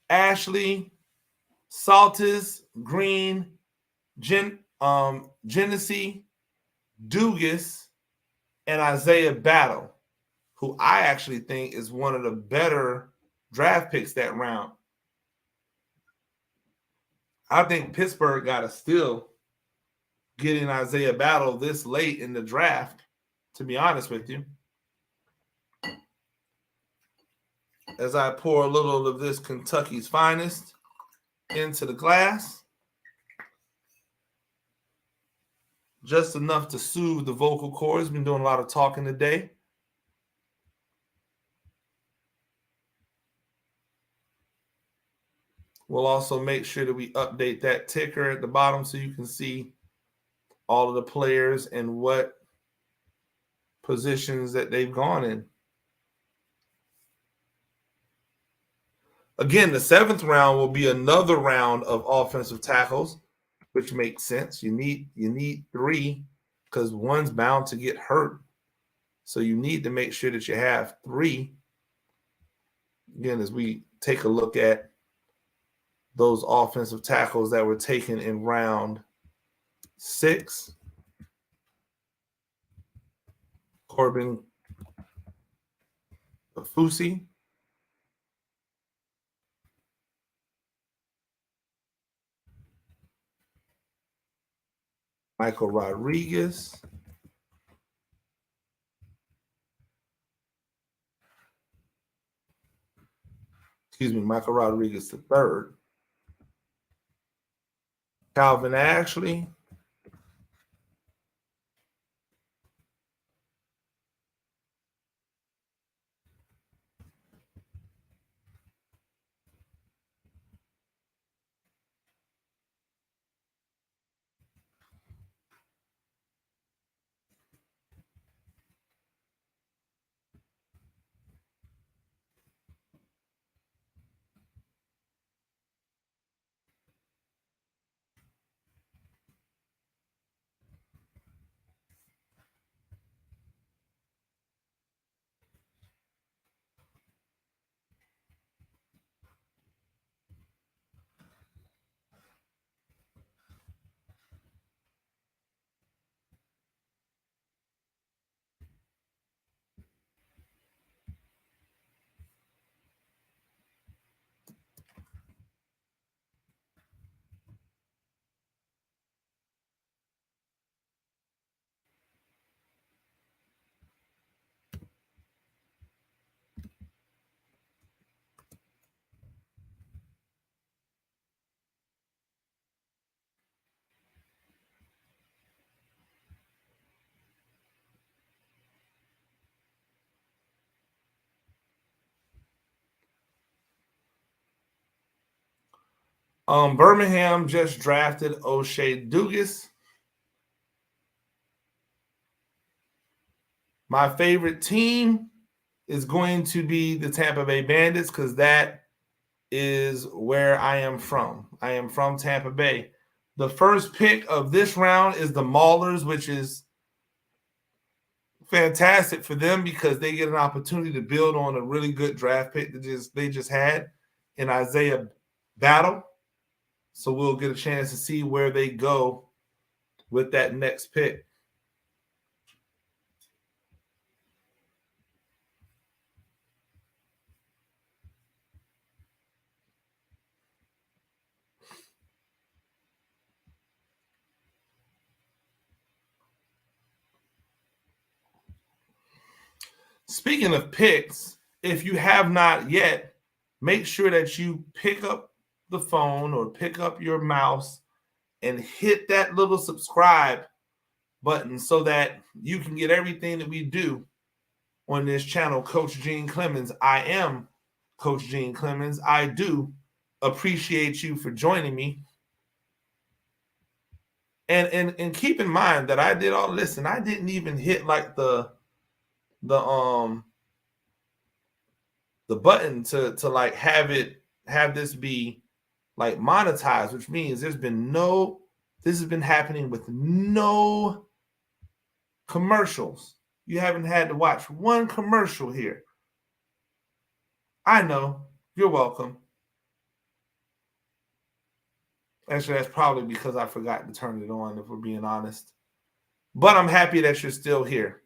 Ashley, Saltis, Green, Genesee, Dugas, and Isaiah Battle, who I actually think is one of the better draft picks that round. I think Pittsburgh got a steal getting Isaiah Battle this late in the draft, to be honest with you. As I pour a little of this Kentucky's Finest into the glass, just enough to soothe the vocal cords. Been doing a lot of talking today. We'll also make sure that we update that ticker at the bottom so you can see all of the players and what positions that they've gone in. Again, the 7th round will be another round of offensive tackles, which makes sense. You need 3 because one's bound to get hurt. So you need to make sure that you have 3. Again, as we take a look at those offensive tackles that were taken in round 6. Corbin Fusi, Michael Rodriguez, Michael Rodriguez III, Calvin Ashley, Birmingham just drafted O'Shea Dugas. My favorite team is going to be the Tampa Bay Bandits because that is where I am from. I am from Tampa Bay. The first pick of this round is the Maulers, which is fantastic for them because they get an opportunity to build on a really good draft pick that they just had in Isaiah Battle. So we'll get a chance to see where they go with that next pick. speaking of picks, if you have not yet, make sure that you pick up the phone or pick up your mouse and hit that little subscribe button so that you can get everything that we do on this channel. Coach Gene Clemens. I am Coach Gene Clemens. I do appreciate you for joining me. And keep in mind that I did all this and I didn't even hit like the button to like have this be like monetized, which means this has been happening with no commercials. You haven't had to watch one commercial here. I know. You're welcome. Actually, that's probably because I forgot to turn it on, if we're being honest. But I'm happy that you're still here.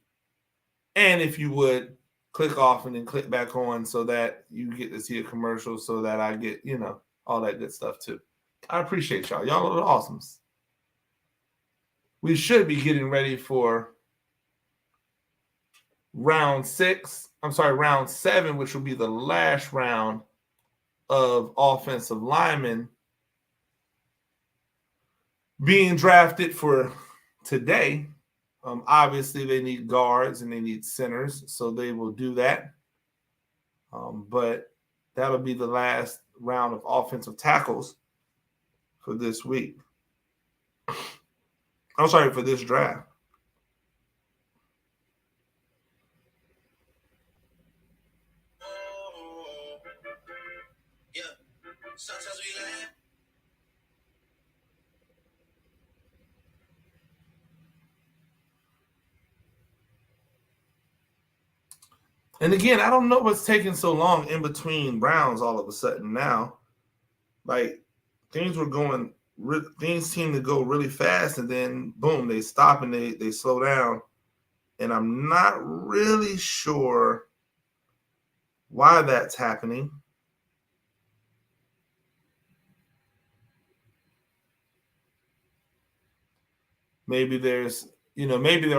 And if you would, click off and then click back on so that you get to see a commercial so that I get, all that good stuff too. I appreciate y'all. Y'all are the awesomes. We should be getting ready for round 7, which will be the last round of offensive linemen being drafted for today. Obviously, they need guards and they need centers, so they will do that. But that'll be the last round of offensive tackles for this week. I'm sorry, for this draft. Yeah, sometimes we laugh. And again, I don't know what's taking so long in between rounds all of a sudden now. Like, things seem to go really fast, and then, boom, they stop and they slow down. And I'm not really sure why that's happening. Maybe there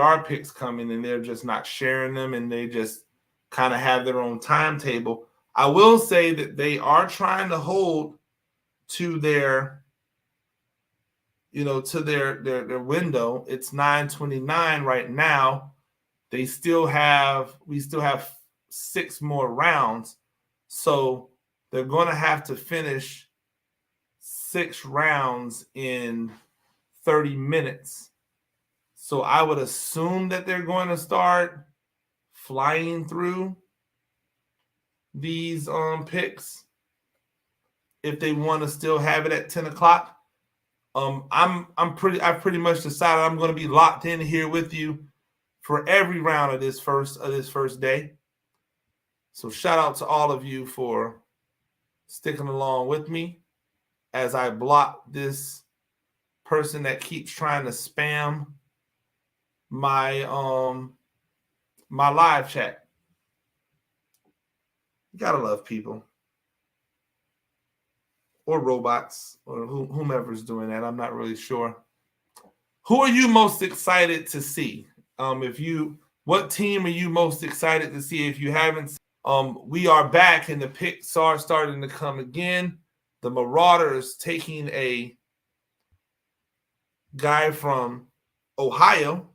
are picks coming and they're just not sharing them and they just kind of have their own timetable. I will say that they are trying to hold to their their window. It's 9:29 right now. We still have 6 more rounds. So they're going to have to finish 6 rounds in 30 minutes. So I would assume that they're going to start flying through these picks if they want to still have it at 10 o'clock. I've pretty much decided I'm going to be locked in here with you for every round of this first day. So shout out to all of you for sticking along with me as I block this person that keeps trying to spam my my live chat. You gotta love people. Or robots, or whomever's doing that. I'm not really sure. Who are you most excited to see? What team are you most excited to see? If you haven't, we are back and the picks are starting to come again. The Marauders taking a guy from Ohio.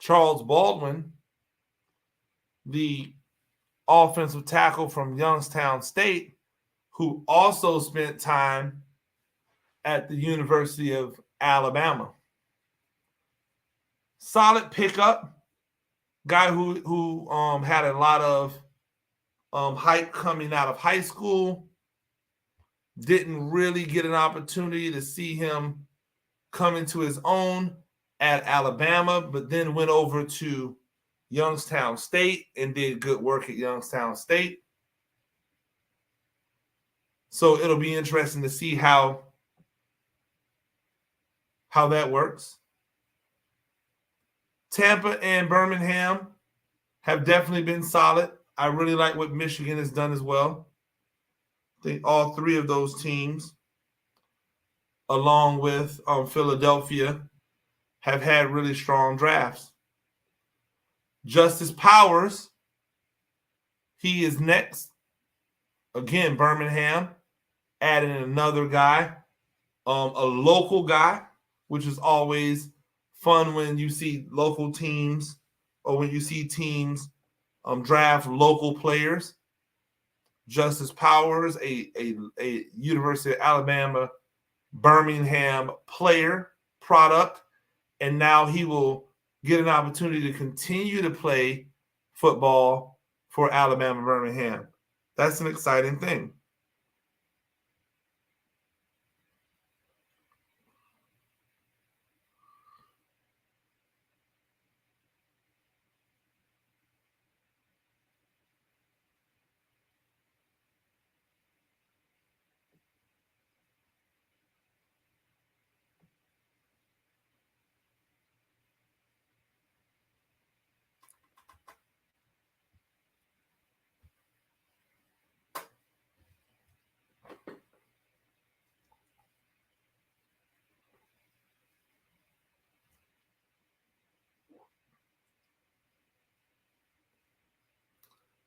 Charles Baldwin, the offensive tackle from Youngstown State, who also spent time at the University of Alabama. Solid pickup. Guy who had a lot of hype coming out of high school. Didn't really get an opportunity to see him come into his own at Alabama, but then went over to Youngstown State and did good work at Youngstown State. So it'll be interesting to see how that works. Tampa and Birmingham have definitely been solid. I really like what Michigan has done as well. I think all 3 of those teams along with Philadelphia, have had really strong drafts. Justice Powers, he is next. Again, Birmingham, adding another guy, a local guy, which is always fun when you see local teams or when you see teams draft local players. Justice Powers, a University of Alabama, Birmingham player product, and now he will get an opportunity to continue to play football for Alabama Birmingham. That's an exciting thing.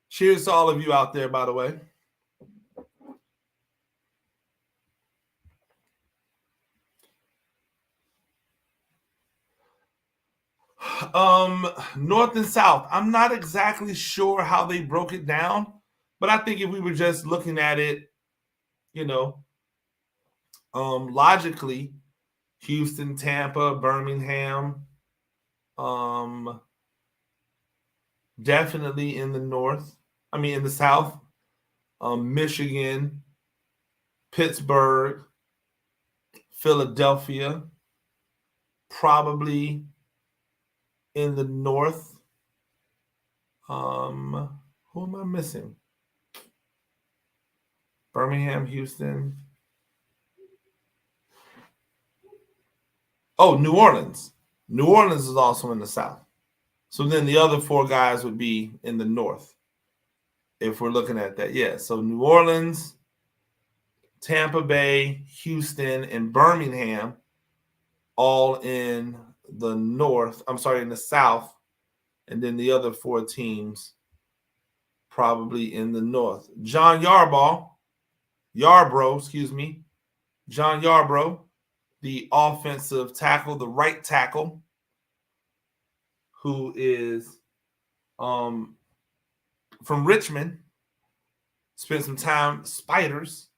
Cheers to all of you out there, by the way. North and South. I'm not exactly sure how they broke it down, but I think if we were just looking at it, logically, Houston, Tampa, Birmingham, definitely in the North. In the South, Michigan, Pittsburgh, Philadelphia, probably in the North. Who am I missing? Birmingham, Houston. Oh, New Orleans. New Orleans is also in the South. So then the other four guys would be in the North, if we're looking at that. Yeah, so New Orleans, Tampa Bay, Houston, and Birmingham, all in the North. In the South. And then the other four teams probably in the North. John Yarbrough, the offensive tackle, the right tackle, who is from Richmond, spent some time Spiders.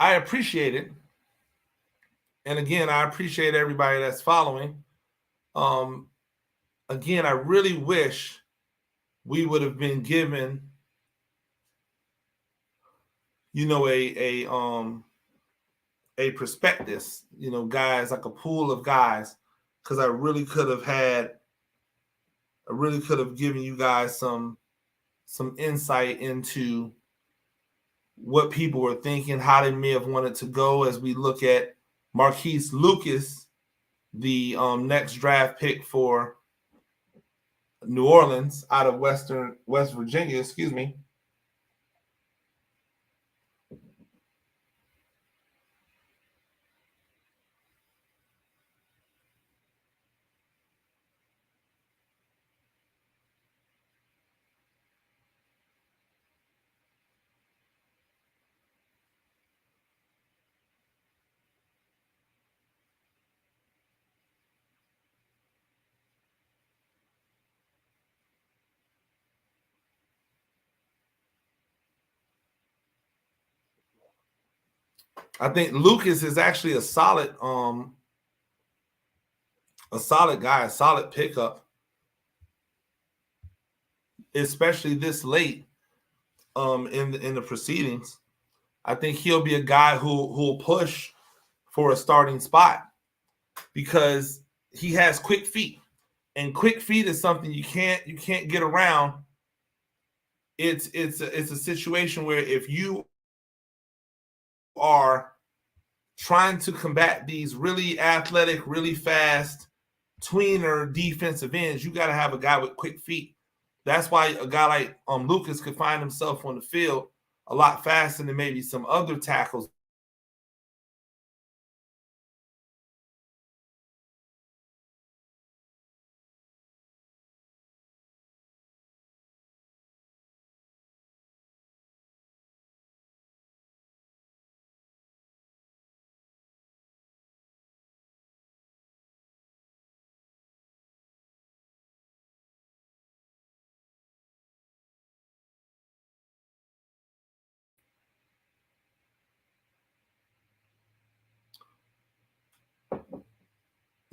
I appreciate it. And again, I appreciate everybody that's following. Again, I really wish we would have been given, a prospectus, guys, like a pool of guys, because I really could have given you guys some insight into what people were thinking, how they may have wanted to go as we look at Marquis Lucas, the next draft pick for New Orleans out of West Virginia, I think Lucas is actually a solid guy, a solid pickup, especially this late in the proceedings. I think he'll be a guy who will push for a starting spot because he has quick feet. And quick feet is something you can't get around. It's a situation where if you are trying to combat these really athletic, really fast tweener defensive ends, you got to have a guy with quick feet. That's why a guy like Lucas could find himself on the field a lot faster than maybe some other tackles.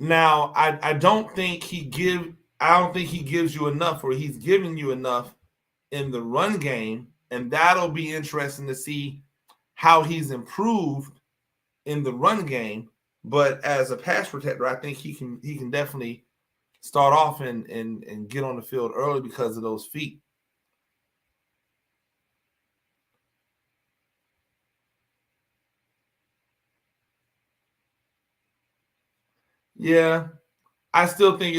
Now, I don't think he gives you enough, or he's giving you enough in the run game, and that'll be interesting to see how he's improved in the run game. But as a pass protector, I think he can definitely start off and get on the field early because of those feet. Yeah, I understand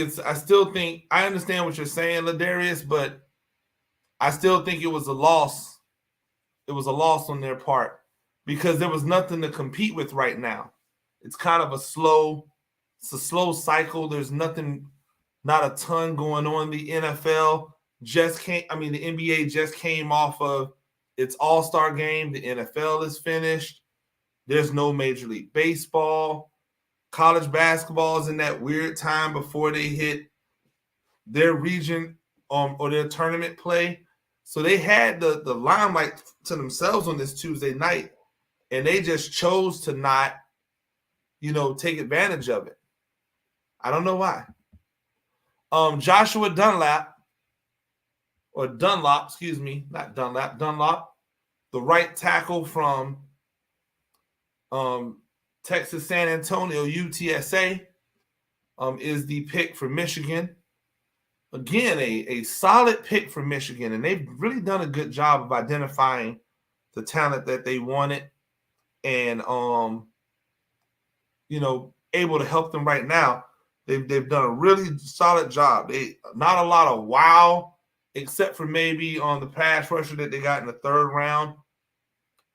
what you're saying, Ladarius, but I still think it was a loss. It was a loss on their part because there was nothing to compete with right now. It's kind of a slow cycle. There's not a ton going on. The NFL the NBA just came off of its All-Star game. The NFL is finished. There's no Major League Baseball. College basketball is in that weird time before they hit their region or their tournament play. So they had the limelight to themselves on this Tuesday night, and they just chose to not, take advantage of it. I don't know why. Joshua Dunlop, the right tackle from Texas San Antonio, UTSA, is the pick for Michigan. Again, a solid pick for Michigan, and they've really done a good job of identifying the talent that they wanted and, able to help them right now. They've done a really solid job. Not a lot of wow, except for maybe on the pass rusher that they got in the third round.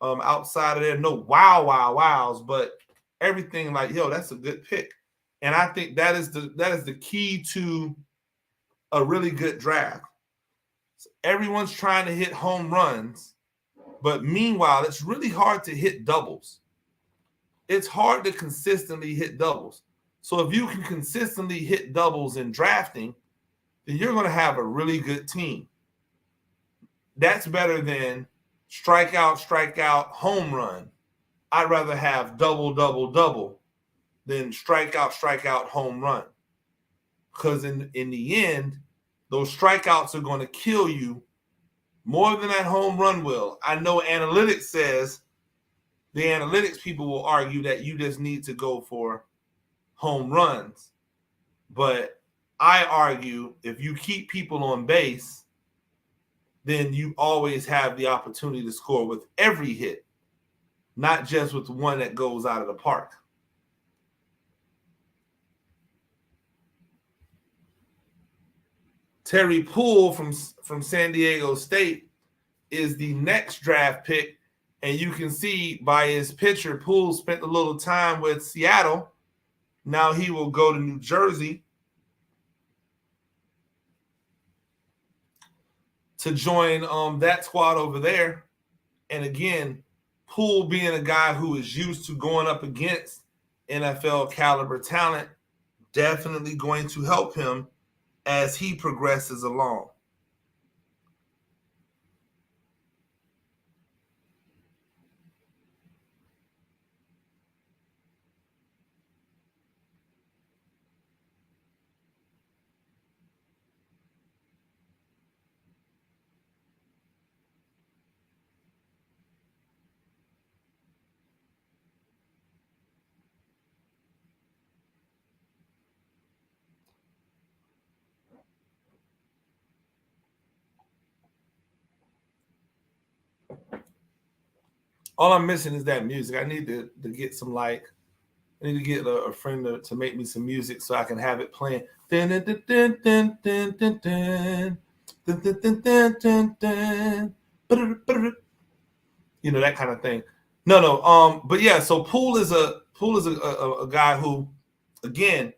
Outside of there, no wows, but everything like, that's a good pick. And I think that is the key to a really good draft. So everyone's trying to hit home runs, but meanwhile, it's really hard to hit doubles. It's hard to consistently hit doubles. So if you can consistently hit doubles in drafting, then you're going to have a really good team. That's better than strikeout, home run. I'd rather have double than strikeout, home run. Because in the end, those strikeouts are going to kill you more than that home run will. I know analytics says, the analytics people will argue that you just need to go for home runs. But I argue if you keep people on base, then you always have the opportunity to score with every hit, not just with one that goes out of the park. Terry Poole from San Diego State is the next draft pick, and you can see by his picture, Poole spent a little time with Seattle. Now he will go to New Jersey to join that squad over there. And again, Poole being a guy who is used to going up against NFL caliber talent, definitely going to help him as he progresses along. All I'm missing is that music. I need to get some I need to get a friend to make me some music so I can have it playing. You know, that kind of thing. No. But yeah, so Poole is a guy who, again,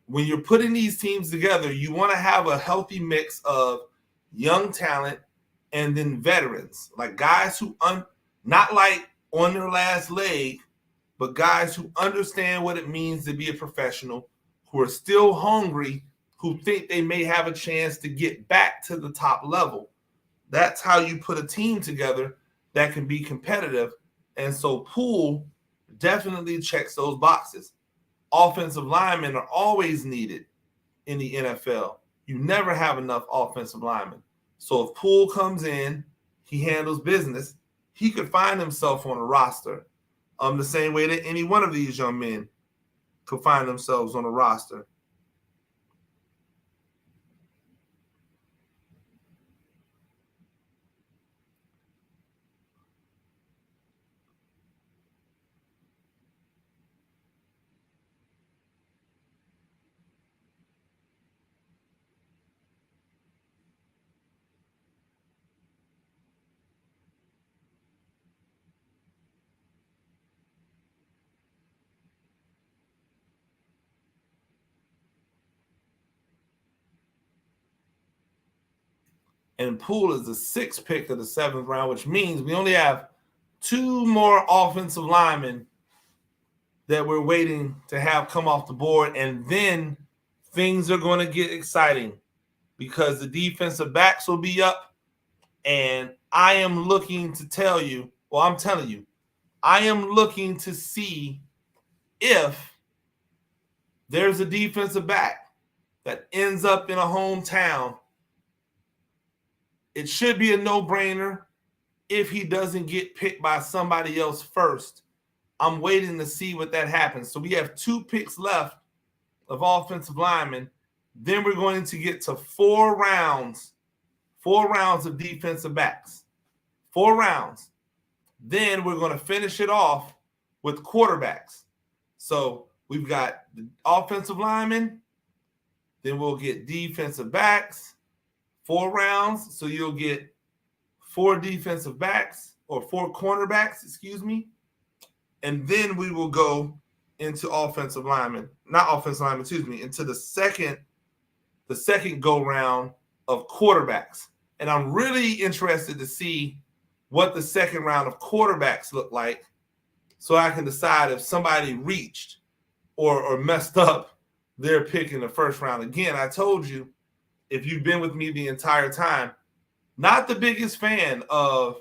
when you're putting these teams together, you want to have a healthy mix of young talent and then veterans, like guys who not like on their last leg, but guys who understand what it means to be a professional, who are still hungry, who think they may have a chance to get back to the top level. That's how you put a team together that can be competitive. And so Poole definitely checks those boxes. Offensive linemen are always needed in the NFL. You never have enough offensive linemen. So if Poole comes in, he handles business, he could find himself on a roster the same way that any one of these young men could find themselves on a roster. And Poole is the 6th pick of the 7th round, which means we only have 2 more offensive linemen that we're waiting to have come off the board. And then things are going to get exciting because the defensive backs will be up. And I am looking to tell you, well, I'm telling you, I am looking to see if there's a defensive back that ends up in a hometown. It should be a no-brainer if he doesn't get picked by somebody else first. I'm waiting to see what that happens. So we have 2 picks left of offensive linemen. Then we're going to get to 4 rounds of defensive backs. 4 rounds. Then we're going to finish it off with quarterbacks. So we've got the offensive linemen. Then we'll get defensive backs. 4 rounds, so you'll get 4 defensive backs or 4 cornerbacks, and then we will go into into the second go round of quarterbacks. And I'm really interested to see what the second round of quarterbacks look like, so I can decide if somebody reached or messed up their pick in the first round. Again, I told you, if you've been with me the entire time, not the biggest fan of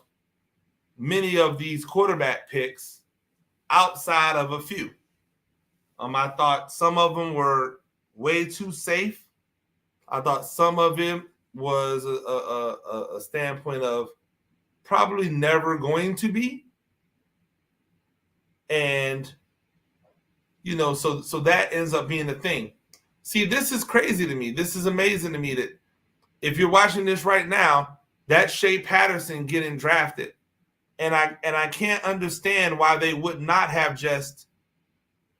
many of these quarterback picks outside of a few. I thought some of them were way too safe. I thought some of it was a standpoint of probably never going to be. And, so that ends up being the thing. See, this is crazy to me. This is amazing to me that if you're watching this right now, that's Shea Patterson getting drafted. And I can't understand why they would not have just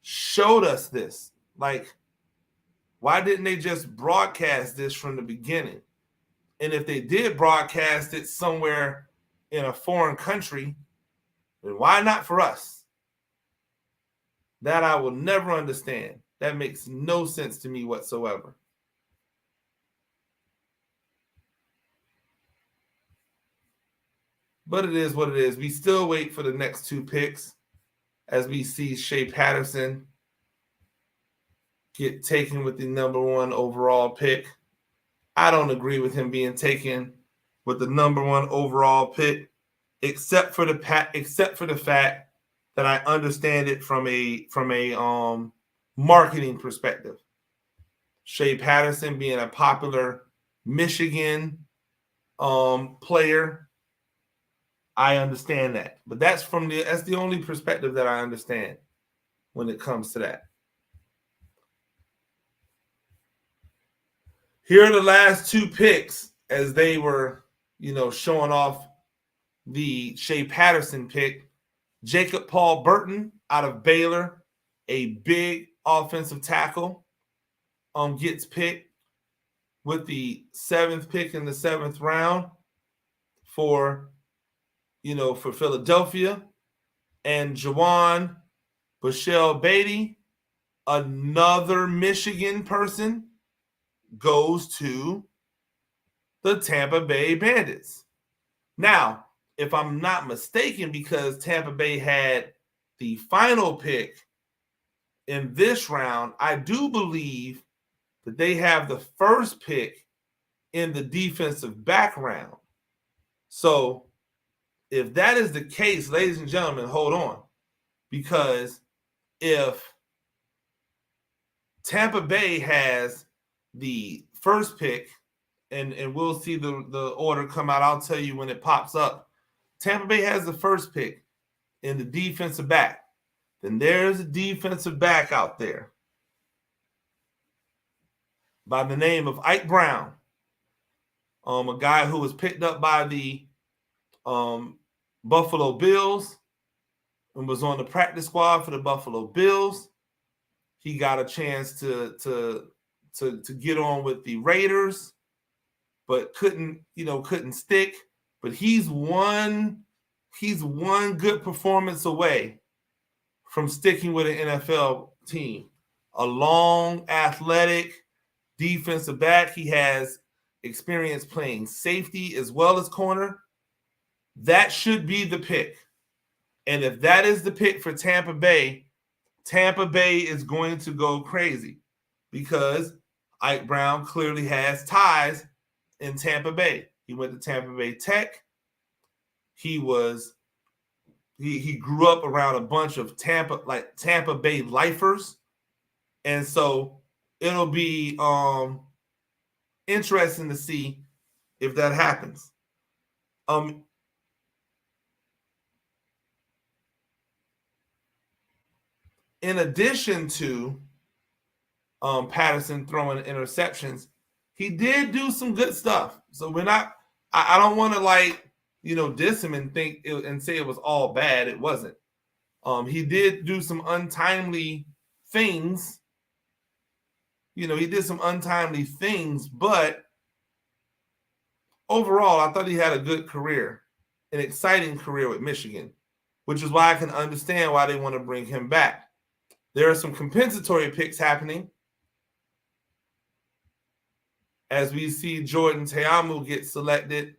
showed us this. Like, why didn't they just broadcast this from the beginning? And if they did broadcast it somewhere in a foreign country, then why not for us? That I will never understand. That makes no sense to me whatsoever. But it is what it is. We still wait for the next 2 picks as we see Shea Patterson get taken with the number 1 overall pick. I don't agree with him being taken with the number 1 overall pick, except for the fact that I understand it from a marketing perspective. Shea Patterson being a popular Michigan player, I understand that. But that's the only perspective that I understand when it comes to that. Here are the last 2 picks as they were, showing off the Shea Patterson pick. Jacob Paul Burton out of Baylor, a big offensive tackle, gets picked with the 7th pick in the 7th round for Philadelphia. And Jawan Bashel Beatty, another Michigan person, goes to the Tampa Bay Bandits. Now, if I'm not mistaken, because Tampa Bay had the final pick in this round, I do believe that they have the first pick in the defensive back round. So if that is the case, ladies and gentlemen, hold on. Because if Tampa Bay has the first pick, and we'll see the order come out, I'll tell you when it pops up. Tampa Bay has the first pick in the defensive back. Then there's a defensive back out there by the name of Ike Brown, a guy who was picked up by the Buffalo Bills and was on the practice squad for the Buffalo Bills. He got a chance to get on with the Raiders, but couldn't stick. But he's one good performance away from sticking with an NFL team. A long, athletic defensive back. He has experience playing safety as well as corner. That should be the pick. And if that is the pick for Tampa Bay is going to go crazy because Ike Brown clearly has ties in Tampa Bay. He went to Tampa Bay Tech. He grew up around a bunch of Tampa Bay lifers. And so it'll be interesting to see if that happens. In addition to Patterson throwing interceptions, he did do some good stuff. So I don't want to diss him and say it was all bad. It wasn't. He did do some untimely things. He did some untimely things, but overall, I thought he had a good career, an exciting career with Michigan, which is why I can understand why they want to bring him back. There are some compensatory picks happening as we see Jordan Tayamu get selected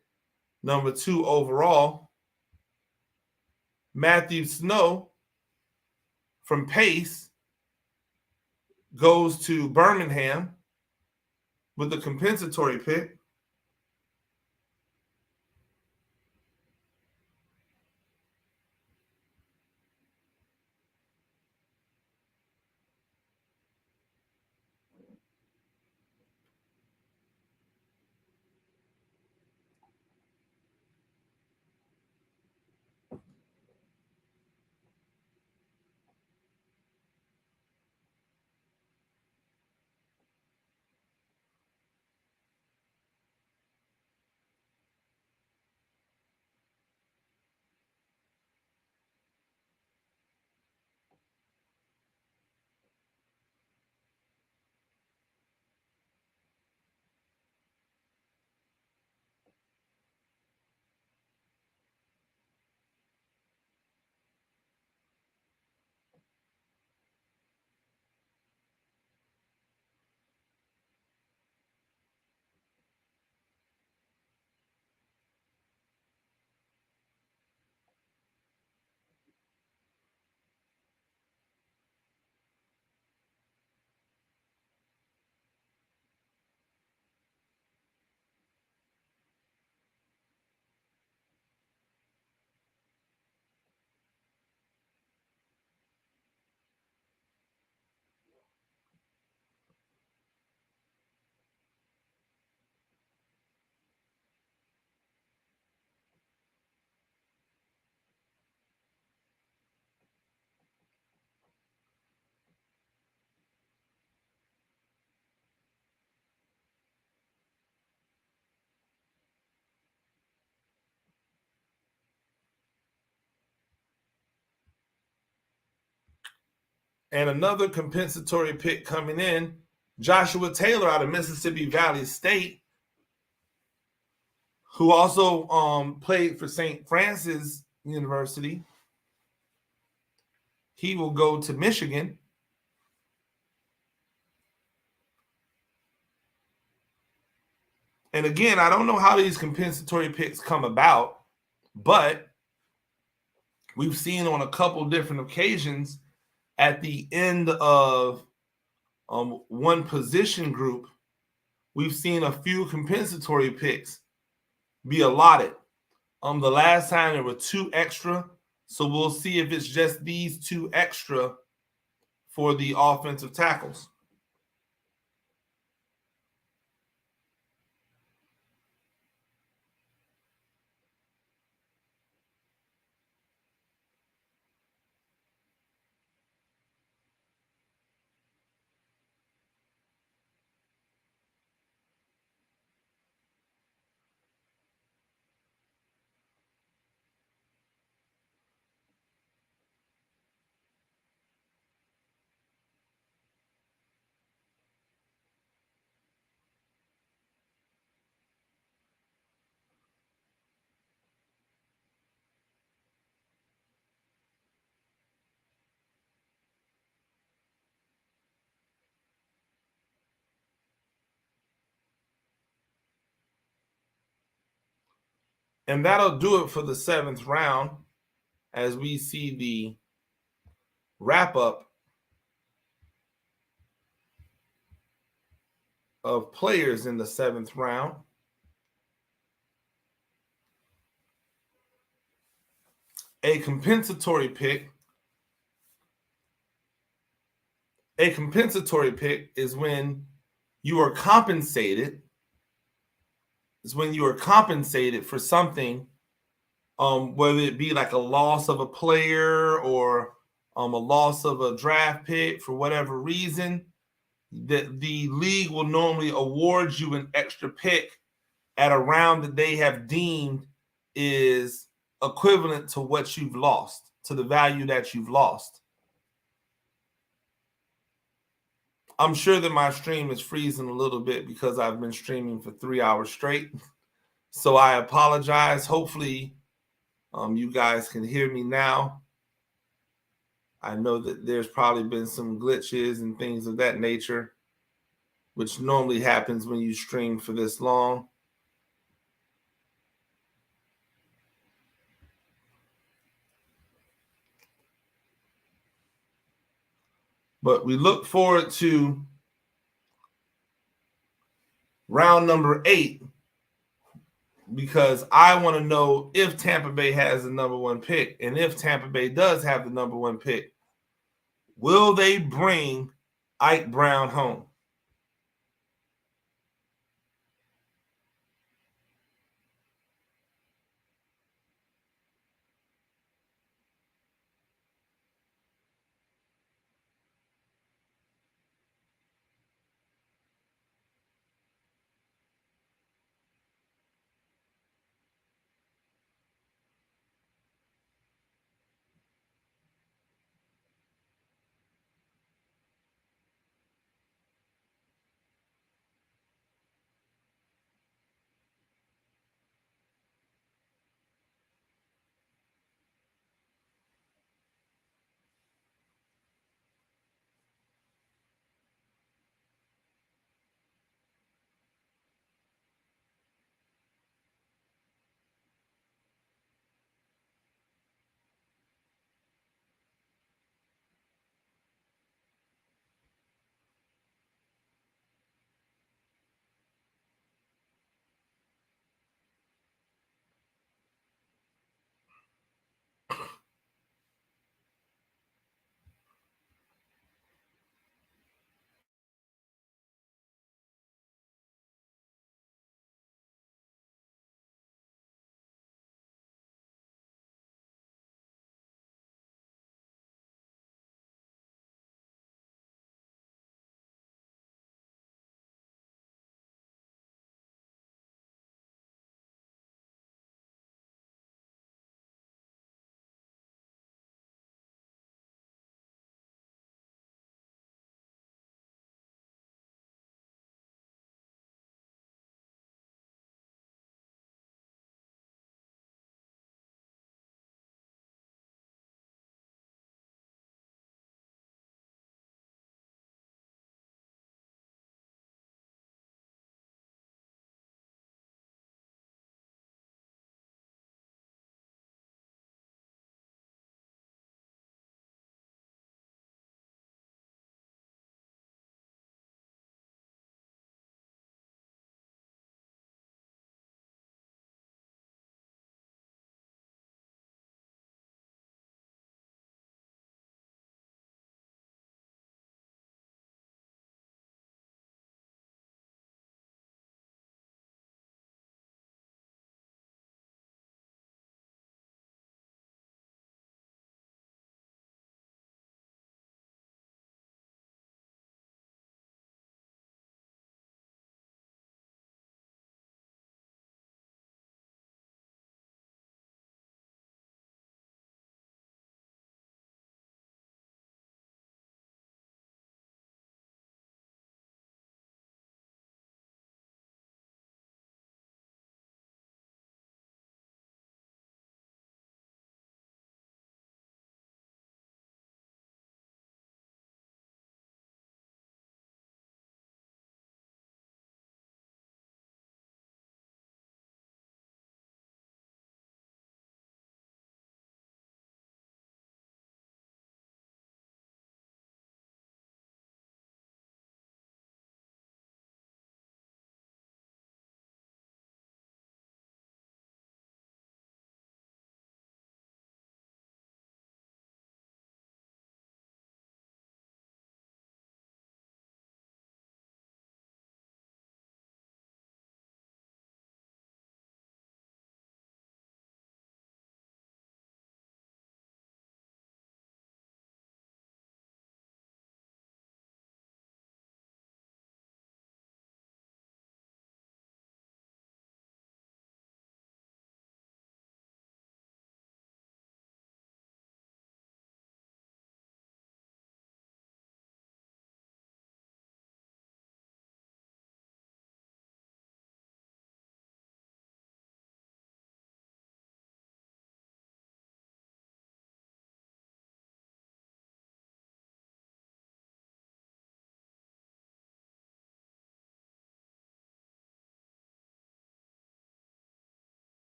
number 2 overall. Matthew Snow from Pace goes to Birmingham with a compensatory pick. And another compensatory pick coming in, Joshua Taylor out of Mississippi Valley State, who also played for St. Francis University. He will go to Michigan. And again, I don't know how these compensatory picks come about, but we've seen on a couple different occasions at the end of one position group, we've seen a few compensatory picks be allotted. The last time there were 2 extra, so we'll see if it's just these 2 extra for the offensive tackles. And that'll do it for the 7th round as we see the wrap up of players in the 7th round. A compensatory pick. A compensatory pick is when you are compensated. Is when you are compensated for something, whether it be like a loss of a player or a loss of a draft pick for whatever reason. The league will normally award you an extra pick at a round that they have deemed is equivalent to what you've lost, to the value that you've lost. I'm sure that my stream is freezing a little bit because I've been streaming for 3 hours straight. So I apologize. Hopefully, you guys can hear me now. I know that there's probably been some glitches and things of that nature, which normally happens when you stream for this long. But we look forward to round number 8 because I want to know if Tampa Bay has the number 1 pick. And if Tampa Bay does have the number 1 pick, will they bring Ike Brown home?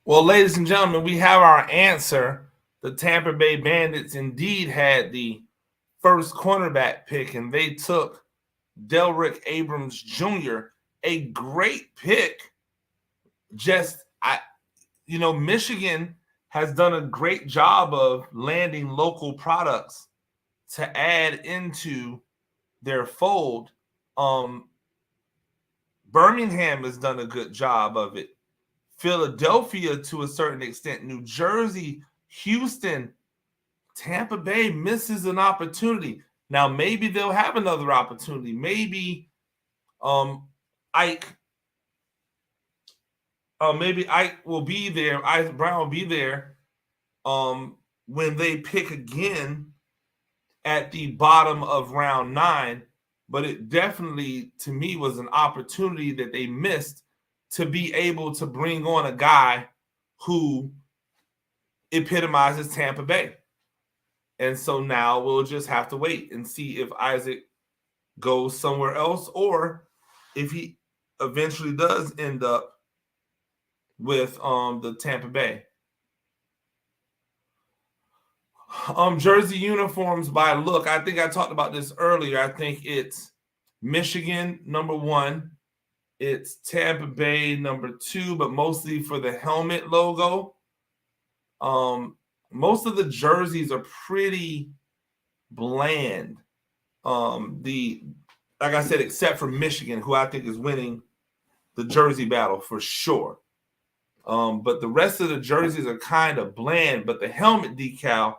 Well, ladies and gentlemen, we have our answer. The Tampa Bay Bandits indeed had the first cornerback pick, and they took Delrick Abrams Jr., a great pick. Michigan has done a great job of landing local products to add into their fold. Birmingham has done a good job of it. Philadelphia, to a certain extent, New Jersey, Houston, Tampa Bay misses an opportunity. Now, maybe they'll have another opportunity. Maybe Ike will be there. Ike Brown will be there when they pick again at the bottom of round 9. But it definitely, to me, was an opportunity that they missed to be able to bring on a guy who epitomizes Tampa Bay. And so now we'll just have to wait and see if Isaac goes somewhere else or if he eventually does end up with the Tampa Bay. Jersey uniforms by look. I think I talked about this earlier. I think it's Michigan, number 1. It's Tampa Bay, number 2, but mostly for the helmet logo. Most of the jerseys are pretty bland. Like I said, except for Michigan, who I think is winning the jersey battle for sure. But the rest of the jerseys are kind of bland. But the helmet decal,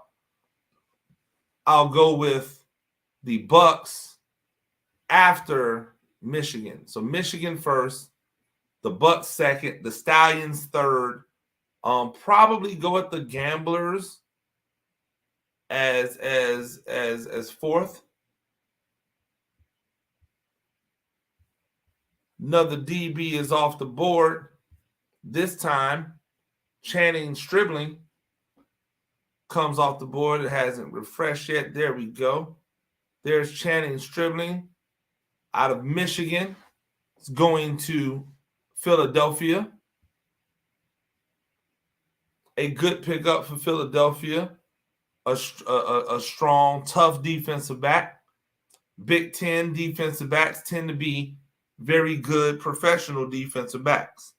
I'll go with the Bucks after Michigan. So Michigan first, the Bucks second, the Stallions third. Probably go at the Gamblers as fourth. Another DB is off the board. This time, Channing Stribling comes off the board. It hasn't refreshed yet. There we go. There's Channing Stribling out of Michigan. It's going to Philadelphia. A good pickup for Philadelphia. A strong, tough defensive back. Big Ten defensive backs tend to be very good professional defensive backs.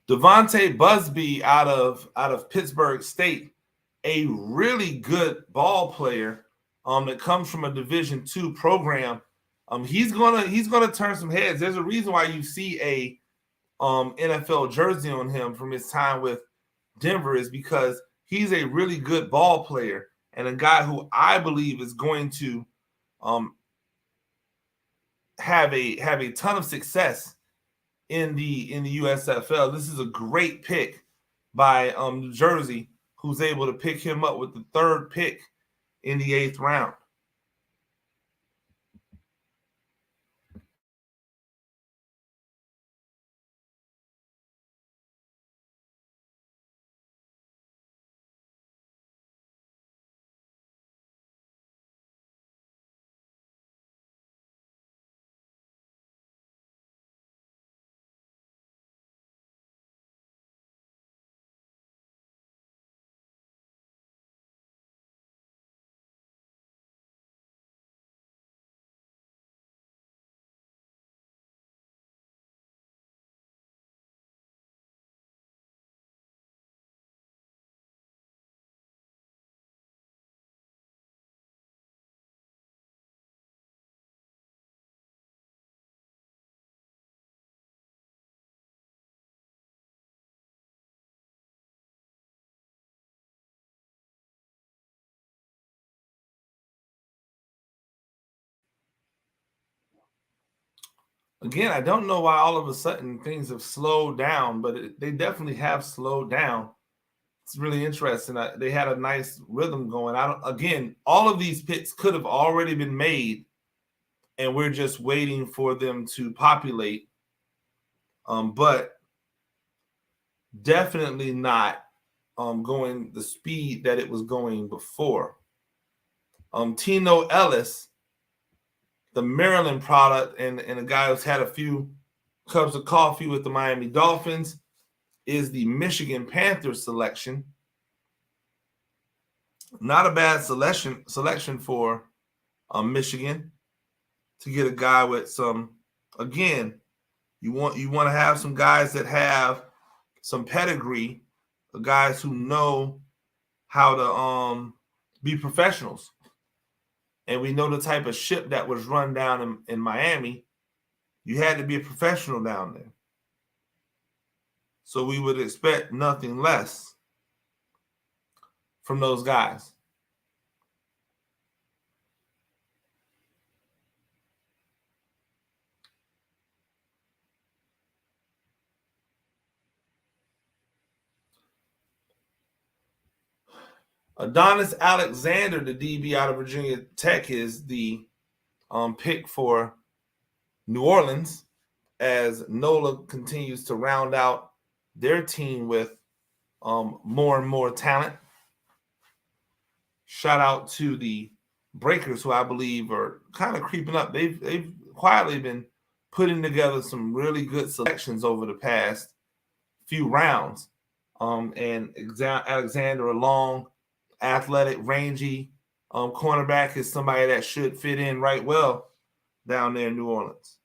Devontae Busby out of Pittsburgh State, a really good ball player that comes from a Division II program. He's gonna turn some heads. There's a reason why you see a NFL jersey on him from his time with Denver is because he's a really good ball player and a guy who I believe is going to have a ton of success in the USFL. This is a great pick by New Jersey, who's able to pick him up with the 3rd pick in the 8th round. Again, I don't know why all of a sudden things have slowed down, but they definitely have slowed down. It's really interesting. They had a nice rhythm going. Again, all of these picks could have already been made, and we're just waiting for them to populate. But definitely not going the speed that it was going before. Tino Ellis, the Maryland product, and a guy who's had a few cups of coffee with the Miami Dolphins, is the Michigan Panthers selection. Not a bad selection for Michigan to get a guy with some. Again, you want to have some guys that have some pedigree, guys who know how to be professionals. And we know the type of ship that was run down in Miami. You had to be a professional down there. So we would expect nothing less from those guys. Adonis Alexander, the DB out of Virginia Tech, is the pick for New Orleans as NOLA continues to round out their team with more and more talent. Shout out to the Breakers, who I believe are kind of creeping up. They've quietly been putting together some really good selections over the past few rounds. And Alexander, a long, athletic, rangy cornerback, is somebody that should fit in right well down there in New Orleans.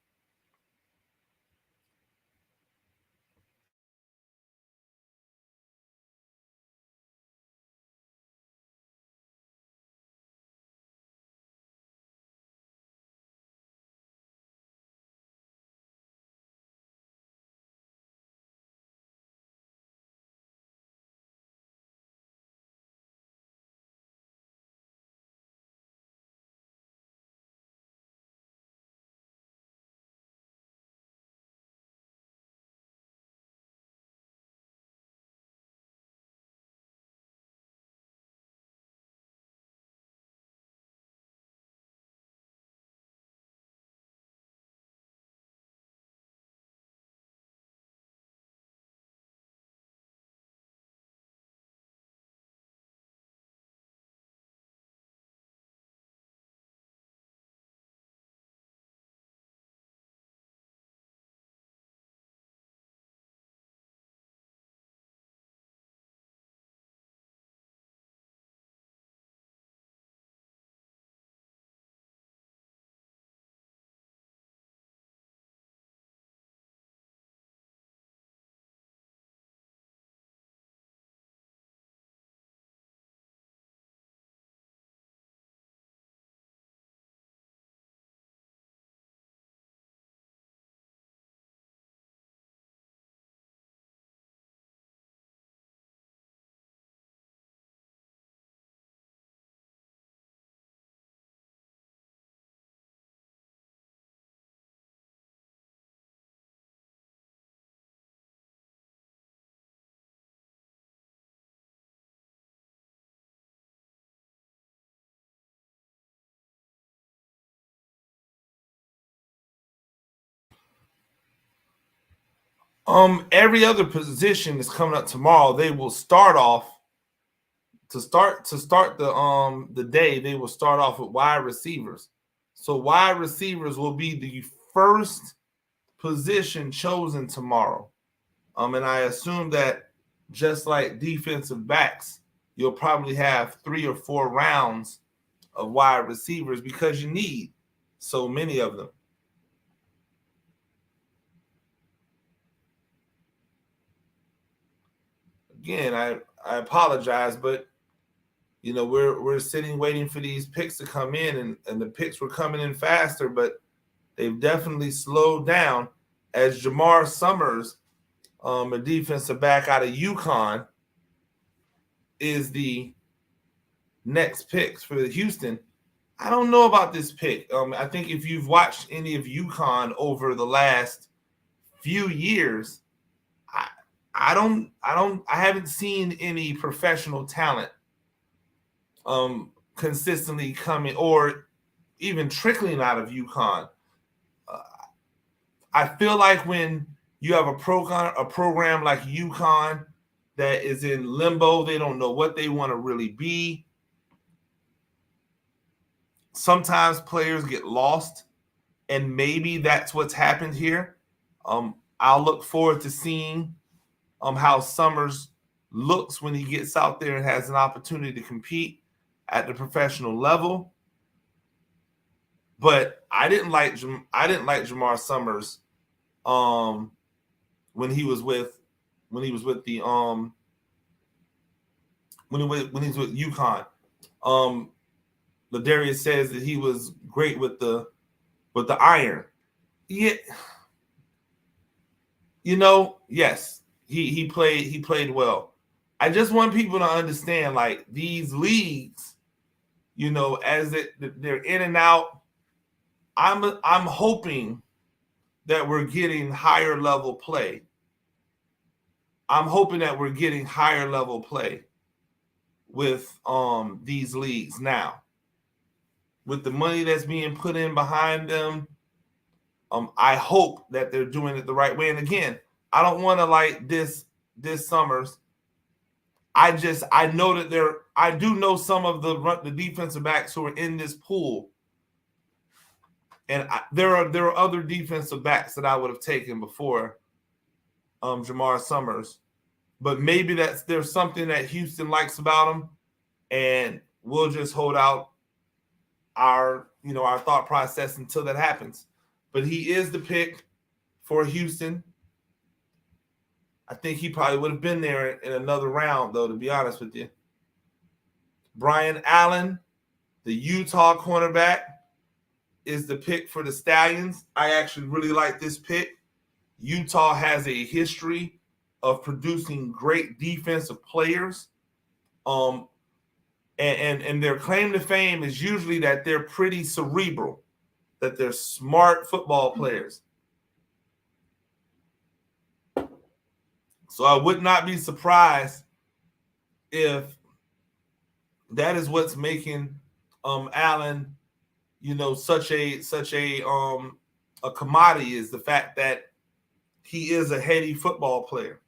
Every other position is coming up tomorrow. They will start off to start the day. They will start off with wide receivers. So wide receivers will be the first position chosen tomorrow. And I assume that just like defensive backs, you'll probably have 3 or 4 rounds of wide receivers because you need so many of them. Again, I apologize, but you know, we're sitting waiting for these picks to come in, and the picks were coming in faster, but they've definitely slowed down as Jamar Summers, a defensive back out of UConn, is the next picks for Houston. I don't know about this pick. I think if you've watched any of UConn over the last few years, I haven't seen any professional talent consistently coming or even trickling out of UConn. I feel like when you have a program like UConn that is in limbo, they don't know what they want to really be. Sometimes players get lost, and maybe that's what's happened here. I'll look forward to seeing how Summers looks when he gets out there and has an opportunity to compete at the professional level. But I didn't like Jamar Summers when he was with UConn. Ladarius says that he was great with the iron. Yeah, yes, he played well. I just want people to understand, like, these leagues, as they're in and out. I'm hoping that we're getting higher level play. I'm hoping that we're getting higher level play with these leagues now. With the money that's being put in behind them, I hope that they're doing it the right way. And again, I don't want to like this Summers. I know that I do know some of the defensive backs who are in this pool. And there are other defensive backs that I would have taken before Jamar Summers. But maybe there's something that Houston likes about him, and we'll just hold out our thought process until that happens. But he is the pick for Houston. I think he probably would have been there in another round, though, to be honest with you. Brian Allen, the Utah cornerback, is the pick for the Stallions. I actually really like this pick. Utah has a history of producing great defensive players. And their claim to fame is usually that they're pretty cerebral, that they're smart football players. So I would not be surprised if that is what's making Allen, such a commodity, is the fact that he is a heady football player.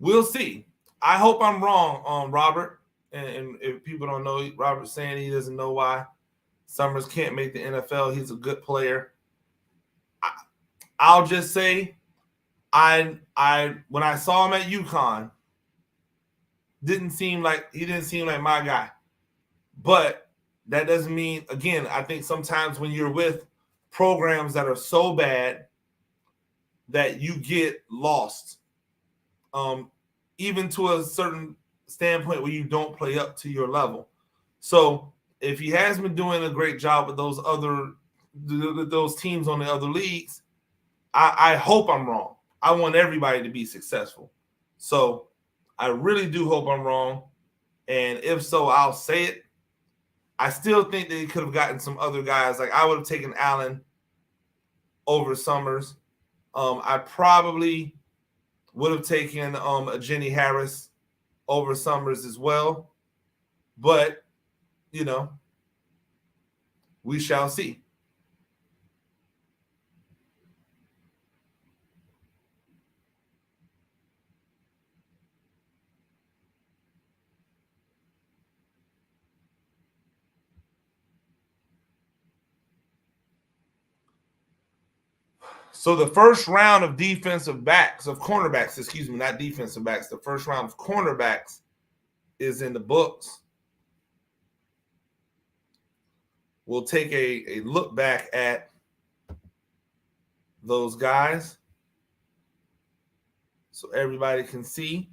We'll see. I hope I'm wrong, Robert. And if people don't know, Robert's saying he doesn't know why Summers can't make the NFL. He's a good player. I'll just say, when I saw him at UConn, didn't seem like my guy. But that doesn't mean, again, I think sometimes when you're with programs that are so bad that you get lost. Even to a certain standpoint where you don't play up to your level. So if he has been doing a great job with those teams on the other leagues, I hope I'm wrong. I want everybody to be successful. So I really do hope I'm wrong. And if so, I'll say it. I still think that he could have gotten some other guys. Like, I would have taken Allen over Summers. I probably would have taken a Jenny Harris over Summers as well. But, we shall see. So the first round of cornerbacks, not defensive backs. The first round of cornerbacks is in the books. We'll take a look back at those guys so everybody can see.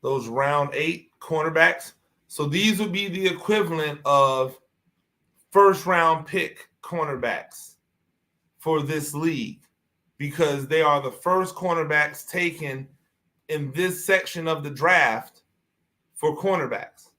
those round 8 cornerbacks. So these would be the equivalent of first-round pick cornerbacks for this league because they are the first cornerbacks taken in this section of the draft for cornerbacks.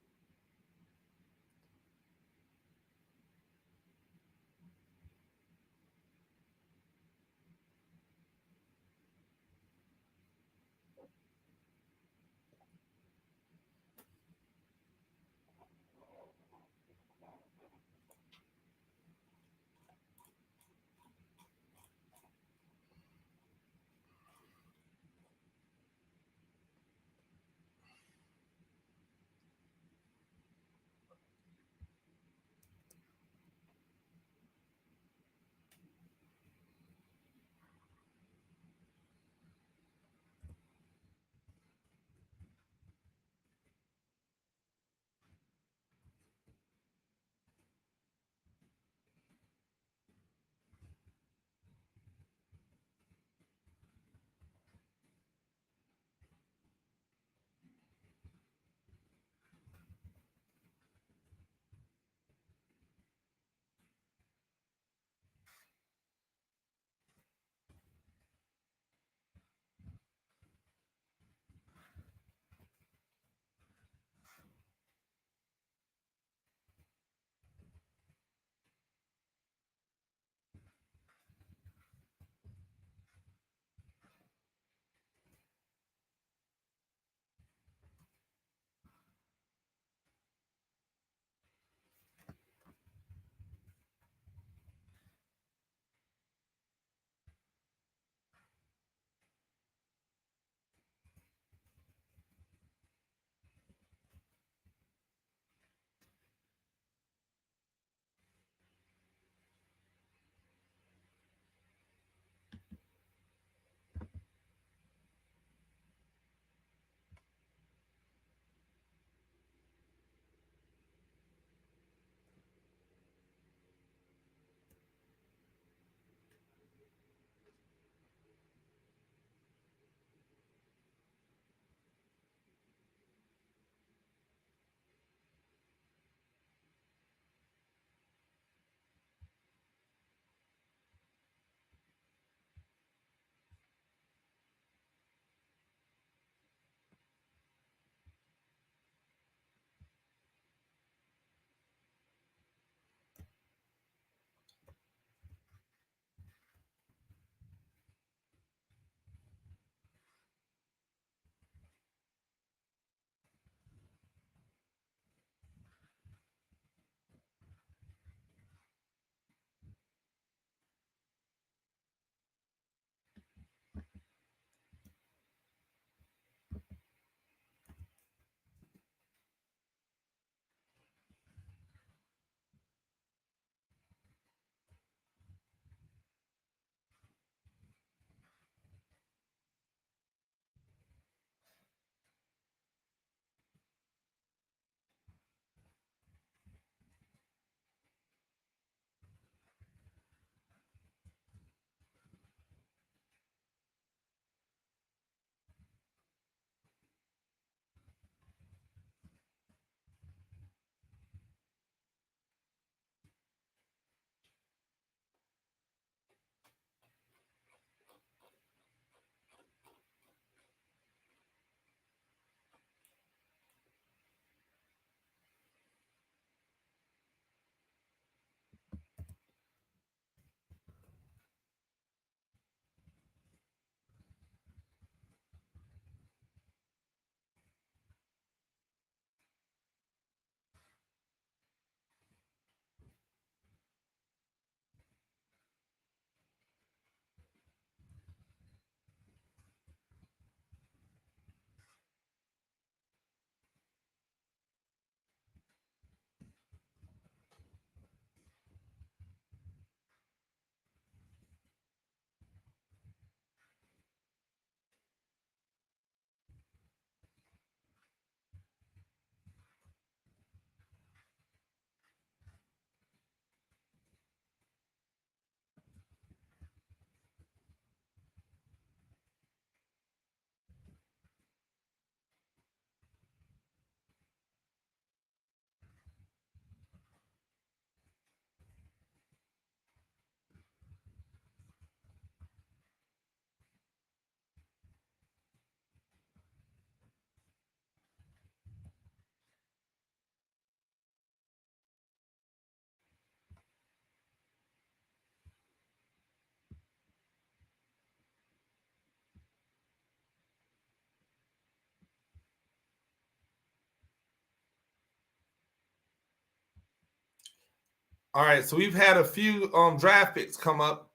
All right, so we've had a few draft picks come up.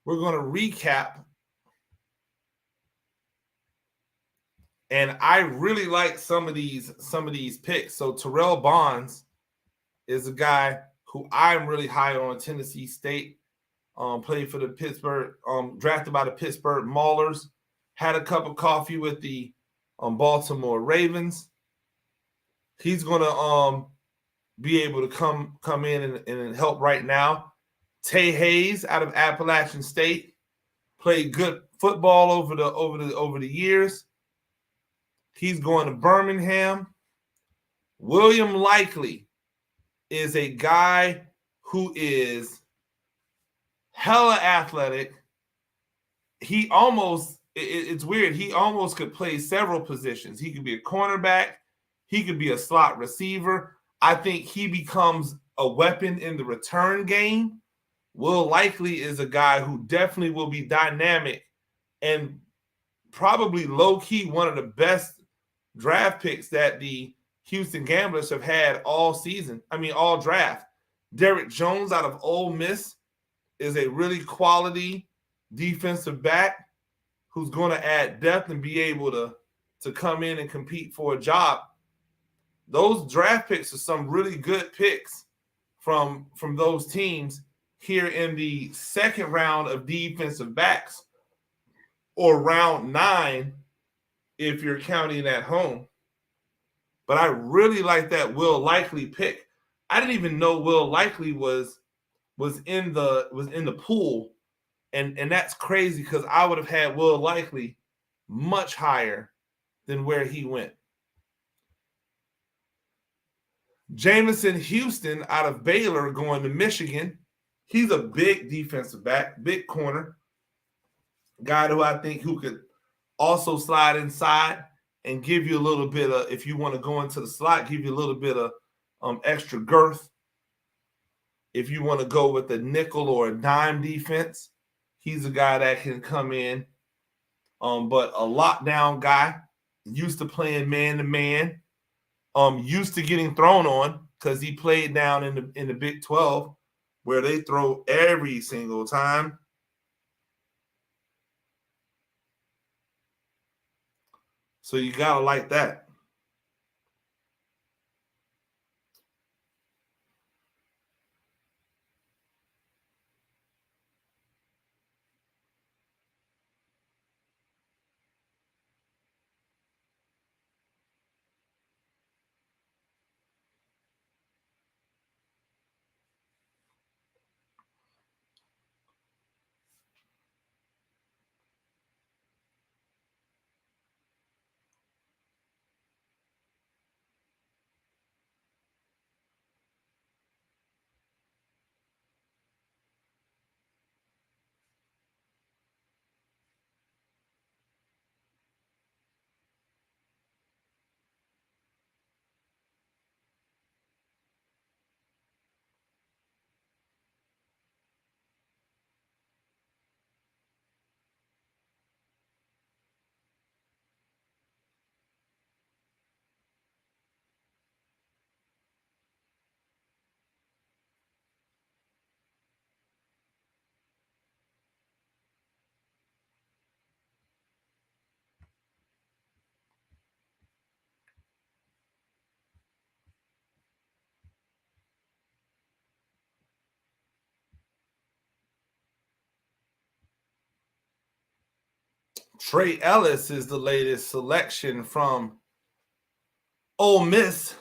We're going to recap. And I really like some of these picks. So Terrell Bonds is a guy who I'm really high on. Tennessee State, played for the Pittsburgh, drafted by the Pittsburgh Maulers. Had a cup of coffee with the Baltimore Ravens. He's going to be able to come in and help right now. Tay Hayes out of Appalachian State played good football over the years. He's going to Birmingham. William Likely is a guy who is hella athletic. He almost, it's weird, he almost could play several positions. He could be a cornerback. He could be a slot receiver. I think he becomes a weapon in the return game. Will Likely is a guy who definitely will be dynamic and probably low-key one of the best draft picks that the Houston Gamblers have had all season. I mean, all draft. Derrick Jones out of Ole Miss is a really quality defensive back who's going to add depth and be able to come in and compete for a job. Those draft picks are some really good picks from those teams here in the second round of defensive backs, or round 9 if you're counting at home. But I really like that Will Likely pick. I didn't even know Will Likely was in the pool, and that's crazy because I would have had Will Likely much higher than where he went. Jamison Houston out of Baylor going to Michigan. He's a big defensive back, big corner, guy who I think who could also slide inside and give you a little bit of, if you want to go into the slot, give you a little bit of extra girth. If you want to go with a nickel or a dime defense, he's a guy that can come in. But a lockdown guy, used to playing man-to-man, used to getting thrown on because he played down in the Big 12 where they throw every single time. So you got to like that. Trey Ellis is the latest selection from Ole Miss,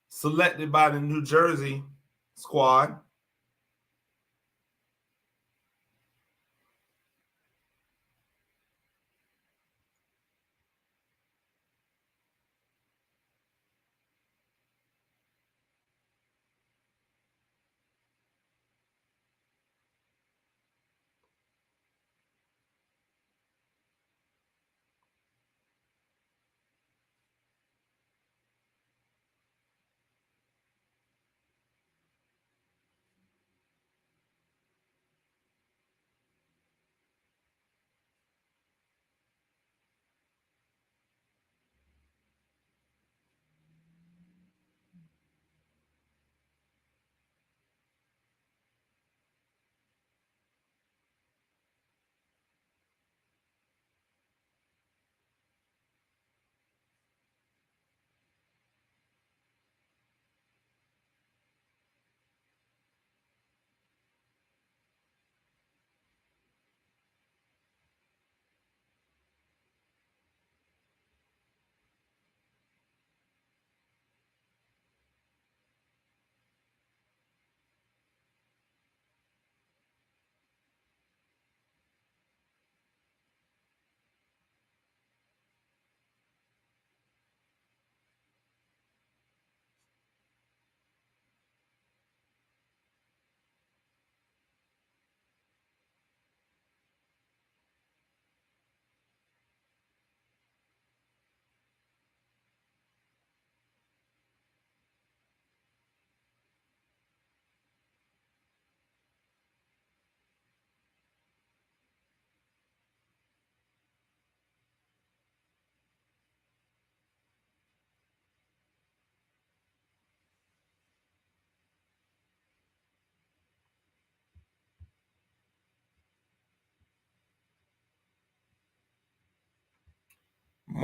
selected by the New Jersey squad.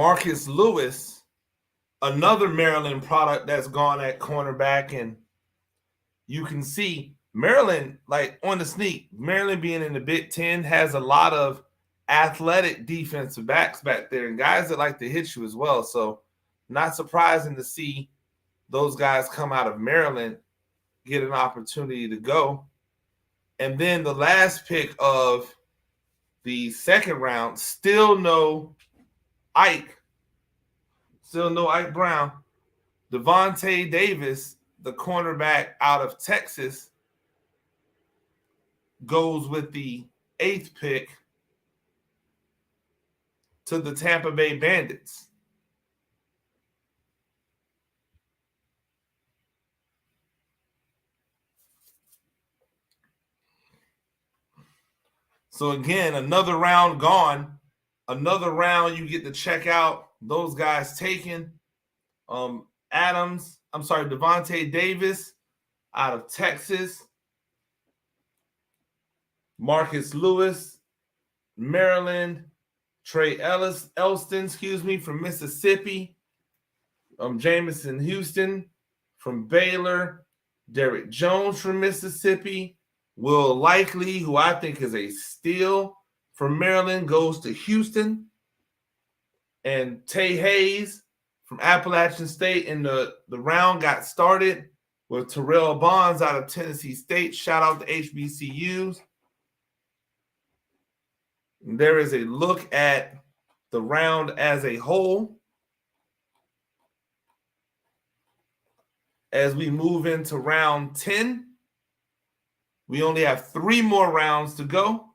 Marquis Lucas, another Maryland product that's gone at cornerback, and you can see Maryland, like on the sneak, Maryland being in the Big Ten has a lot of athletic defensive backs back there and guys that like to hit you as well. So not surprising to see those guys come out of Maryland, get an opportunity to go. And then the last pick of the second round, still no Ike Brown. Devontae Davis, the cornerback out of Texas, goes with the 8th pick to the Tampa Bay Bandits. So again, another round gone. Another round you get to check out those guys taken. Devontae Davis out of Texas. Marquis Lucas, Maryland. Trey Elston, from Mississippi. Jamison Houston from Baylor. Derek Jones from Mississippi. Will Likely, who I think is a steal from Maryland, goes to Houston. And Tay Hayes from Appalachian State. And the round got started with Terrell Bonds out of Tennessee State. Shout out to HBCUs. And there is a look at the round as a whole. As we move into round 10, we only have 3 more rounds to go.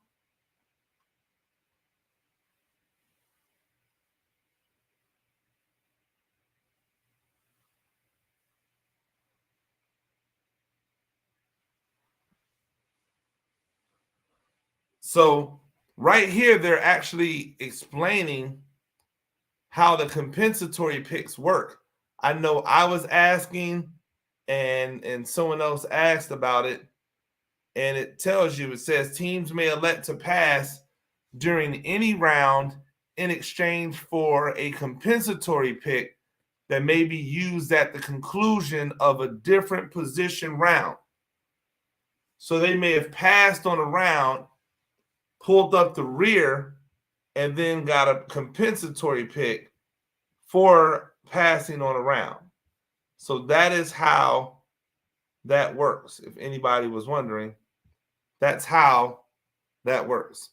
So right here, they're actually explaining how the compensatory picks work. I know I was asking and someone else asked about it. And it tells you, it says teams may elect to pass during any round in exchange for a compensatory pick that may be used at the conclusion of a different position round. So they may have passed on a round, pulled up the rear, and then got a compensatory pick for passing on a round. So that is how that works. If anybody was wondering, that's how that works.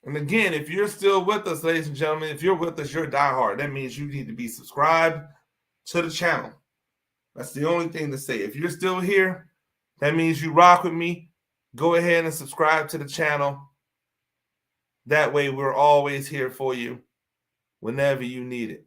And again, if you're still with us, ladies and gentlemen, if you're with us, you're a diehard. That means you need to be subscribed to the channel. That's the only thing to say. If you're still here, that means you rock with me. Go ahead and subscribe to the channel. That way, we're always here for you whenever you need it.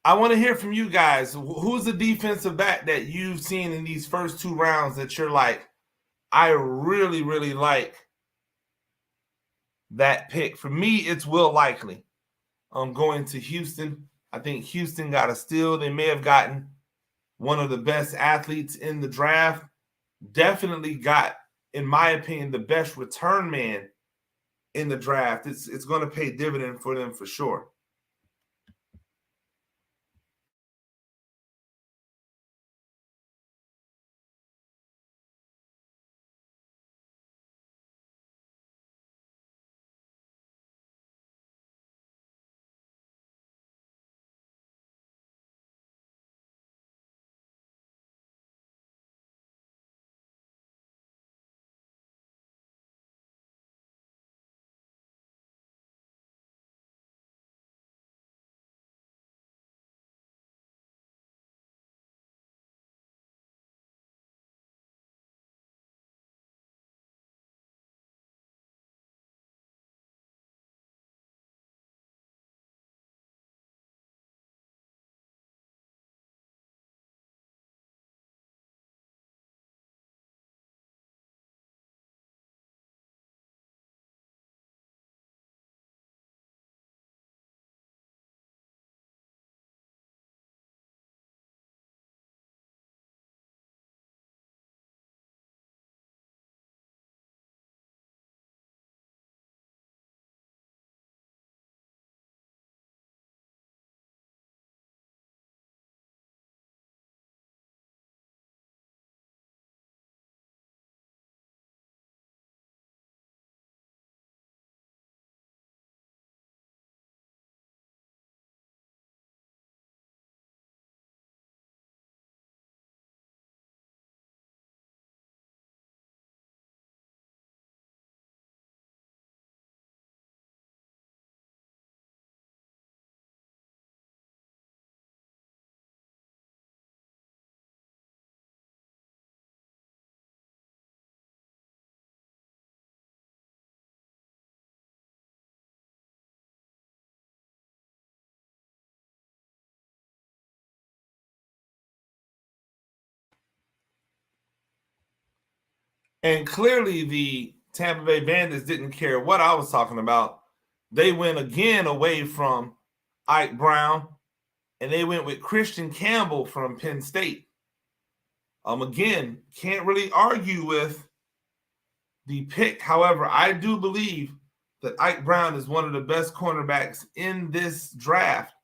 I want to hear from you guys. Who's the defensive back that you've seen in these first 2 rounds that you're like, I really, really like that pick? For me, it's Will Likely. Going to Houston. I think Houston got a steal. They may have gotten one of the best athletes in the draft. Definitely got, in my opinion, the best return man in the draft. It's going to pay dividend for them for sure. And clearly the Tampa Bay Bandits didn't care what I was talking about. They went again away from Ike Brown, and they went with Christian Campbell from Penn State. Again, can't really argue with the pick. However, I do believe that Ike Brown is one of the best cornerbacks in this draft.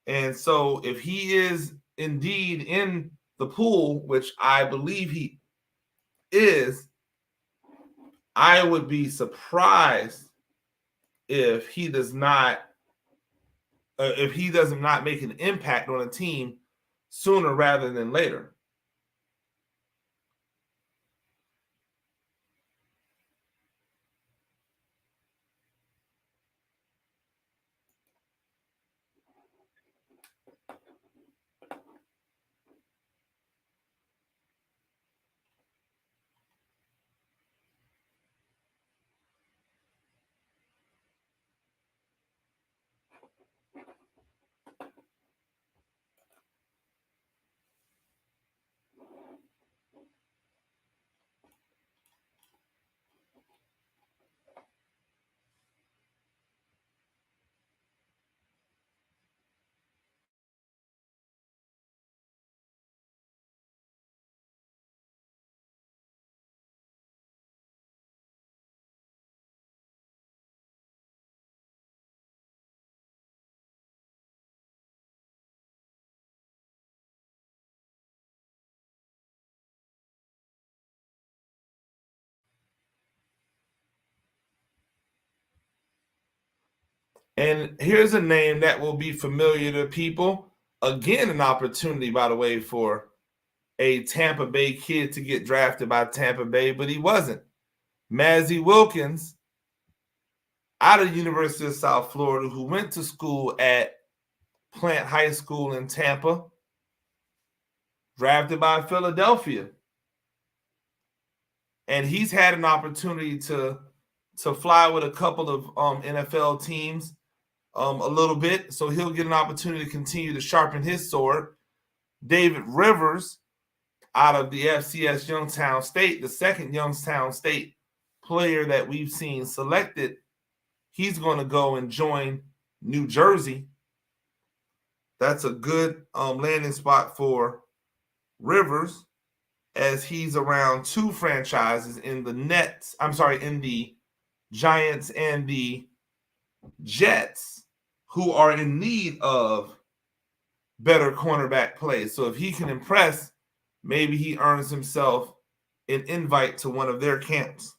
And so if he is indeed in the pool, which I believe he is, I would be surprised if he does not make an impact on a team sooner rather than later. And here's a name that will be familiar to people. Again, an opportunity, by the way, for a Tampa Bay kid to get drafted by Tampa Bay, but he wasn't. Mazzy Wilkins, out of the University of South Florida, who went to school at Plant High School in Tampa, drafted by Philadelphia. And he's had an opportunity to fly with a couple of NFL teams. a little bit, so he'll get an opportunity to continue to sharpen his sword. David Rivers out of the FCS Youngstown State, the second Youngstown State player that we've seen selected, he's going to go and join New Jersey. That's a good landing spot for Rivers, as he's around two franchises in the in the Giants and the Jets, who are in need of better cornerback play. So if he can impress, maybe he earns himself an invite to one of their camps.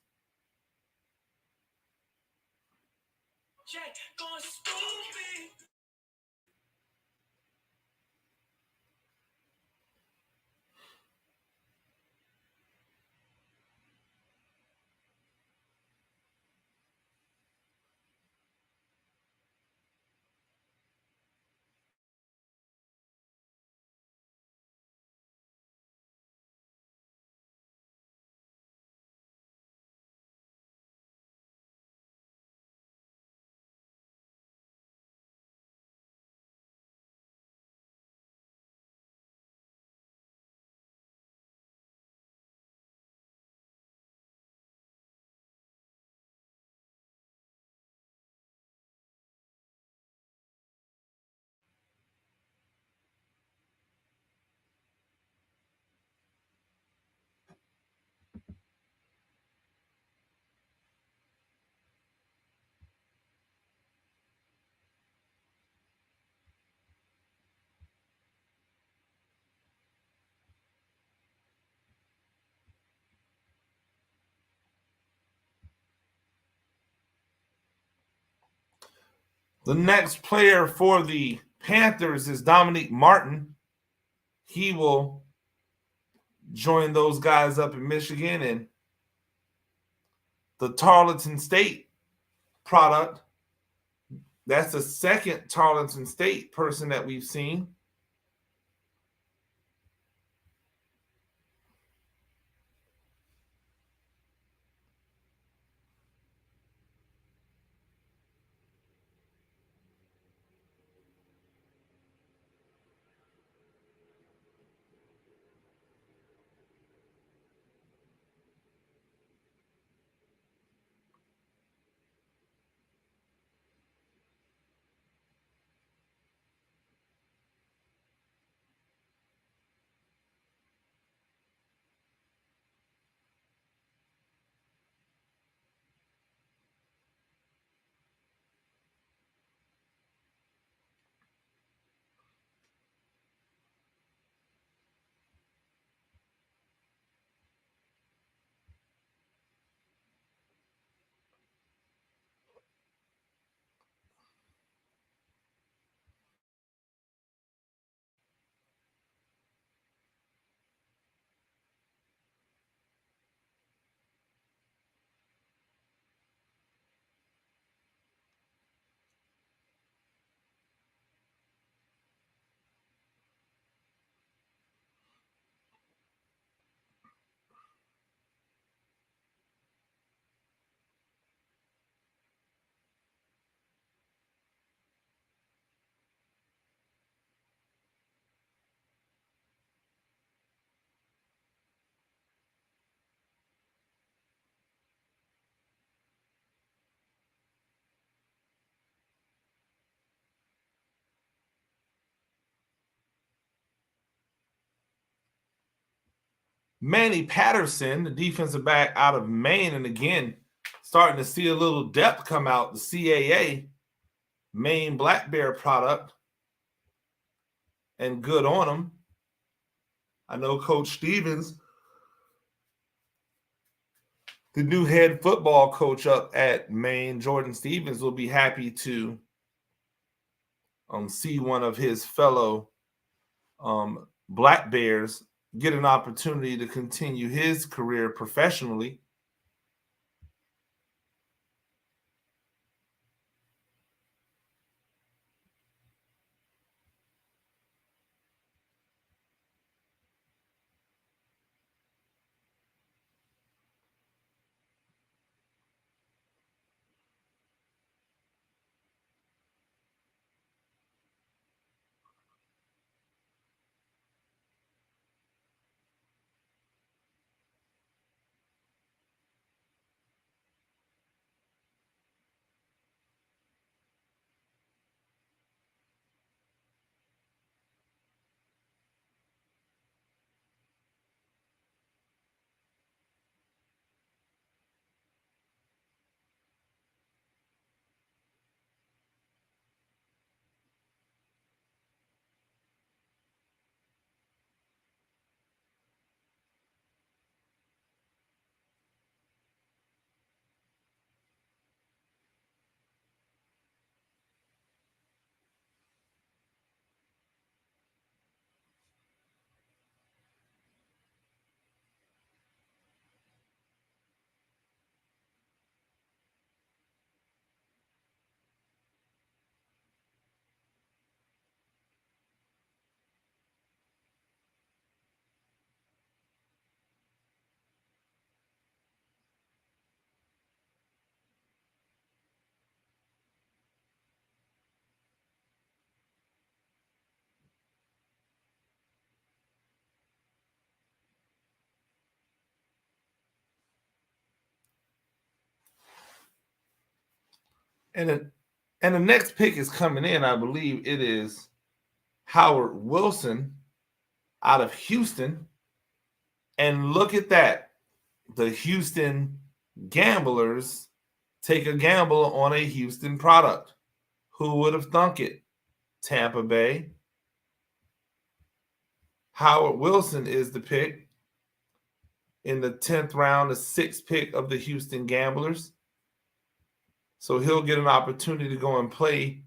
The next player for the Panthers is Dominique Martin. He will join those guys up in Michigan, and the Tarleton State product. That's the second Tarleton State person that we've seen. Manny Patterson, the defensive back out of Maine, and again, starting to see a little depth come out. The CAA, Maine Black Bear product, and good on them. I know Coach Stevens, the new head football coach up at Maine, Jordan Stevens, will be happy to see one of his fellow Black Bears get an opportunity to continue his career professionally. And the next pick is coming in. I believe it is Howard Wilson out of Houston. And look at that. The Houston Gamblers take a gamble on a Houston product. Who would have thunk it? Tampa Bay. Howard Wilson is the pick in the 10th round, the 6th pick of the Houston Gamblers. So he'll get an opportunity to go and play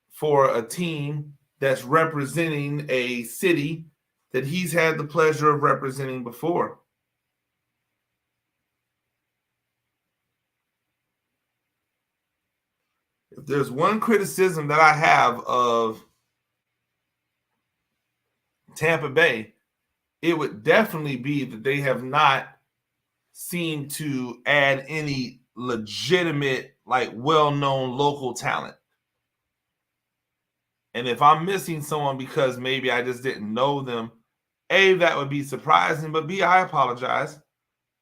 for a team that's representing a city that he's had the pleasure of representing before. If there's one criticism that I have of Tampa Bay, it would definitely be that they have not seemed to add any legitimate, like well-known local talent. And if I'm missing someone because maybe I just didn't know them, A, that would be surprising, but B, I apologize.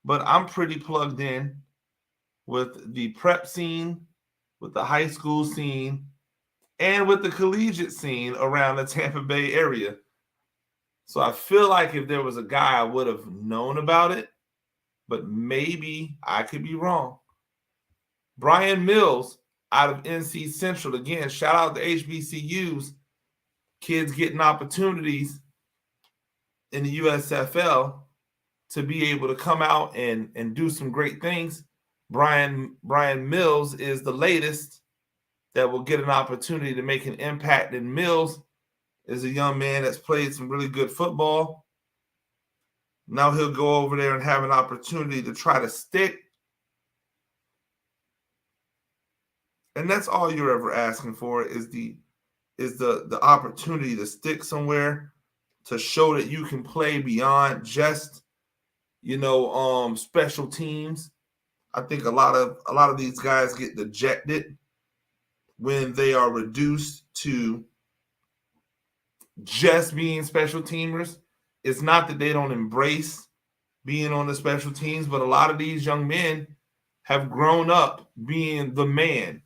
But I'm pretty plugged in with the prep scene, with the high school scene, and with the collegiate scene around the Tampa Bay area. So I feel like if there was a guy, I would have known about it, but maybe I could be wrong. Brian Mills out of NC Central. Again, shout out to HBCUs. Kids getting opportunities in the USFL to be able to come out and do some great things. Brian Mills is the latest that will get an opportunity to make an impact. And Mills is a young man that's played some really good football. Now he'll go over there and have an opportunity to try to stick. And that's all you're ever asking for is the opportunity to stick somewhere, to show that you can play beyond just, special teams. I think a lot of these guys get dejected when they are reduced to just being special teamers. It's not that they don't embrace being on the special teams, but a lot of these young men have grown up being the man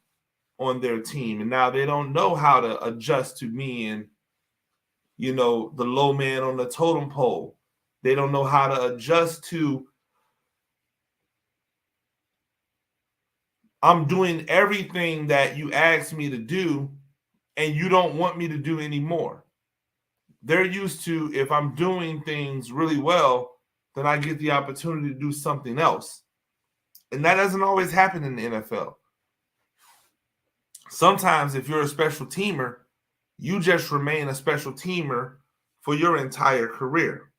on their team, and now they don't know how to adjust to being, the low man on the totem pole. They don't know how to adjust to, I'm doing everything that you asked me to do, and you don't want me to do anymore. They're used to, if I'm doing things really well, then I get the opportunity to do something else. And that doesn't always happen in the NFL. Sometimes if you're a special teamer, you just remain a special teamer for your entire career.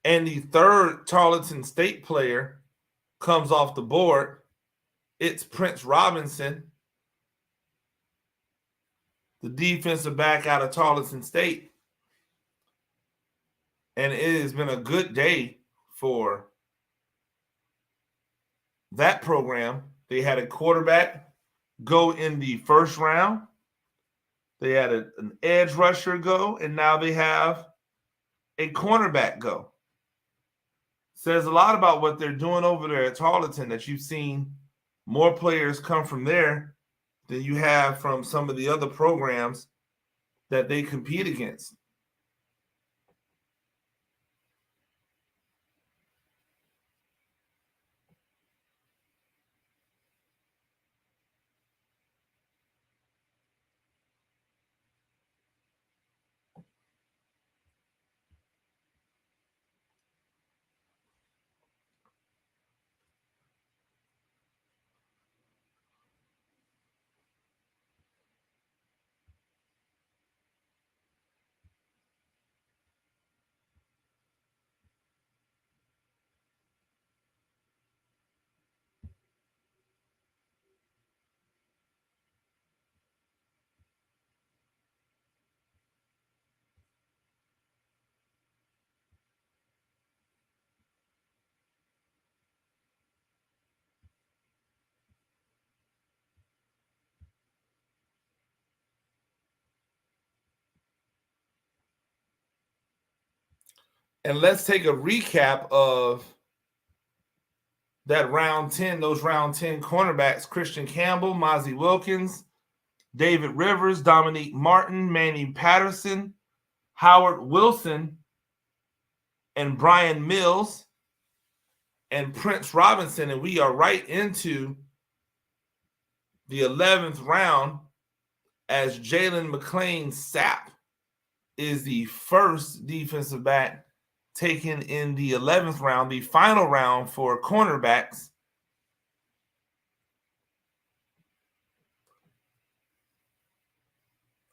And the third Tarleton State player comes off the board. It's Prince Robinson, the defensive back out of Tarleton State. And it has been a good day for that program. They had a quarterback go in the first round. They had an edge rusher go, and now they have a cornerback go. Says a lot about what they're doing over there at Tarleton, that you've seen more players come from there than you have from some of the other programs that they compete against. And let's take a recap of that round 10, those round 10 cornerbacks: Christian Campbell, Mozzie Wilkins, David Rivers, Dominique Martin, Manny Patterson, Howard Wilson, and Brian Mills, and Prince Robinson. And we are right into the 11th round as Jalen McClain-Sapp is the first defensive back taken in the 11th round, the final round for cornerbacks.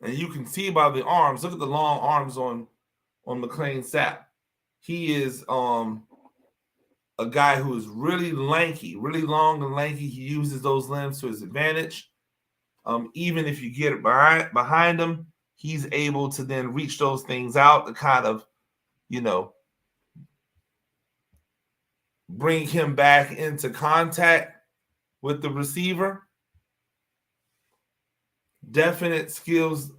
And you can see by the arms, look at the long arms on McClain-Sapp. He is a guy who is really lanky, really long and lanky. He uses those limbs to his advantage. Even if you get behind him, he's able to then reach those things out to kind of, bring him back into contact with the receiver. Definite skills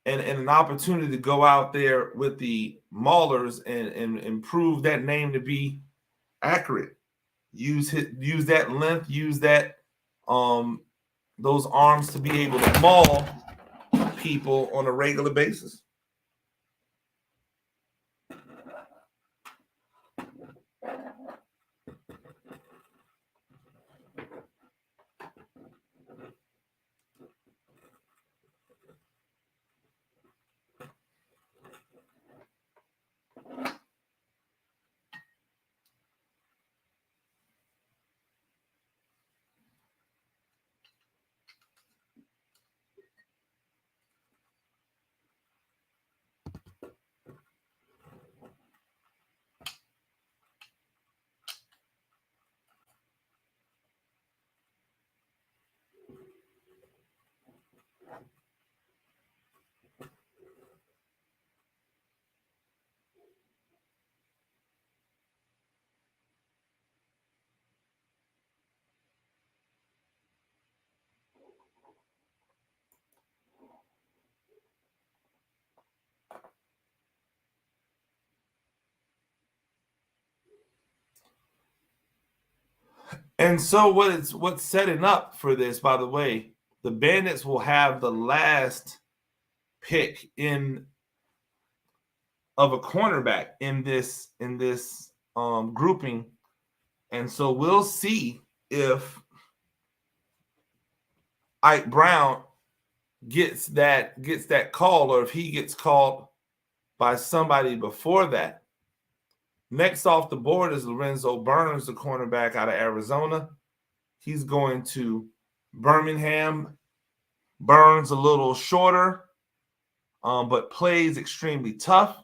and an opportunity to go out there with the Maulers and improve that name to be accurate. Use that length, use that those arms to be able to maul people on a regular basis. And so what's setting up for this, by the way, the Bandits will have the last pick of a cornerback in this grouping. And so we'll see if Ike Brown gets that call, or if he gets called by somebody before that. Next off the board is Lorenzo Burns, the cornerback out of Arizona. He's going to Birmingham. Burns a little shorter, but plays extremely tough.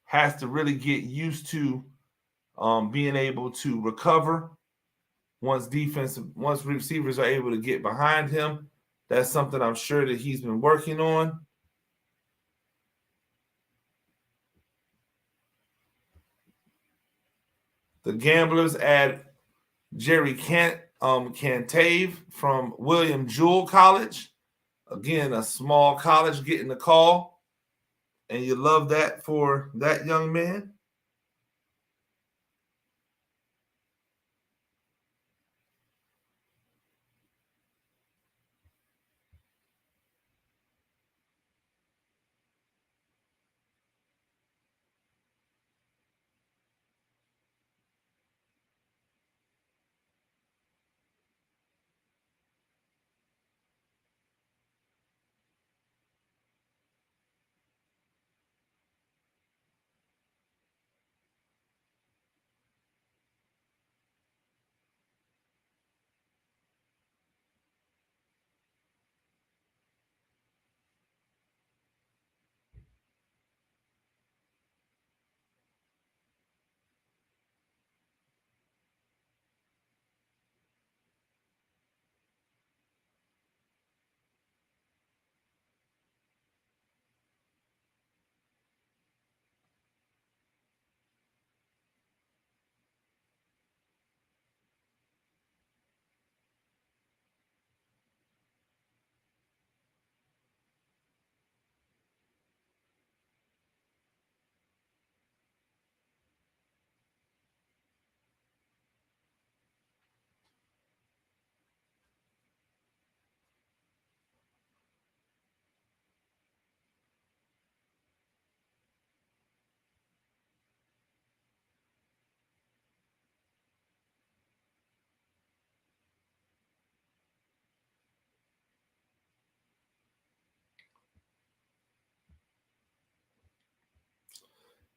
Has to really get used to being able to recover once receivers are able to get behind him. That's something I'm sure that he's been working on. The Gamblers add Jerry Cantave from William Jewell College. Again, a small college getting the call. And you love that for that young man.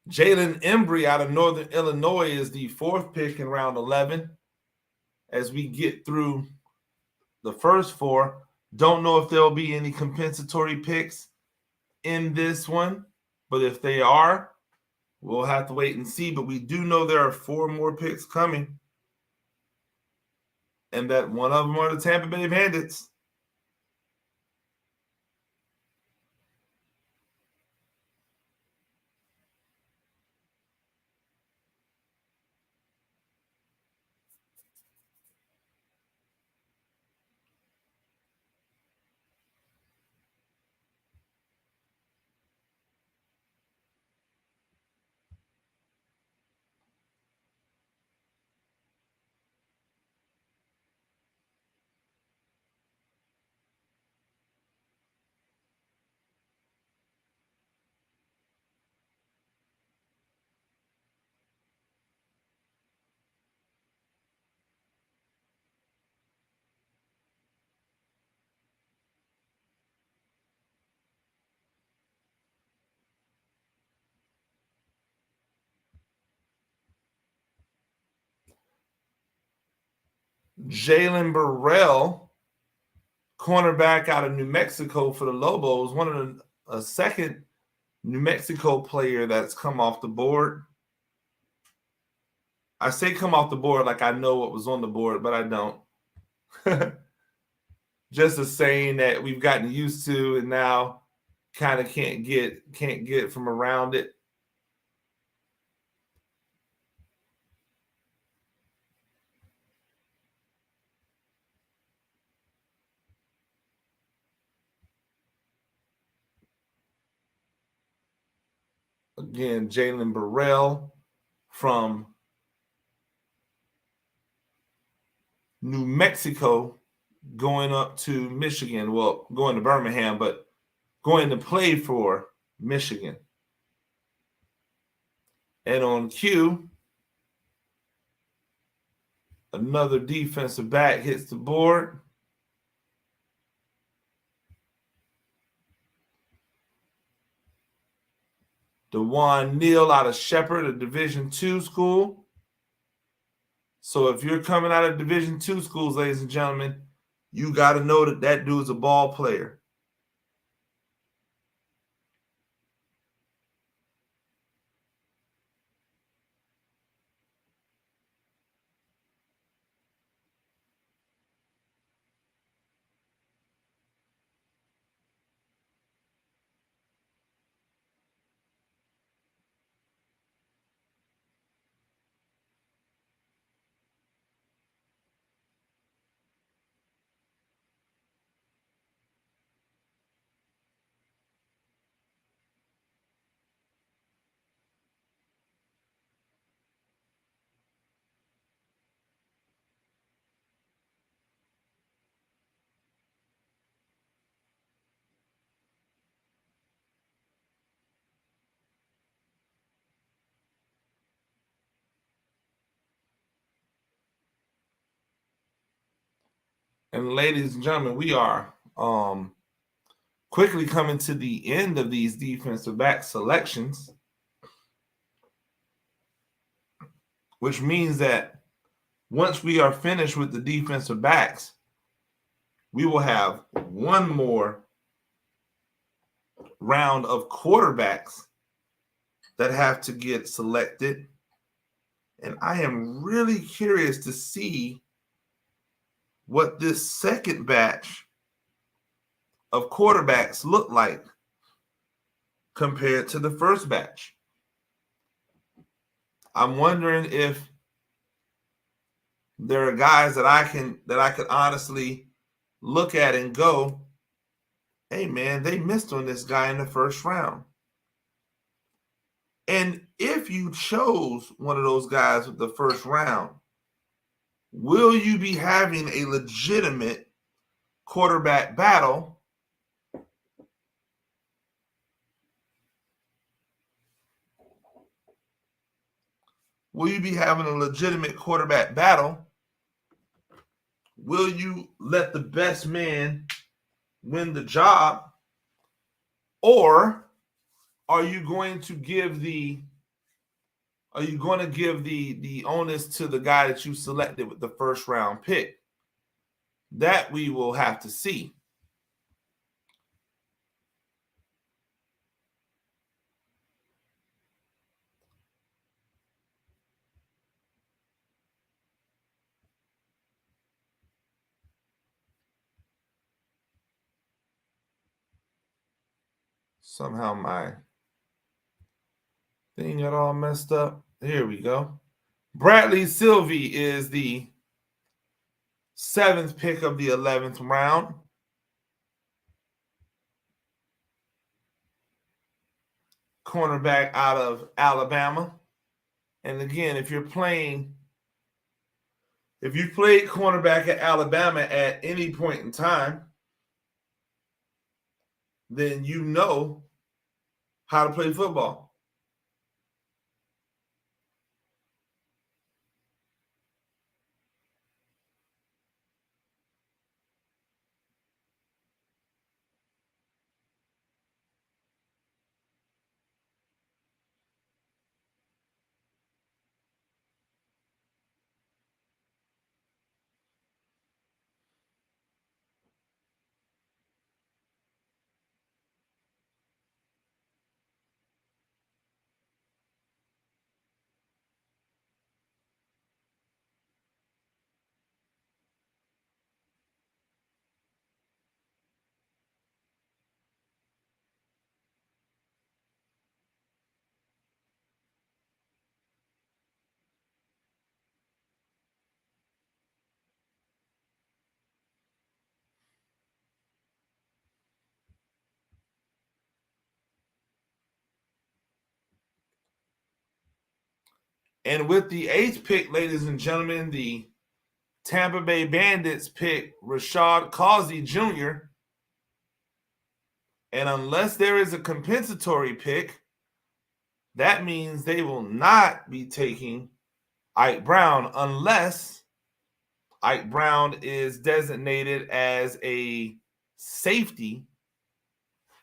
Jalen Embry out of Northern Illinois is the 4th pick in round 11. As we get through the first 4, don't know if there'll be any compensatory picks in this one, but if they are, we'll have to wait and see. But we do know there are 4 more picks coming, and that one of them are the Tampa Bay Bandits. Jalen Burrell, cornerback out of New Mexico for the Lobos, one of a second New Mexico player that's come off the board. I say come off the board like I know what was on the board, but I don't. Just a saying that we've gotten used to and now kind of can't get from around it. Again, Jalen Burrell from New Mexico going up to Michigan. Well, going to Birmingham, but going to play for Michigan. And on cue, another defensive back hits the board. DeJuan Neal out of Shepherd, a Division II school. So if you're coming out of Division II schools, ladies and gentlemen, you got to know that that dude's a ball player. And ladies and gentlemen, we are quickly coming to the end of these defensive back selections, which means that once we are finished with the defensive backs, we will have one more round of quarterbacks that have to get selected. And I am really curious to see what this second batch of quarterbacks look like compared to the first batch. I'm wondering if there are guys that I could honestly look at and go, hey man, they missed on this guy in the first round. And if you chose one of those guys with the first round, will you be having a legitimate quarterback battle? Will you be having a legitimate quarterback battle? Will you let the best man win the job? Or are you going to give the are you going to give the onus to the guy that you selected with the first round pick? That we will have to see. Somehow my thing got all messed up. Here we go. Bradley Sylvie is the 7th pick of the 11th round. Cornerback out of Alabama. And again, if you've played cornerback at Alabama at any point in time, then you know how to play football. And with the 8th pick, ladies and gentlemen, the Tampa Bay Bandits pick Rashad Causey Jr. And unless there is a compensatory pick, that means they will not be taking Ike Brown unless Ike Brown is designated as a safety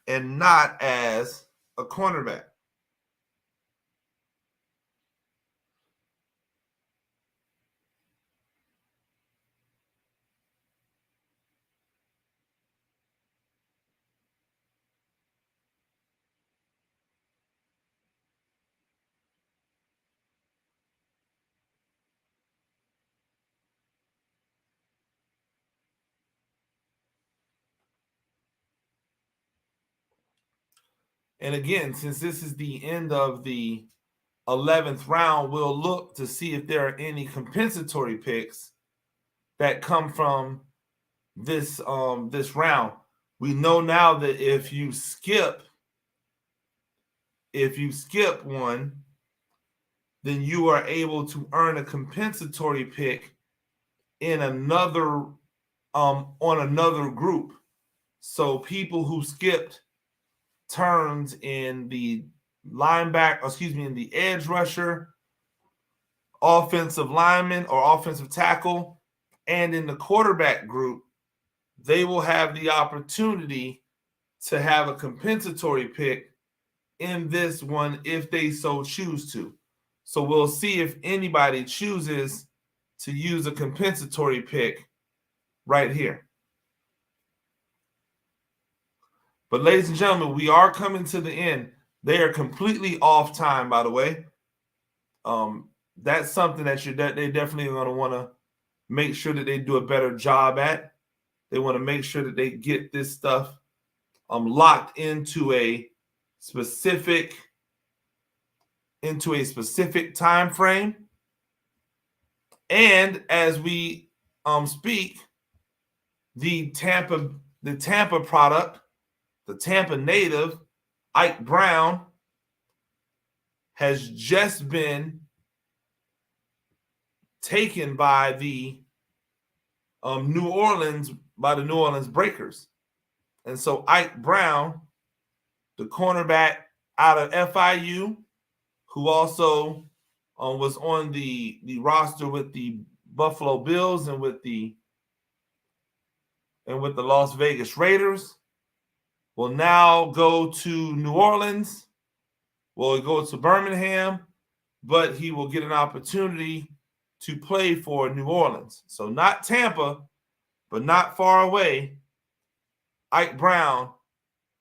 and not as a cornerback. And again, since this is the end of the 11th round, we'll look to see if there are any compensatory picks that come from this round. We know now that if you skip one, then you are able to earn a compensatory pick in another on another group. So people who skipped turns in the in the edge rusher, offensive lineman or offensive tackle, and in the quarterback group, they will have the opportunity to have a compensatory pick in this one if they so choose to. So we'll see if anybody chooses to use a compensatory pick right here. But ladies and gentlemen, we are coming to the end. They are completely off time, by the way. That's something that they definitely are going to want to make sure that they do a better job at. They want to make sure that they get this stuff locked into a specific time frame. And as we speak, the Tampa product, the Tampa native, Ike Brown, has just been taken by the New Orleans Breakers. And so Ike Brown, the cornerback out of FIU, who also was on the roster with the Buffalo Bills and with the Las Vegas Raiders, will now go to New Orleans. Will go to Birmingham but he will get an opportunity to play for New Orleans. So not Tampa, but not far away. Ike Brown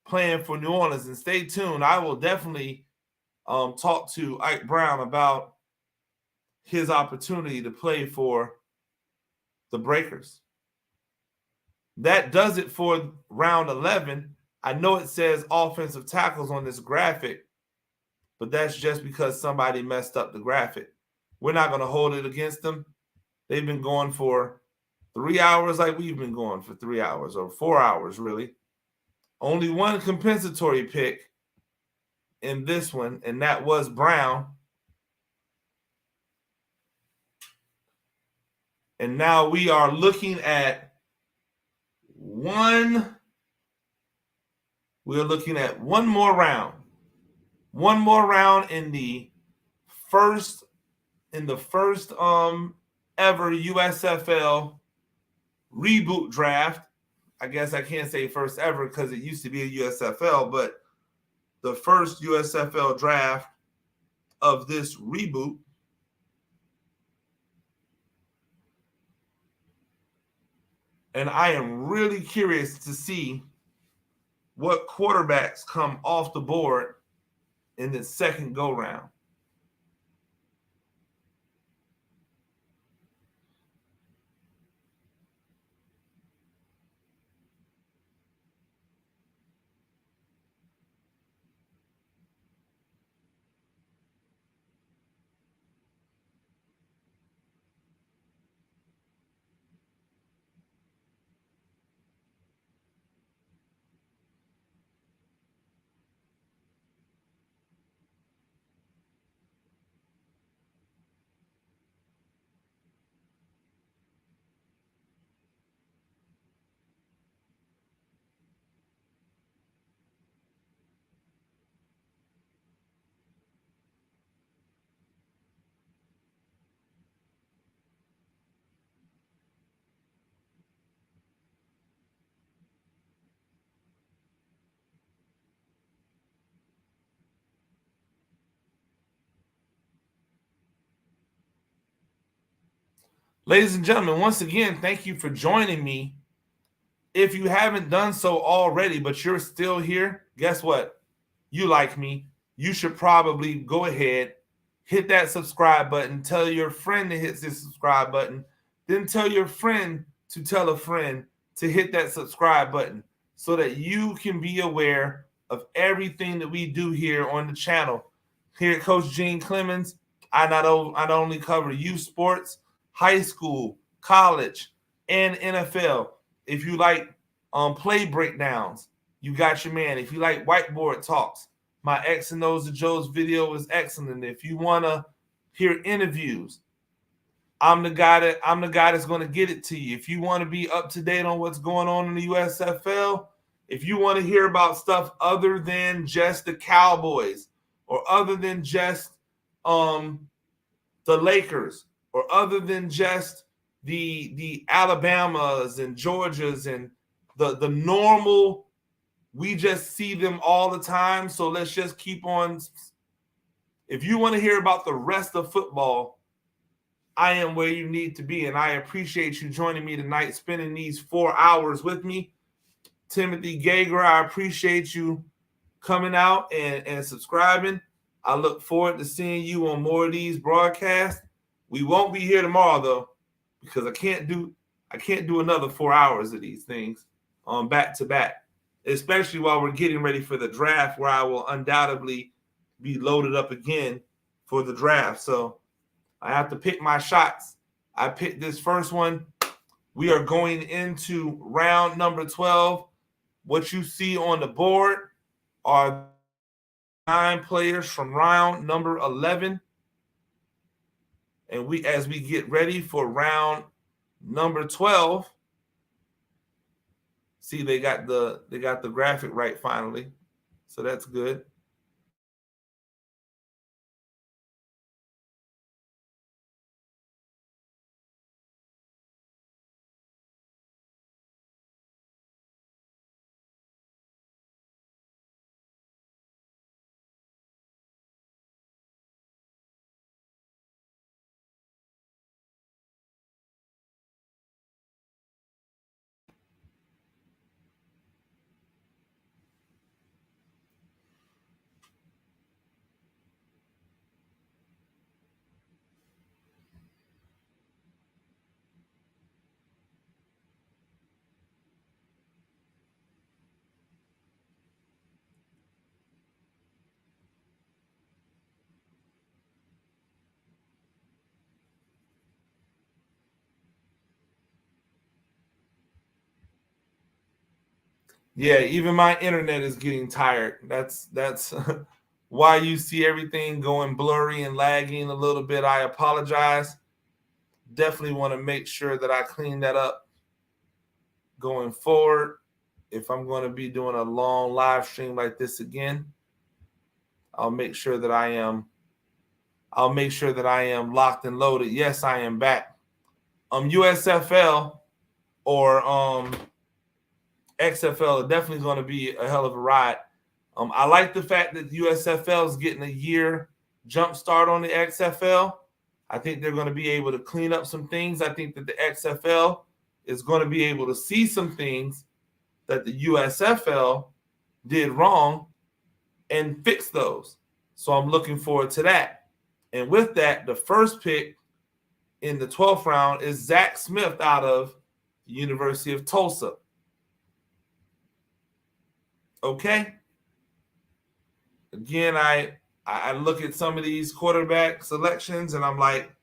playing for New Orleans. And stay tuned. I will definitely talk to Ike Brown about his opportunity to play for the Breakers. That does it for round 11. I know it says offensive tackles on this graphic, but that's just because somebody messed up the graphic. We're not going to hold it against them. They've been going for 3 hours like we've been going for 3 hours, or 4 hours, really. Only one compensatory pick in this one, and that was Brown. And now we are looking at one more round. One more round in the first ever USFL reboot draft. I guess I can't say first ever because it used to be a USFL, but the first USFL draft of this reboot. And I am really curious to see what quarterbacks come off the board in the second go-round. Ladies and gentlemen, once again, thank you for joining me. If you haven't done so already, but you're still here, guess what? You like me. You should probably go ahead, hit that subscribe button, tell your friend to hit the subscribe button, then tell your friend to tell a friend to hit that subscribe button so that you can be aware of everything that we do here on the channel. Here at Coach Gene Clemens, I not only cover youth sports, high school, college, and NFL. If you like play breakdowns, you got your man. If you like whiteboard talks, my X and O's of Joe's video is excellent. If you want to hear interviews, I'm the guy that's going to get it to you. If you want to be up to date on what's going on in the USFL, if you want to hear about stuff other than just the Cowboys or other than just the Lakers or other than just the Alabamas and Georgias and the normal, we just see them all the time. So let's just keep on. If you want to hear about the rest of football, I am where you need to be. And I appreciate you joining me tonight, spending these 4 hours with me. Timothy Gager, I appreciate you coming out and subscribing. I look forward to seeing you on more of these broadcasts. We won't be here tomorrow, though, because I can't do another 4 hours of these things back to back, especially while we're getting ready for the draft, where I will undoubtedly be loaded up again for the draft. So I have to pick my shots. I picked this first one. We are going into round number 12. What you see on the board are 9 players from round number 11. And as we get ready for round number 12, see, they got the graphic right finally. So that's good. Yeah, even my internet is getting tired. That's why you see everything going blurry and lagging a little bit. I apologize. Definitely want to make sure that I clean that up going forward. If I'm going to be doing a long live stream like this again, I'll make sure that I am locked and loaded. Yes, I am back. USFL or XFL are definitely going to be a hell of a ride. I like the fact that USFL is getting a year jump start on the XFL. I think they're going to be able to clean up some things. I think that the XFL is going to be able to see some things that the USFL did wrong and fix those. So I'm looking forward to that. And with that, the first pick in the 12th round is Zach Smith out of the University of Tulsa. Okay. Again, I look at some of these quarterback selections and I'm like,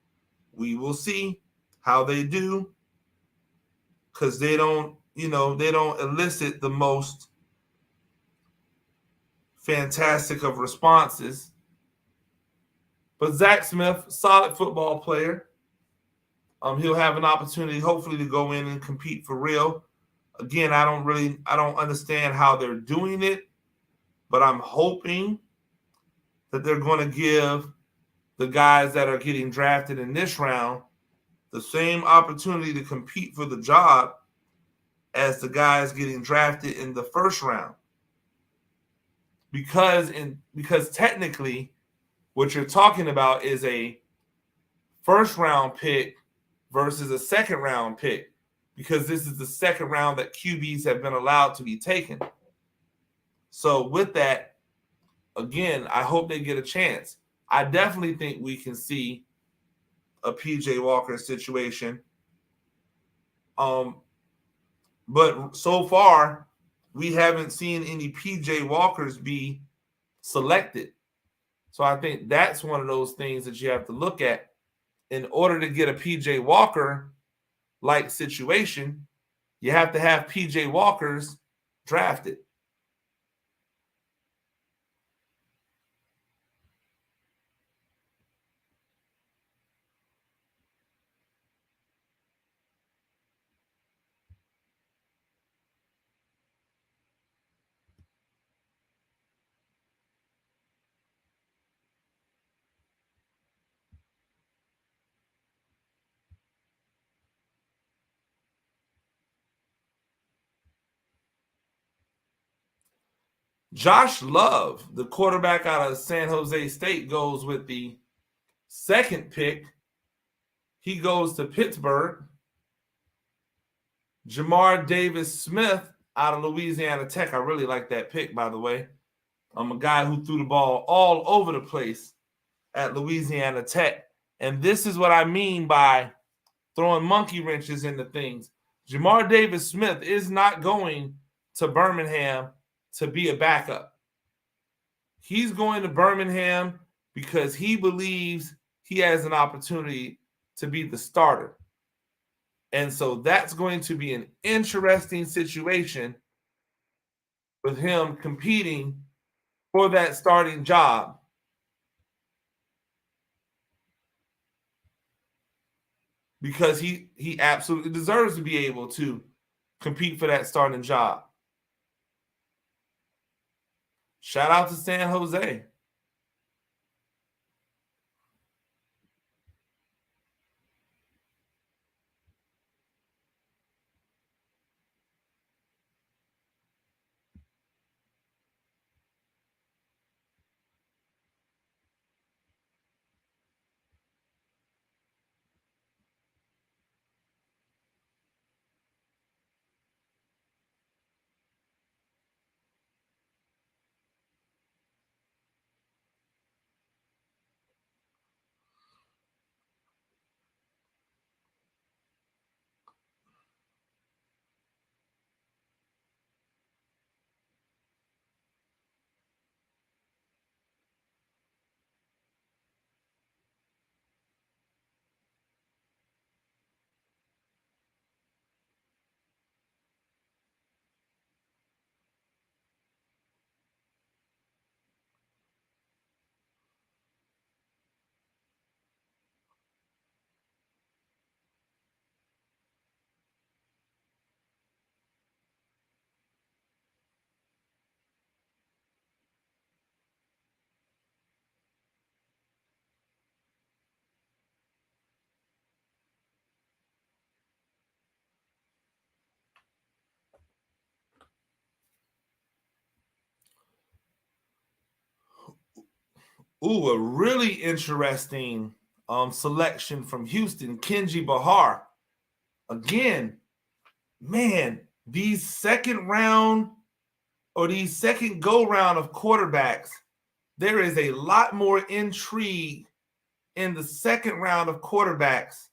we will see how they do, because they don't elicit the most fantastic of responses. But Zach Smith, solid football player. He'll have an opportunity, hopefully, to go in and compete for real. Again, I don't understand how they're doing it, but I'm hoping that they're going to give the guys that are getting drafted in this round the same opportunity to compete for the job as the guys getting drafted in the first round. Because technically what you're talking about is a first round pick versus a second round pick, because this is the second round that QBs have been allowed to be taken. So with that, again, I hope they get a chance. I definitely think we can see a PJ Walker situation. But so far, we haven't seen any PJ Walkers be selected. So I think that's one of those things that you have to look at. In order to get a PJ Walker-like situation, you have to have PJ Walkers drafted. Josh Love, the quarterback out of San Jose State, goes with the second pick. He goes to Pittsburgh. Jamar Davis Smith out of Louisiana Tech. I really like that pick, by the way. I'm a guy who threw the ball all over the place at Louisiana Tech. And this is what I mean by throwing monkey wrenches into things. Jamar Davis Smith is not going to Birmingham to be a backup. He's going to Birmingham because he believes he has an opportunity to be the starter. And so that's going to be an interesting situation with him competing for that starting job. Because he absolutely deserves to be able to compete for that starting job. Shout out to San Jose. Ooh, a really interesting selection from Houston, Kenji Bahar. Again, man, these second round or these second go round of quarterbacks, there is a lot more intrigue in the second round of quarterbacks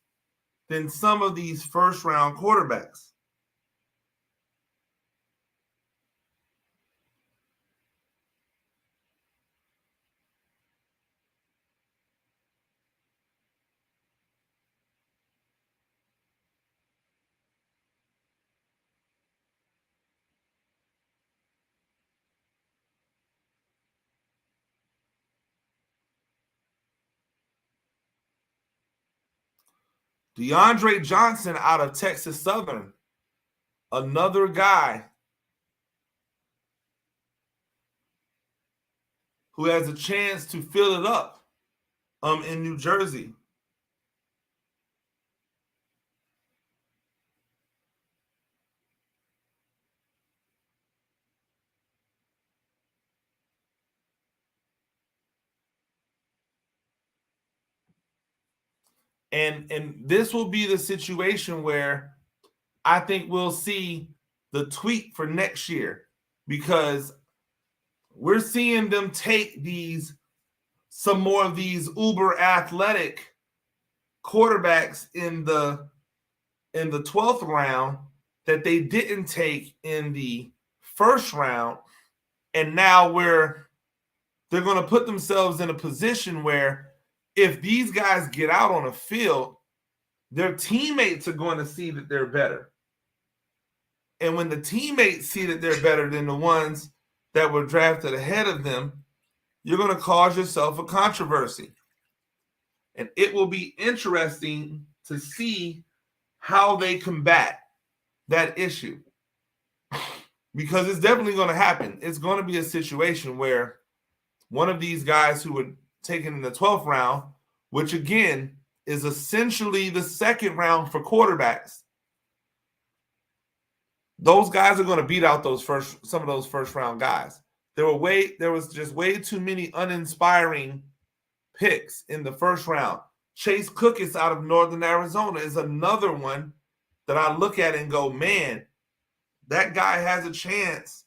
than some of these first round quarterbacks. DeAndre Johnson out of Texas Southern, another guy who has a chance to fill it up in New Jersey. And this will be the situation where I think we'll see the tweak for next year, because we're seeing them take some more of these uber athletic quarterbacks in the 12th round that they didn't take in the first round, and now they're going to put themselves in a position where if these guys get out on a field, their teammates are going to see that they're better. And when the teammates see that they're better than the ones that were drafted ahead of them, you're going to cause yourself a controversy. And it will be interesting to see how they combat that issue, because it's definitely going to happen. It's going to be a situation where one of these guys who were taken in the 12th round, which again is essentially the second round for quarterbacks, those guys are going to beat out some of those first round guys. There was just way too many uninspiring picks in the first round. Chase Cookis out of Northern Arizona is another one that I look at and go, man, that guy has a chance.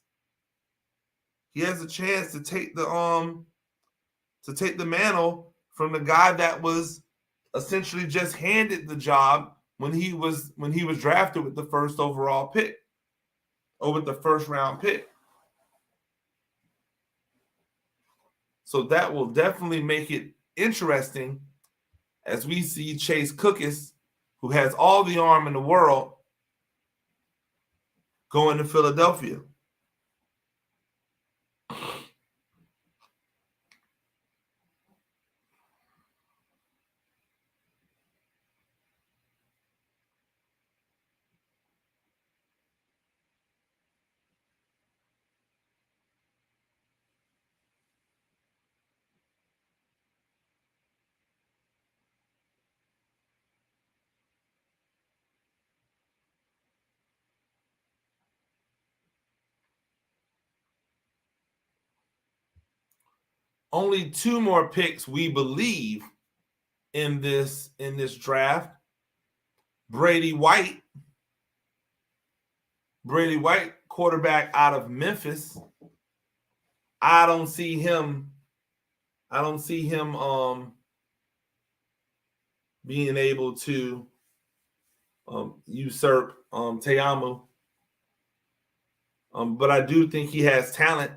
He has a chance to take the mantle from the guy that was essentially just handed the job when he was drafted with the first overall pick, or with the first round pick. So that will definitely make it interesting as we see Chase Cookis, who has all the arm in the world, going to Philadelphia. Only two more picks, we believe, in this draft. Brady White, quarterback out of Memphis. I don't see him being able to usurp Tayamu. But I do think he has talent.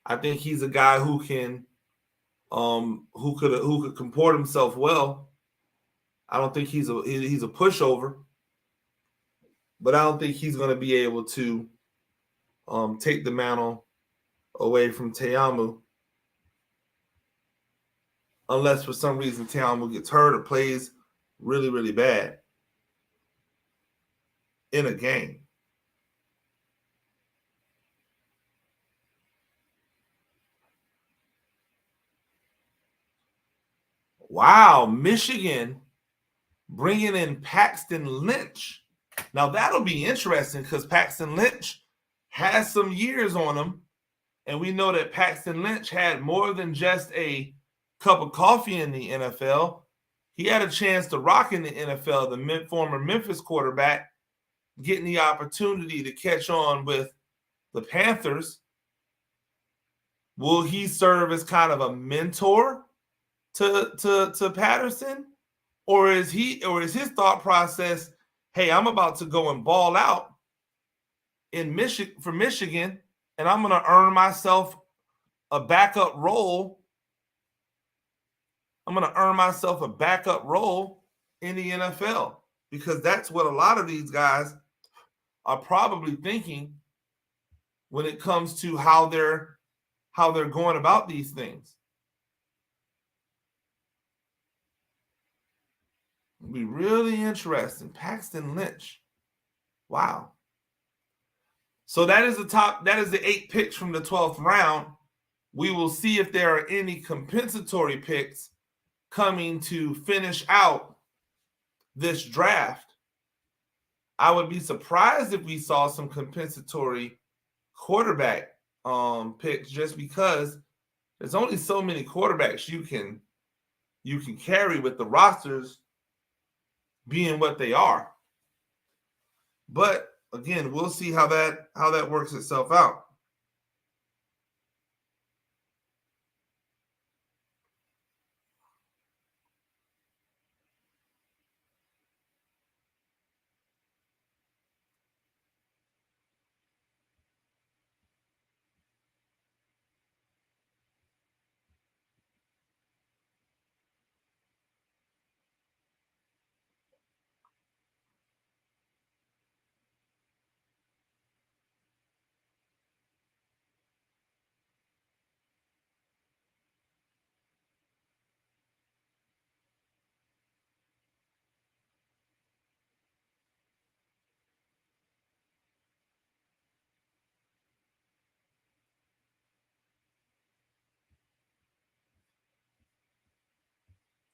I think he's a guy who can who could comport himself well. I don't think he's a pushover, but I don't think he's going to be able to take the mantle away from Tayamu, unless for some reason Tayamu gets hurt or plays really, really bad in a game. Wow, Michigan bringing in Paxton Lynch. Now, that'll be interesting because Paxton Lynch has some years on him, and we know that Paxton Lynch had more than just a cup of coffee in the NFL. He had a chance to rock in the NFL, the former Memphis quarterback, getting the opportunity to catch on with the Panthers. Will he serve as kind of a mentor to Patterson? Or is his thought process, hey, I'm about to go and ball out in Michigan, and I'm going to earn myself a backup role. I'm going to earn myself a backup role in the NFL, because that's what a lot of these guys are probably thinking when it comes to how they're going about these things. It'll be really interesting. Paxton Lynch. Wow. So that is the 8 picks from the 12th round. We will see if there are any compensatory picks coming to finish out this draft. I would be surprised if we saw some compensatory quarterback picks, just because there's only so many quarterbacks you can carry with the rosters being what they are. But again, we'll see how that works itself out.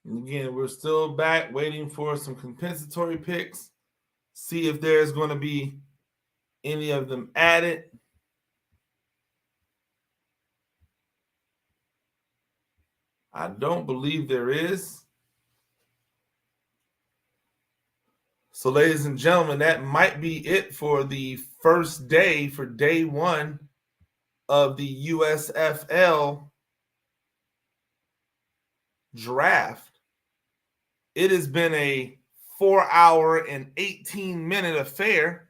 Again, we're still back waiting for some compensatory picks. See if there's going to be any of them added. I don't believe there is. So, ladies and gentlemen, that might be it for the first day, for day one of the USFL draft. It has been a 4-hour and 18-minute affair.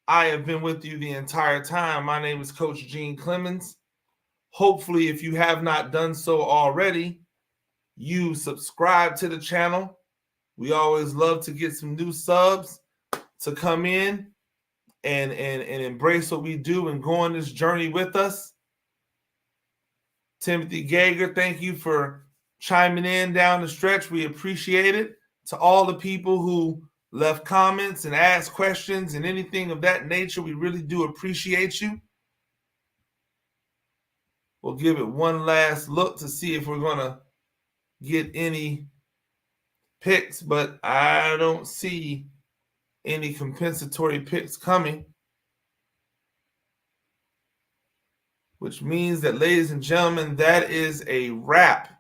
I have been with you the entire time. My name is Coach Gene Clemens. Hopefully, if you have not done so already, you subscribe to the channel. We always love to get some new subs to come in and embrace what we do and go on this journey with us. Timothy Gager, thank you for chiming in down the stretch. We appreciate it. To all the people who left comments and asked questions and anything of that nature, we really do appreciate you. We'll give it one last look to see if we're going to get any picks, but I don't see any compensatory picks coming, which means that, ladies and gentlemen, that is a wrap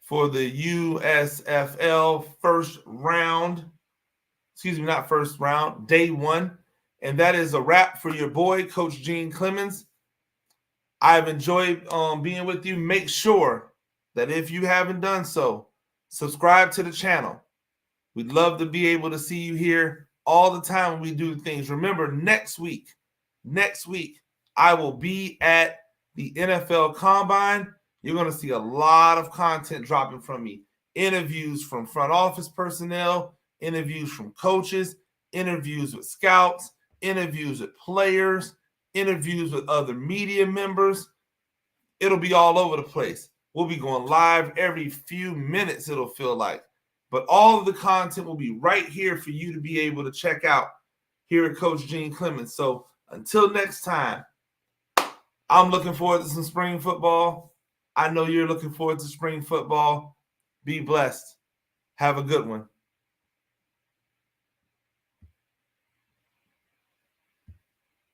for the USFL first round. Excuse me, not first round, day one. And that is a wrap for your boy, Coach Gene Clemens. I've enjoyed being with you. Make sure that if you haven't done so, subscribe to the channel. We'd love to be able to see you here all the time when we do things. Remember, next week, I will be at the NFL Combine. You're going to see a lot of content dropping from me. Interviews from front office personnel, interviews from coaches, interviews with scouts, interviews with players, interviews with other media members. It'll be all over the place. We'll be going live every few minutes, it'll feel like. But all of the content will be right here for you to be able to check out here at Coach Gene Clemens. So until next time, I'm looking forward to some spring football. I know you're looking forward to spring football. Be blessed. Have a good one.